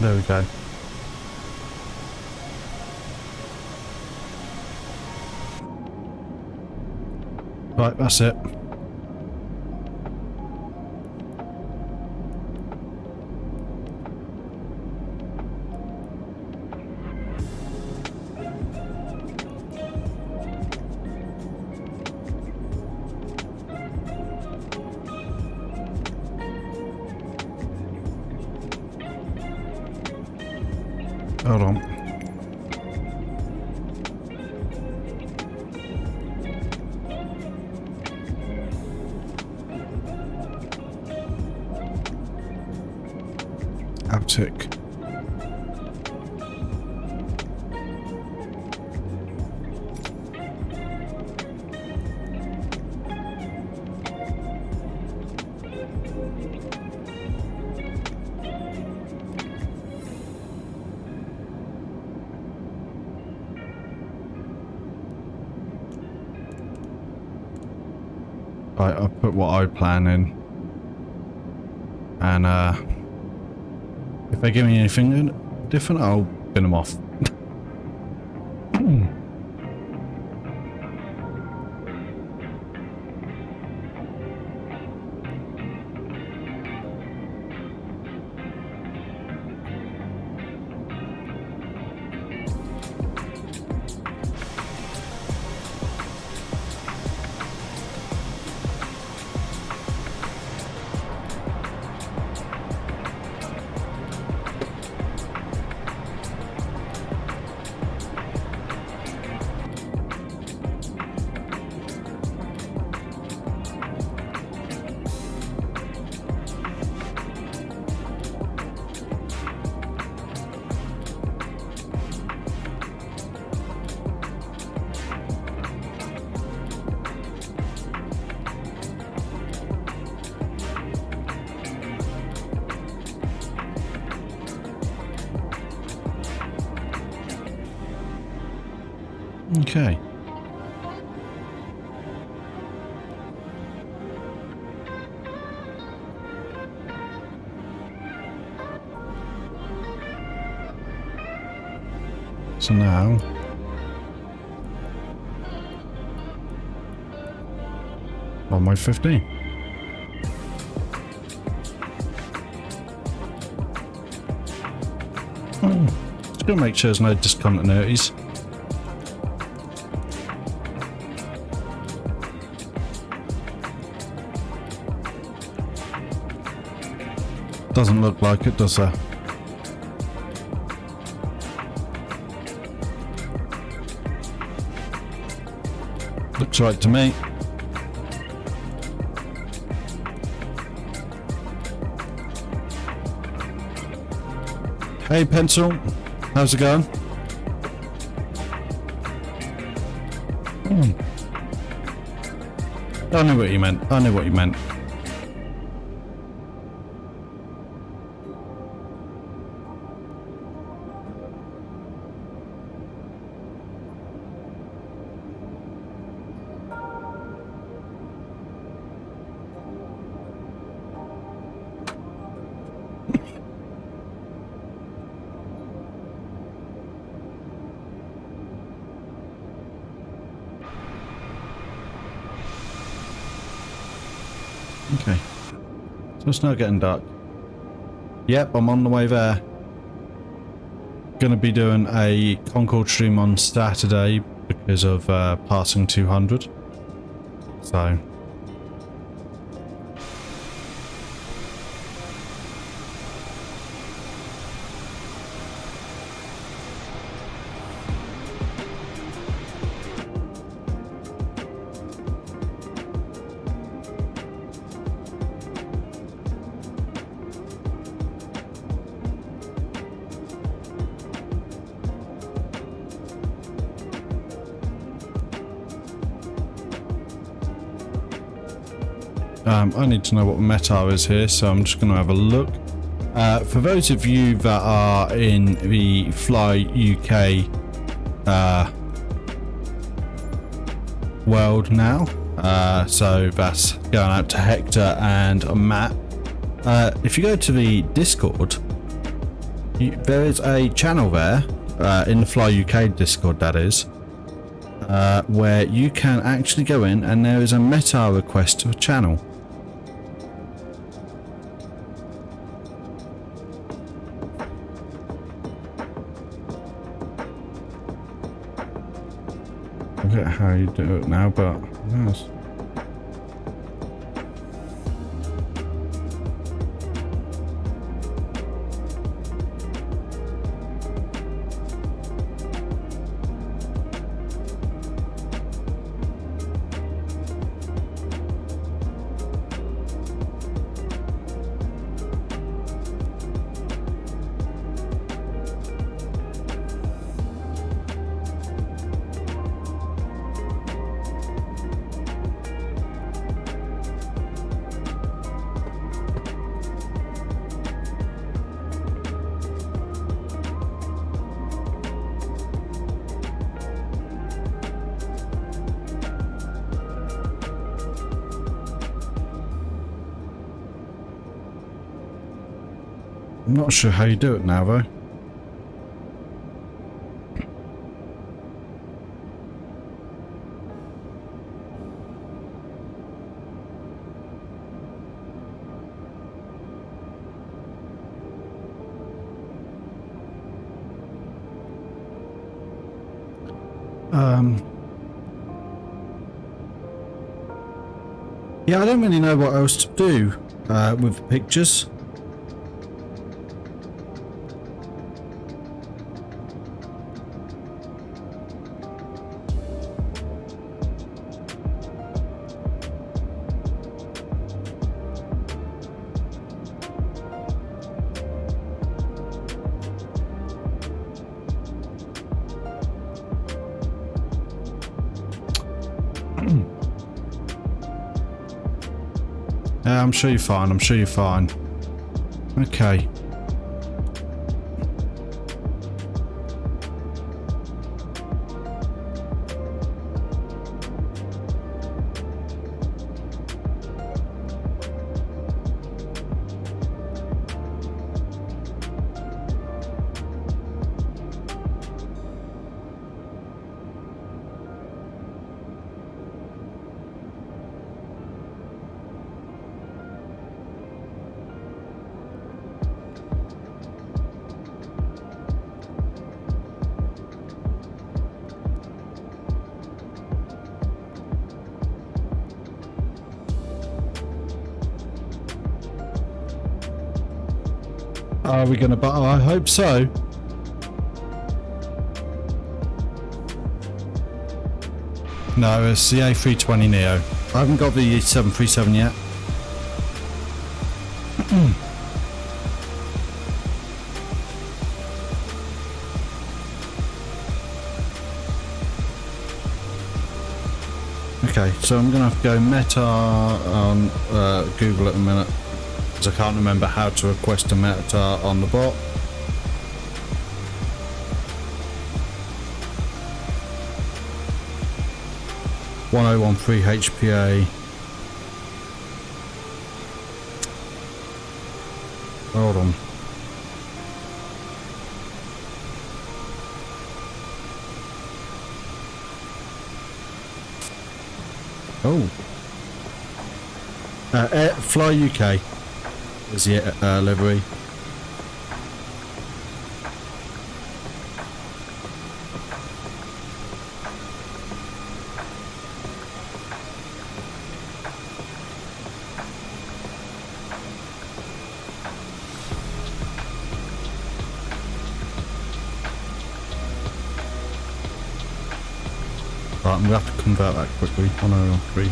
S1: There we go. Right, that's it. Hold on. Uptick. Right, I'll put what I plan in, and if they give me anything different, I'll bin them off. Okay. So now on my 15. Just gonna make sure there's no discontinuities. Doesn't look like it, does there? Looks right to me. Hey Pencil, how's it going? I knew what you meant. I knew what you meant. Okay, so it's now getting dark. Yep, I'm on the way there. Gonna be doing a Concorde stream on Saturday because of passing 200. So I need to know what METAR is here, so I'm just going to have a look. For those of you that are in the Fly UK world now, so that's going out to Hector and Matt. If you go to the Discord, there is a channel there, in the Fly UK Discord that is, where you can actually go in and there is a METAR request to a channel. I forget how you do it now, but yes. I'm not sure how you do it now though. Yeah, I don't really know what else to do with the pictures. I'm sure you're fine, I'm sure you're fine. Okay. Are we going to battle? I hope so. No, it's the A320neo. I haven't got the 737 yet. Okay, so I'm going to have to go Meta on Google at a minute. I can't remember how to request a meta on the bot. .1013 HPA. Hold on. Oh. Fly UK. Is the livery. Right, I'm going to have to convert that quickly. 1013.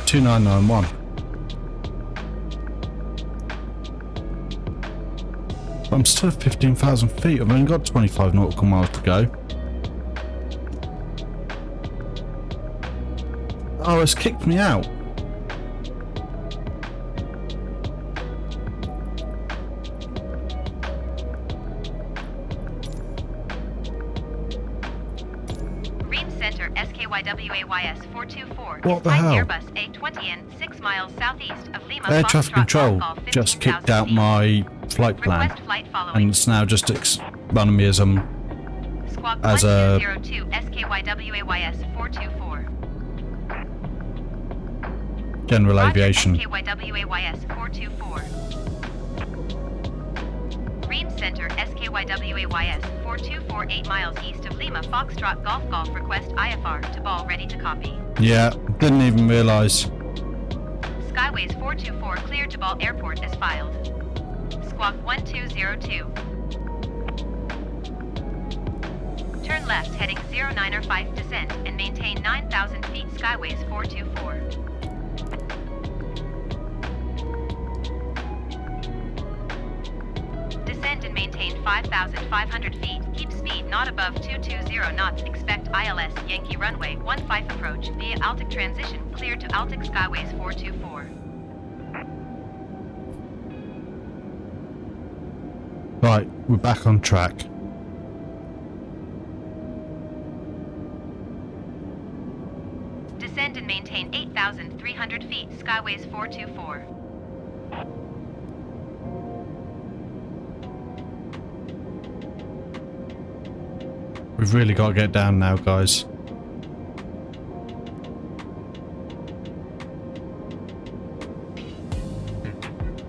S1: $2991. I'm still at 15,000 feet. I've only got 25 nautical miles to go. Oh, it's kicked me out. What the hell?
S4: Airbus A320neo 6 miles southeast of Lima.
S1: Air traffic control just kicked out my flight plan, and it's now just running me as a general aviation.
S4: Center SKYWAYS 424 8 miles east of Lima Foxtrot Golf request IFR to ball ready to copy.
S1: Yeah, didn't even realise.
S4: Skyways 424 cleared to Ball Airport as filed. Squawk 1202. Turn left heading 095 descent and maintain 9,000 feet Skyways 424. Descend and maintain 5,500 feet. Keep speed not above 220 knots. Expect ILS Yankee runway 15 approach via Altic transition. Clear to Altic Skyways 424.
S1: Right, we're back on track.
S4: Descend and maintain 8,300 Skyways 424.
S1: We've really got to get down now, guys.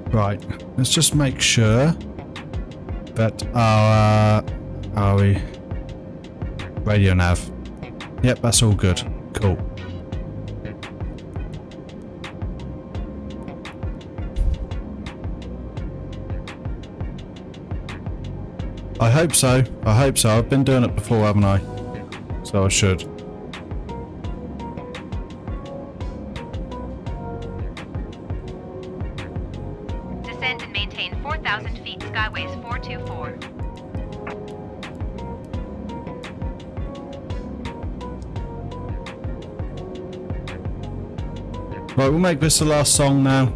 S1: Right, let's just make sure that our radio nav. Yep, that's all good. Cool. I hope so. I hope so. I've been doing it before, haven't I? So I should.
S4: Descend and maintain 4,000 feet, Skyways 424.
S1: Right, we'll make this the last song now.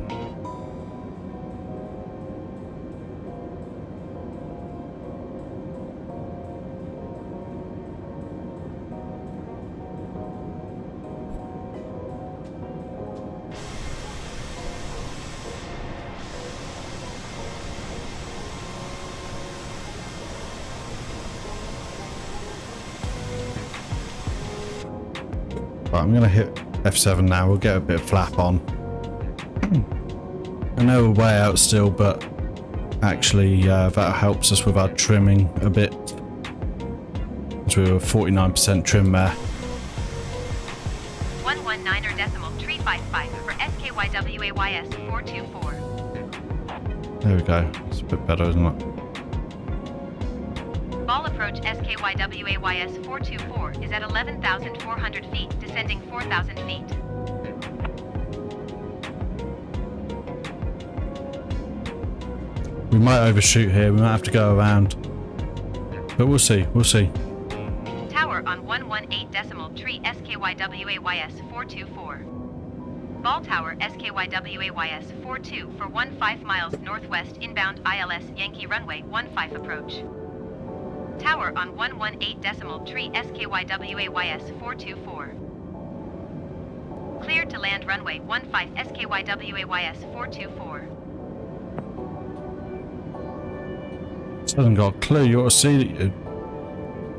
S1: Right, I'm going to hit F7 now. We'll get a bit of flap on. I know we're way out still, but actually that helps us with our trimming a bit. As we were 49% trim there.
S4: 119er decimal 355 for SKYWAYS 424.
S1: There we go. It's a bit better, isn't it?
S4: Ball approach SKYWAYS 424 is at 11,400 feet, descending 4,000 feet.
S1: We might overshoot here. We might have to go around. But we'll see. We'll see.
S4: Tower on 118.3 SKYWAYS 424. Ball tower SKYWAYS 42 for 15 miles northwest inbound ILS Yankee runway 15 approach. Tower on 118.3 SKYWAYS 424. Cleared to land runway 15 SKYWAYS 424.
S1: Hasn't got a clue. You ought to see that.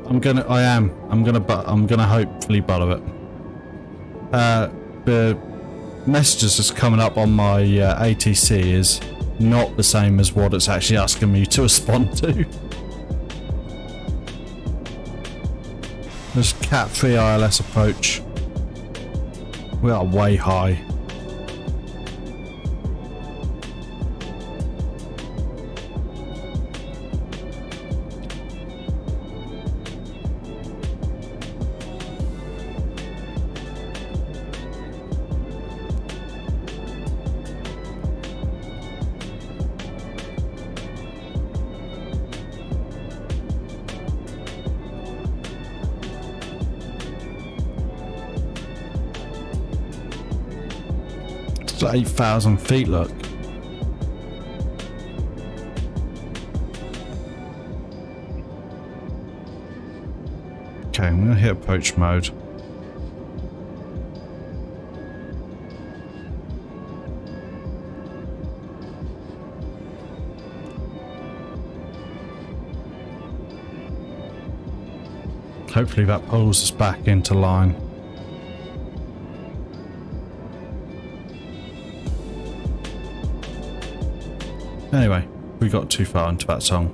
S1: I'm gonna hopefully bother it. The messages that's coming up on my ATC is not the same as what it's actually asking me to respond to. There's Cat 3 ILS approach. We are way high. It's 8,000 feet, look. Okay, I'm going to hit approach mode. Hopefully that pulls us back into line. Anyway, we got too far into that song.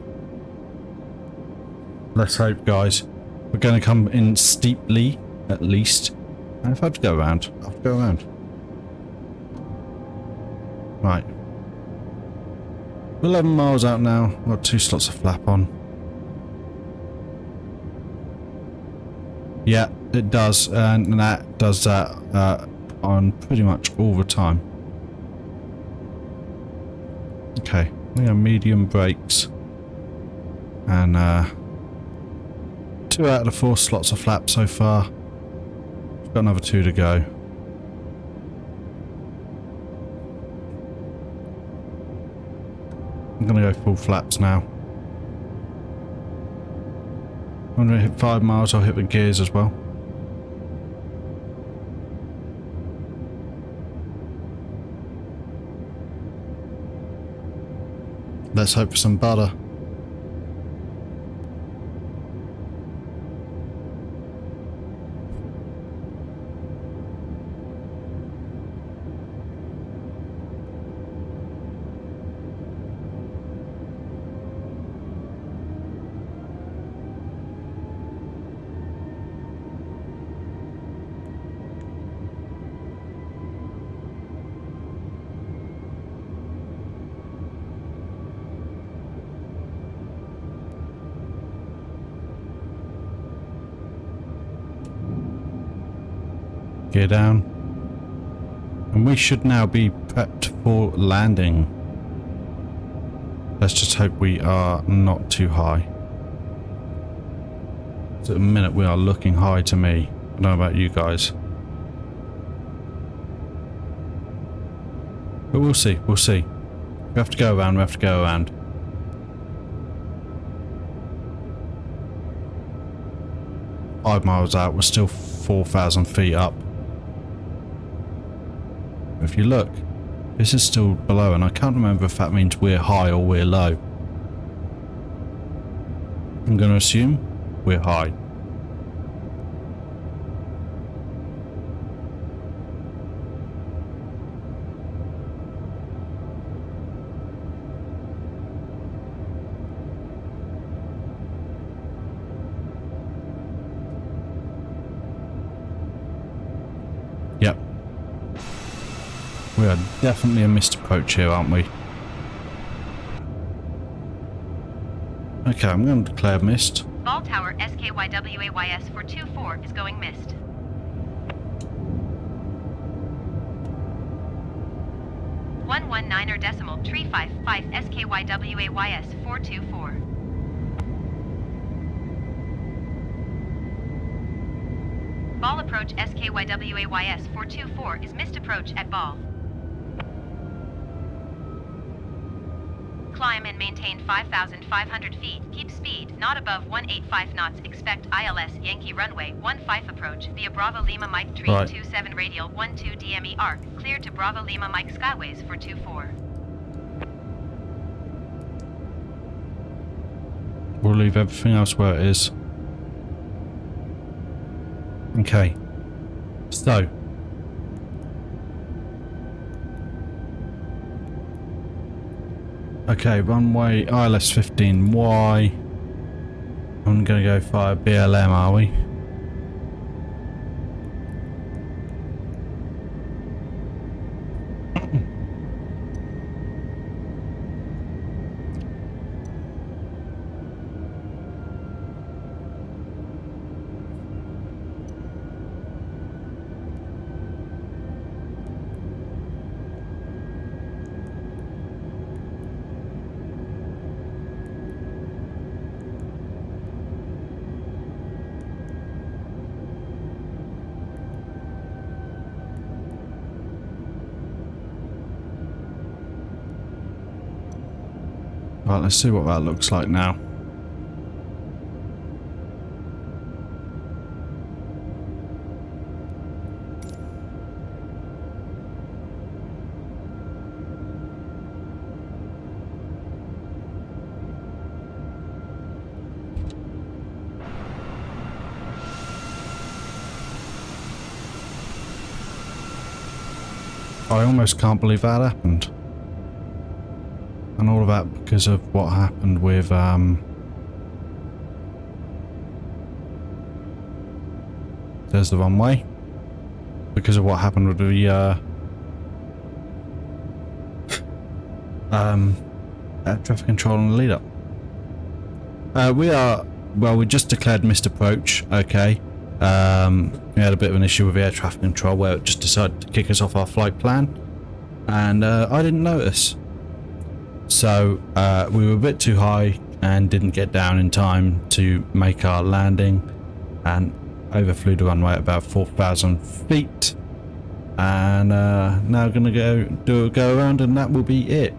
S1: Let's hope, guys. We're going to come in steeply, at least. And if I have to go around, I'll have to go around. Right. We're 11 miles out now. We've got 2 slots of flap on. Yeah, it does. And that does that on pretty much all the time. Okay, we have medium brakes. And 2 out of the 4 slots of flap so far. We've got another 2 to go. I'm going to go full flaps now. When we hit 5 miles, I'll hit the gears as well. Let's hope for some butter. Gear down, and we should now be prepped for landing. Let's just hope we are not too high. So at the minute we are looking high to me. I don't know about you guys, but we'll see. We'll see. We have to go around. We have to go around. Five miles out, we're still 4,000 feet up. If you look, this is still below, and I can't remember if that means we're high or we're low. I'm going to assume we're high. Yep. We are definitely a missed approach here, aren't we? Okay, I'm going to declare missed.
S4: Ball Tower SKYWAYS 424 is going missed. .119 decimal 355 SKYWAYS 424. Ball approach SKYWAYS 424 is missed approach at Ball. Climb and maintain 5,500 feet. Keep speed not above 185 knots. Expect ILS Yankee runway 15 approach via Bravo Lima Mike 327 radial 12 DME arc. Clear to Bravo Lima Mike Skyways for 24.
S1: We'll leave everything else where it is. Okay. So. Okay, runway ILS 15Y. I'm going to go fire BLM, are we? Right, let's see what that looks like now. I almost can't believe that happened. And all of that because of what happened with there's the runway. Because of what happened with the air traffic control and the lead up. We just declared missed approach, okay. We had a bit of an issue with air traffic control where it just decided to kick us off our flight plan, and I didn't notice. So we were a bit too high and didn't get down in time to make our landing, and overflew the runway at about 4,000 feet. And now going to do a go around, and that will be it.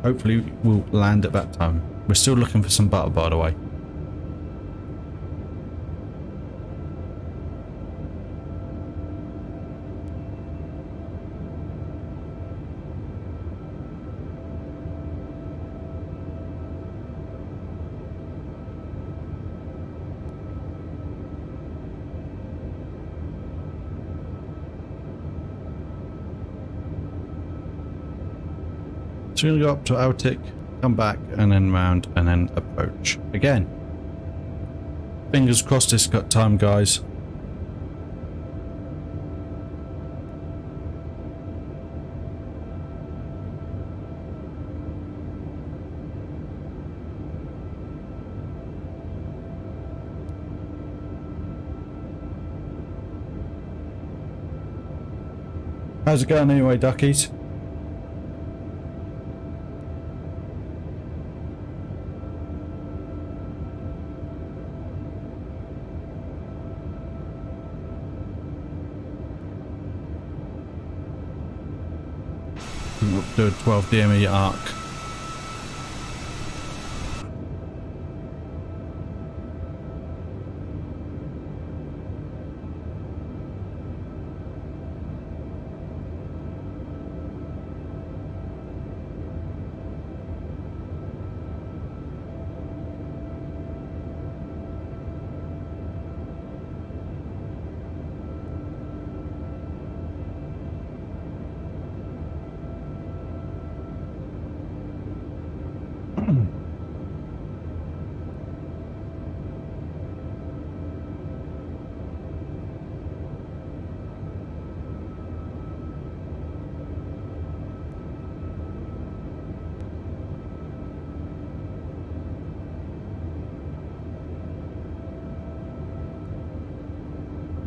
S1: Hopefully we'll land at that time. We're still looking for some butter, by the way. So we're going to go up to Altic, come back, and then round, and then approach again. Fingers crossed this got time, guys. How's it going anyway, duckies? Do a 12 DME arc.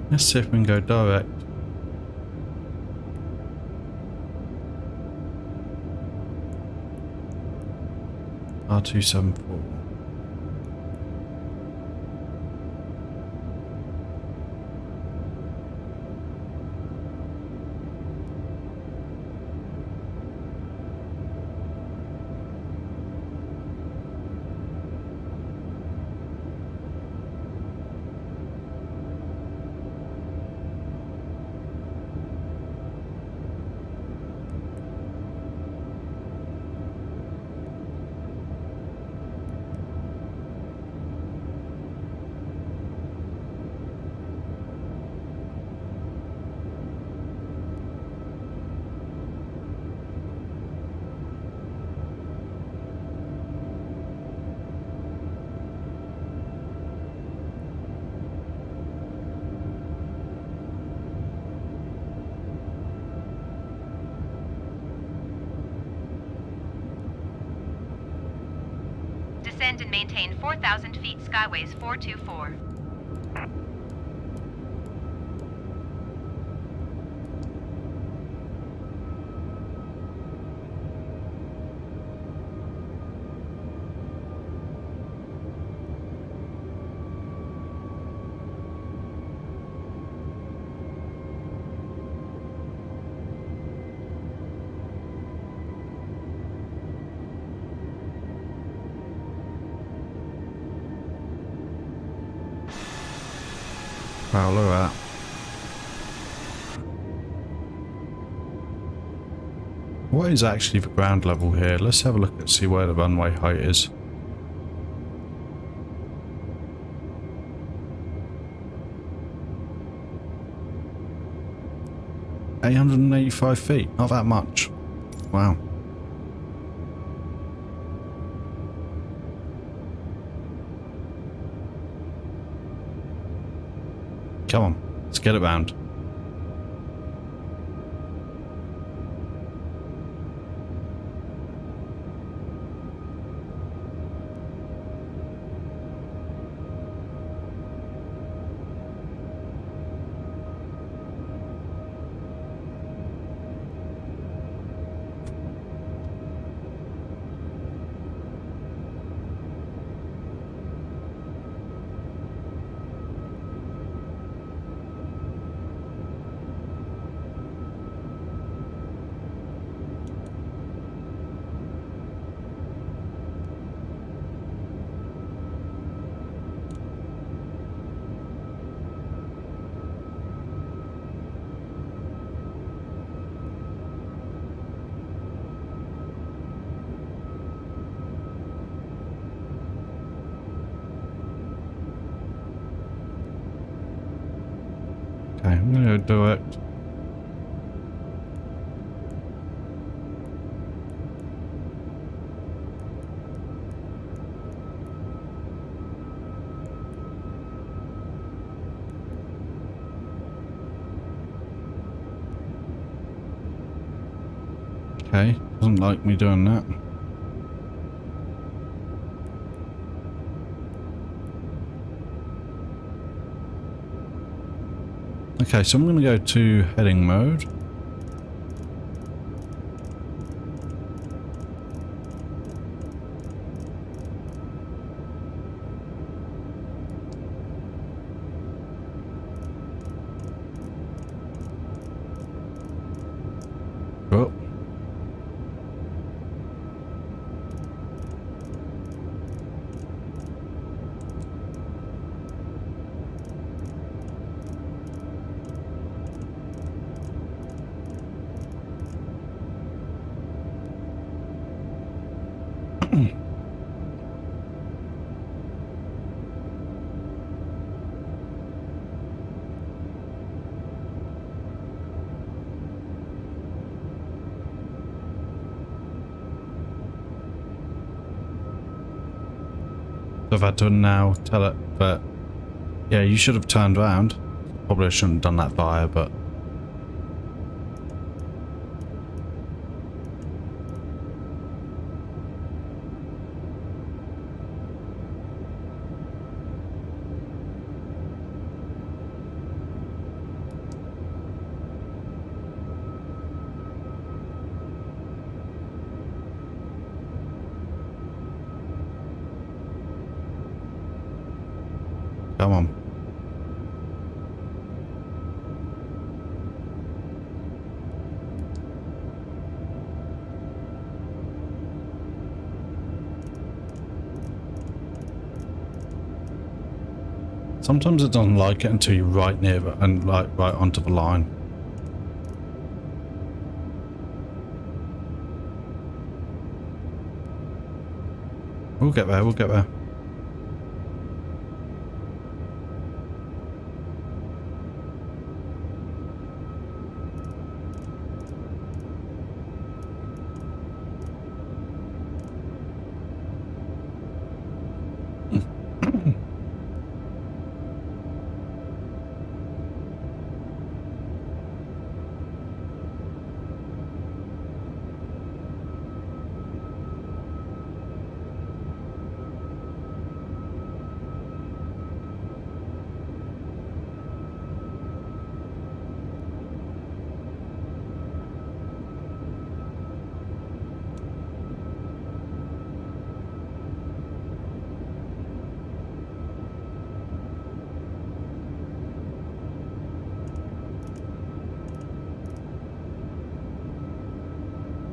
S1: Let's see if we can go direct. R274.
S4: Descend and maintain 4,000 feet Skyways 424.
S1: Wow, look at that. What is actually the ground level here? Let's have a look and see where the runway height is. $885 not that much. Wow. Come on, let's get it round. Okay, I'm gonna do it. Okay, doesn't like me doing that. Okay, so I'm going to go to heading mode. Oh. I've had to now tell it, but yeah, you should have turned around. Probably shouldn't have done that via, but come on. Sometimes it doesn't like it until you're right near it and like right onto the line. We'll get there, we'll get there.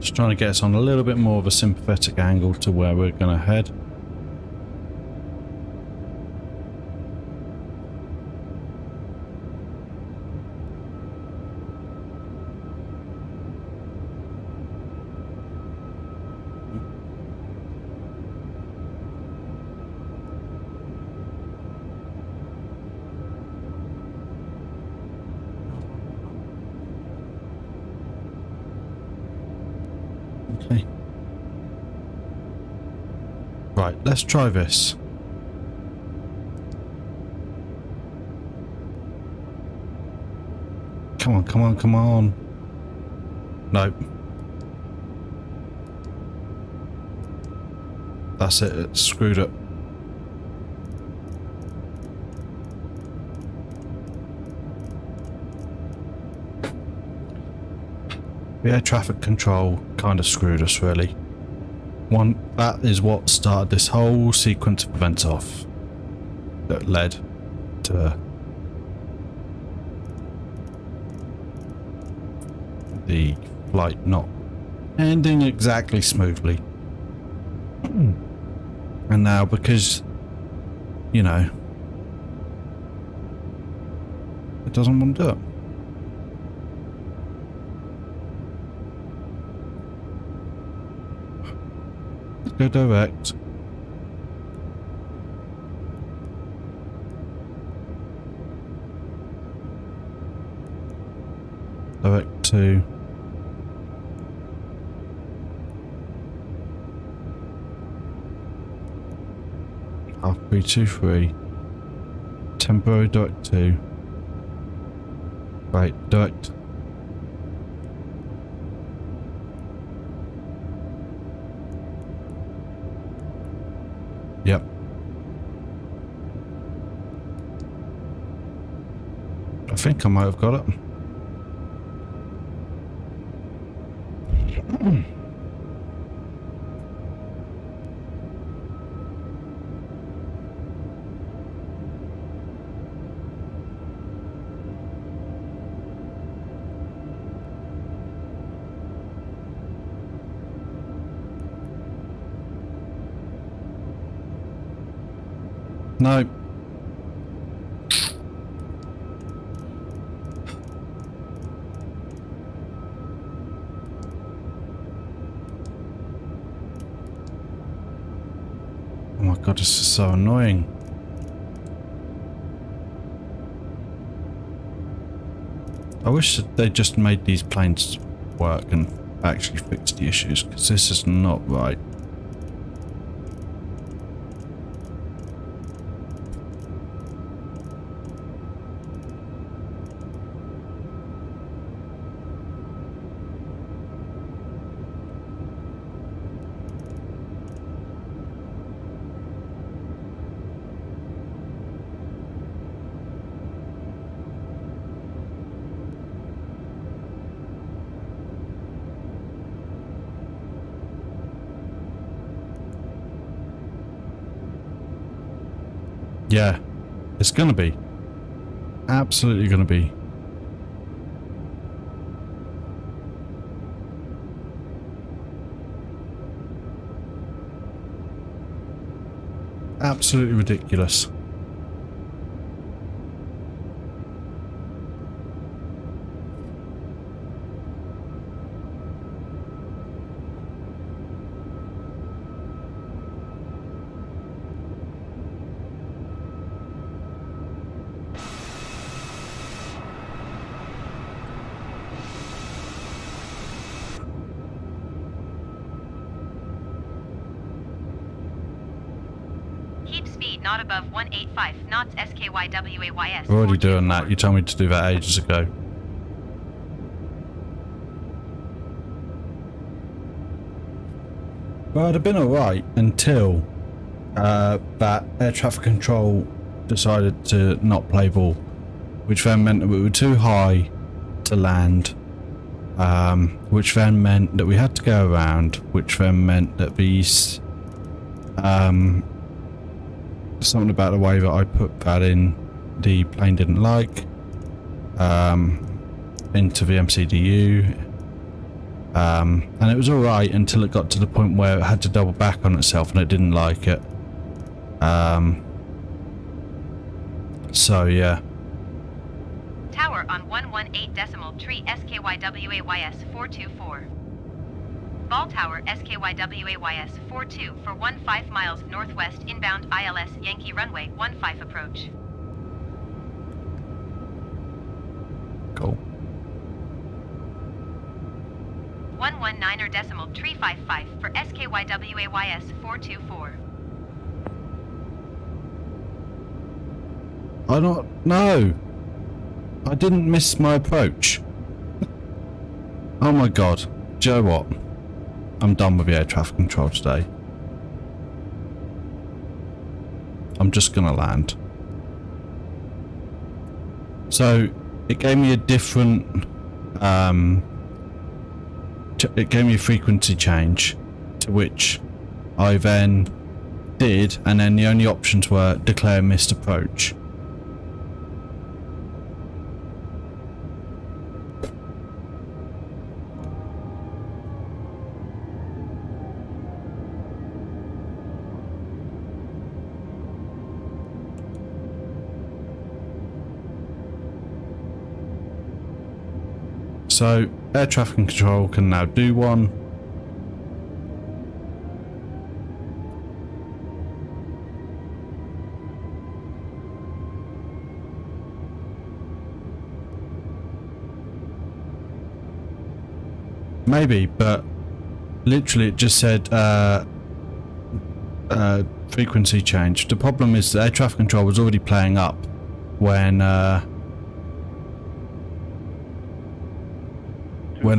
S1: Just trying to get us on a little bit more of a sympathetic angle to where we're going to head. Okay. Right, let's try this. Come on, come on, come on. Nope. That's it, it's screwed up. The air traffic control kind of screwed us, really. That is what started this whole sequence of events off that led to the flight not ending exactly smoothly. And now, because, you know, it doesn't want to do it. Go direct. Direct to half 323. Temporary direct to. Right, direct. Yep. I think I might have got it. No. Oh my god, this is so annoying. I wish that they just made these planes work and actually fixed the issues, because this is not right. Yeah, it's gonna be. Absolutely gonna be. Absolutely ridiculous.
S4: Not above 185 knots SKYWAYS.
S1: We're already doing that. You told me to do that ages ago. Well, it'd have been alright until that air traffic control decided to not play ball, which then meant that we were too high to land, which then meant that we had to go around, which then meant that these something about the way that I put that in, the plane didn't like, into the MCDU, and it was alright until it got to the point where it had to double back on itself and it didn't like it. So yeah.
S4: Tower on 118.3 SKYWAYS 424. Ball Tower SKYWAYS 42 for 15 miles northwest inbound ILS Yankee runway 15 approach.
S1: Cool.
S4: 119.355 for SKYWAYS 424.
S1: No. I didn't miss my approach. Oh my god. Do you know what? I'm done with the air traffic control today. I'm just gonna land. So it gave me a different it gave me a frequency change, to which I then did, and then the only options were declare missed approach. So air traffic control can now do one. Maybe, but literally it just said frequency change. The problem is that air traffic control was already playing up when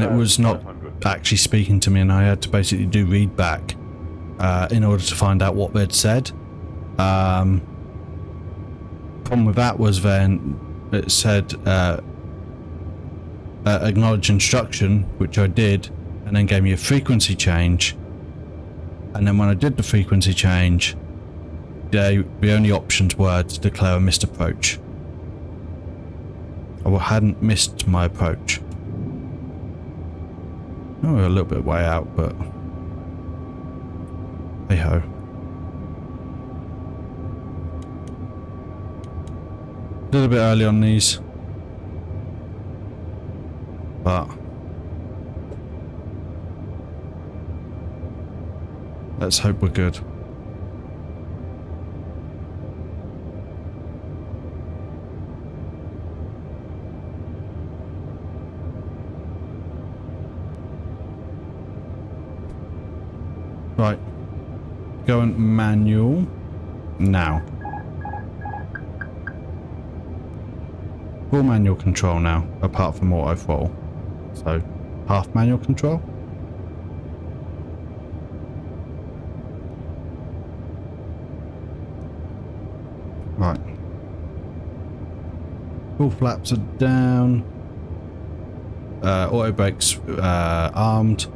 S1: it was not actually speaking to me, and I had to basically do read back in order to find out what they'd said. Problem with that was then it said acknowledge instruction, which I did, and then gave me a frequency change. And then when I did the frequency change, the only options were to declare a missed approach. I hadn't missed my approach. Oh, we're a little bit way out, but hey ho. A little bit early on these, but let's hope we're good. Right, going manual now. Full manual control now, apart from auto throttle. So, half manual control. Right. Full flaps are down. Auto brakes armed.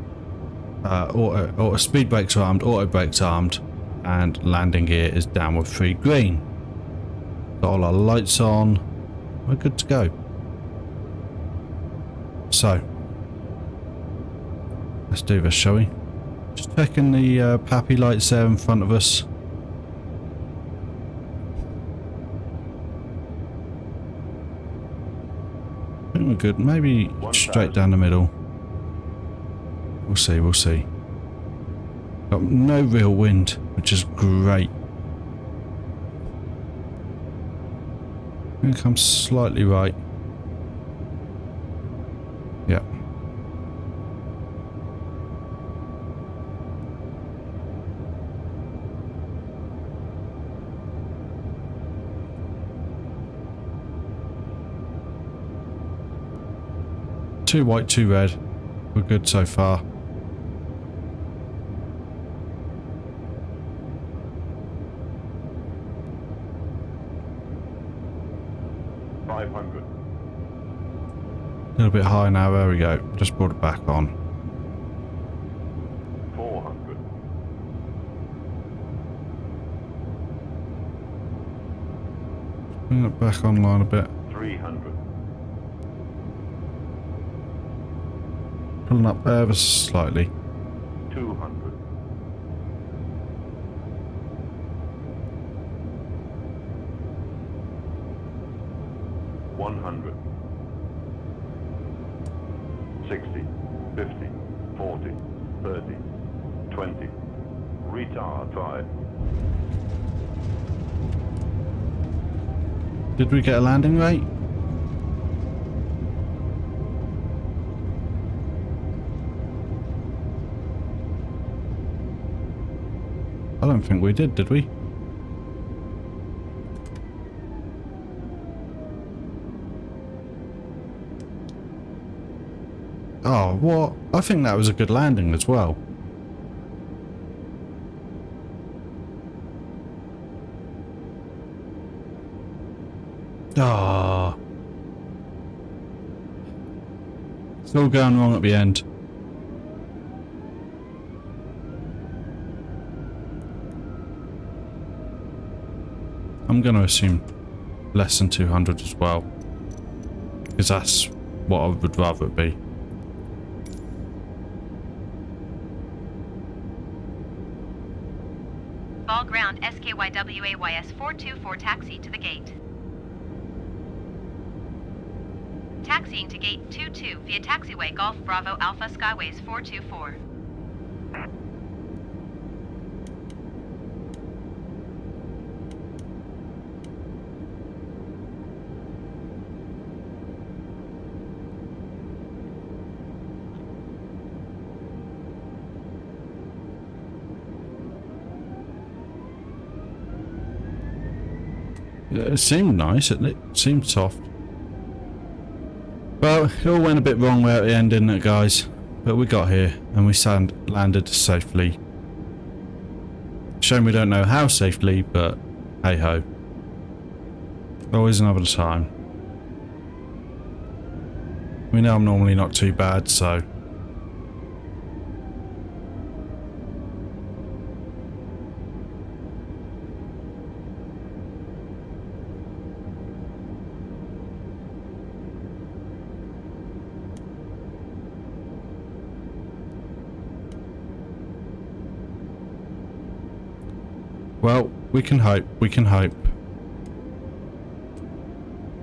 S1: Auto speed brakes are armed, auto brakes armed, and landing gear is down with 3 green. Got all our lights on. We're good to go. So, let's do this, shall we? Just checking the PAPI lights there in front of us. I think we're good. Maybe straight down the middle. We'll see, we'll see. Got no real wind, which is great. I'm going to come slightly right. Yeah. Two white, two red. We're good so far. A little bit high now, there we go. Just brought it back on.
S5: 400.
S1: Bring it back online a bit.
S5: 300.
S1: Pulling up ever so slightly.
S5: 200. 100. 60, 50, 40, 30, 20. Retard 5.
S1: Did we get a landing rate? I don't think we did we? Oh, what? I think that was a good landing as well. Ah. It's all going wrong at the end. I'm going to assume less than 200 as well, because that's what I would rather it be.
S4: Ball ground SKYWAYS 424 taxi to the gate. Taxiing to gate 22 via taxiway Golf Bravo Alpha Skyways 424.
S1: It seemed nice, it seemed soft. Well, it all went a bit wrong there at the end, didn't it, guys? But we got here, and we landed safely. Shame we don't know how safely, but hey ho. Always another time. We know I'm normally not too bad, so... Well, we can hope, we can hope.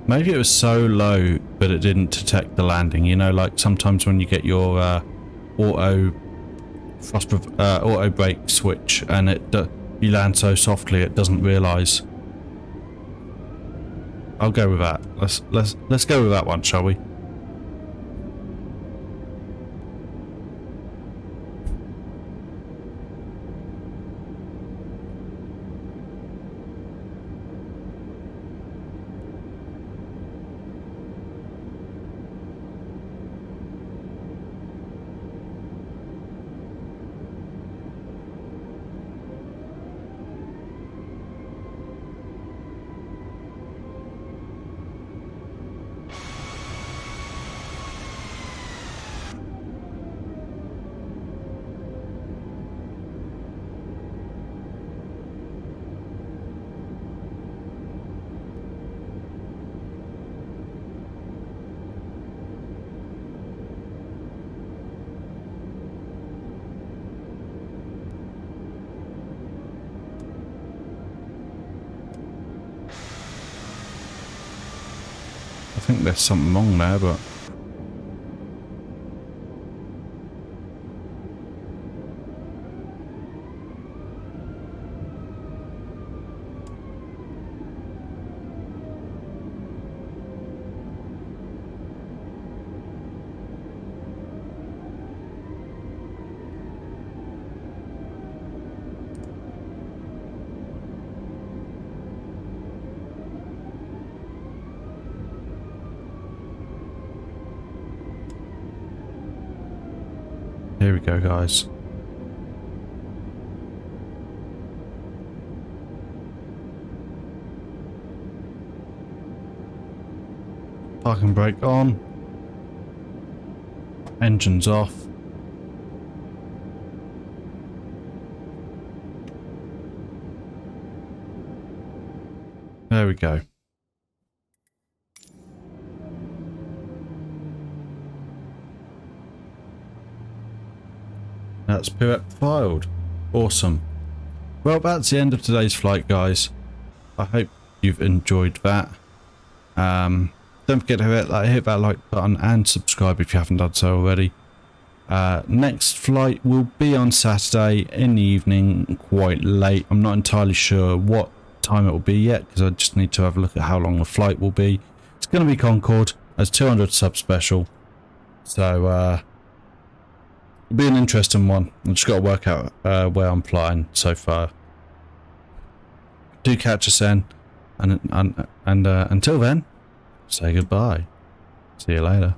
S1: Maybe it was so low but it didn't detect the landing, you know, like sometimes when you get your auto brake switch and you land so softly it doesn't realise. I'll go with that. Let's go with that one, shall we? I think there's something wrong there, but... Here we go, guys. Parking brake on. Engines off. There we go. That's PIREP filed. Awesome. Well, that's the end of today's flight, guys. I hope you've enjoyed that. Don't forget to hit that like button and subscribe if you haven't done so already. Next flight will be on Saturday in the evening, quite late. I'm not entirely sure what time it will be yet because I just need to have a look at how long the flight will be. It's going to be Concorde as 200 sub special. So, it'll be an interesting one. I've just got to work out where I'm flying so far. Do catch us then, and until then, say goodbye. See you later.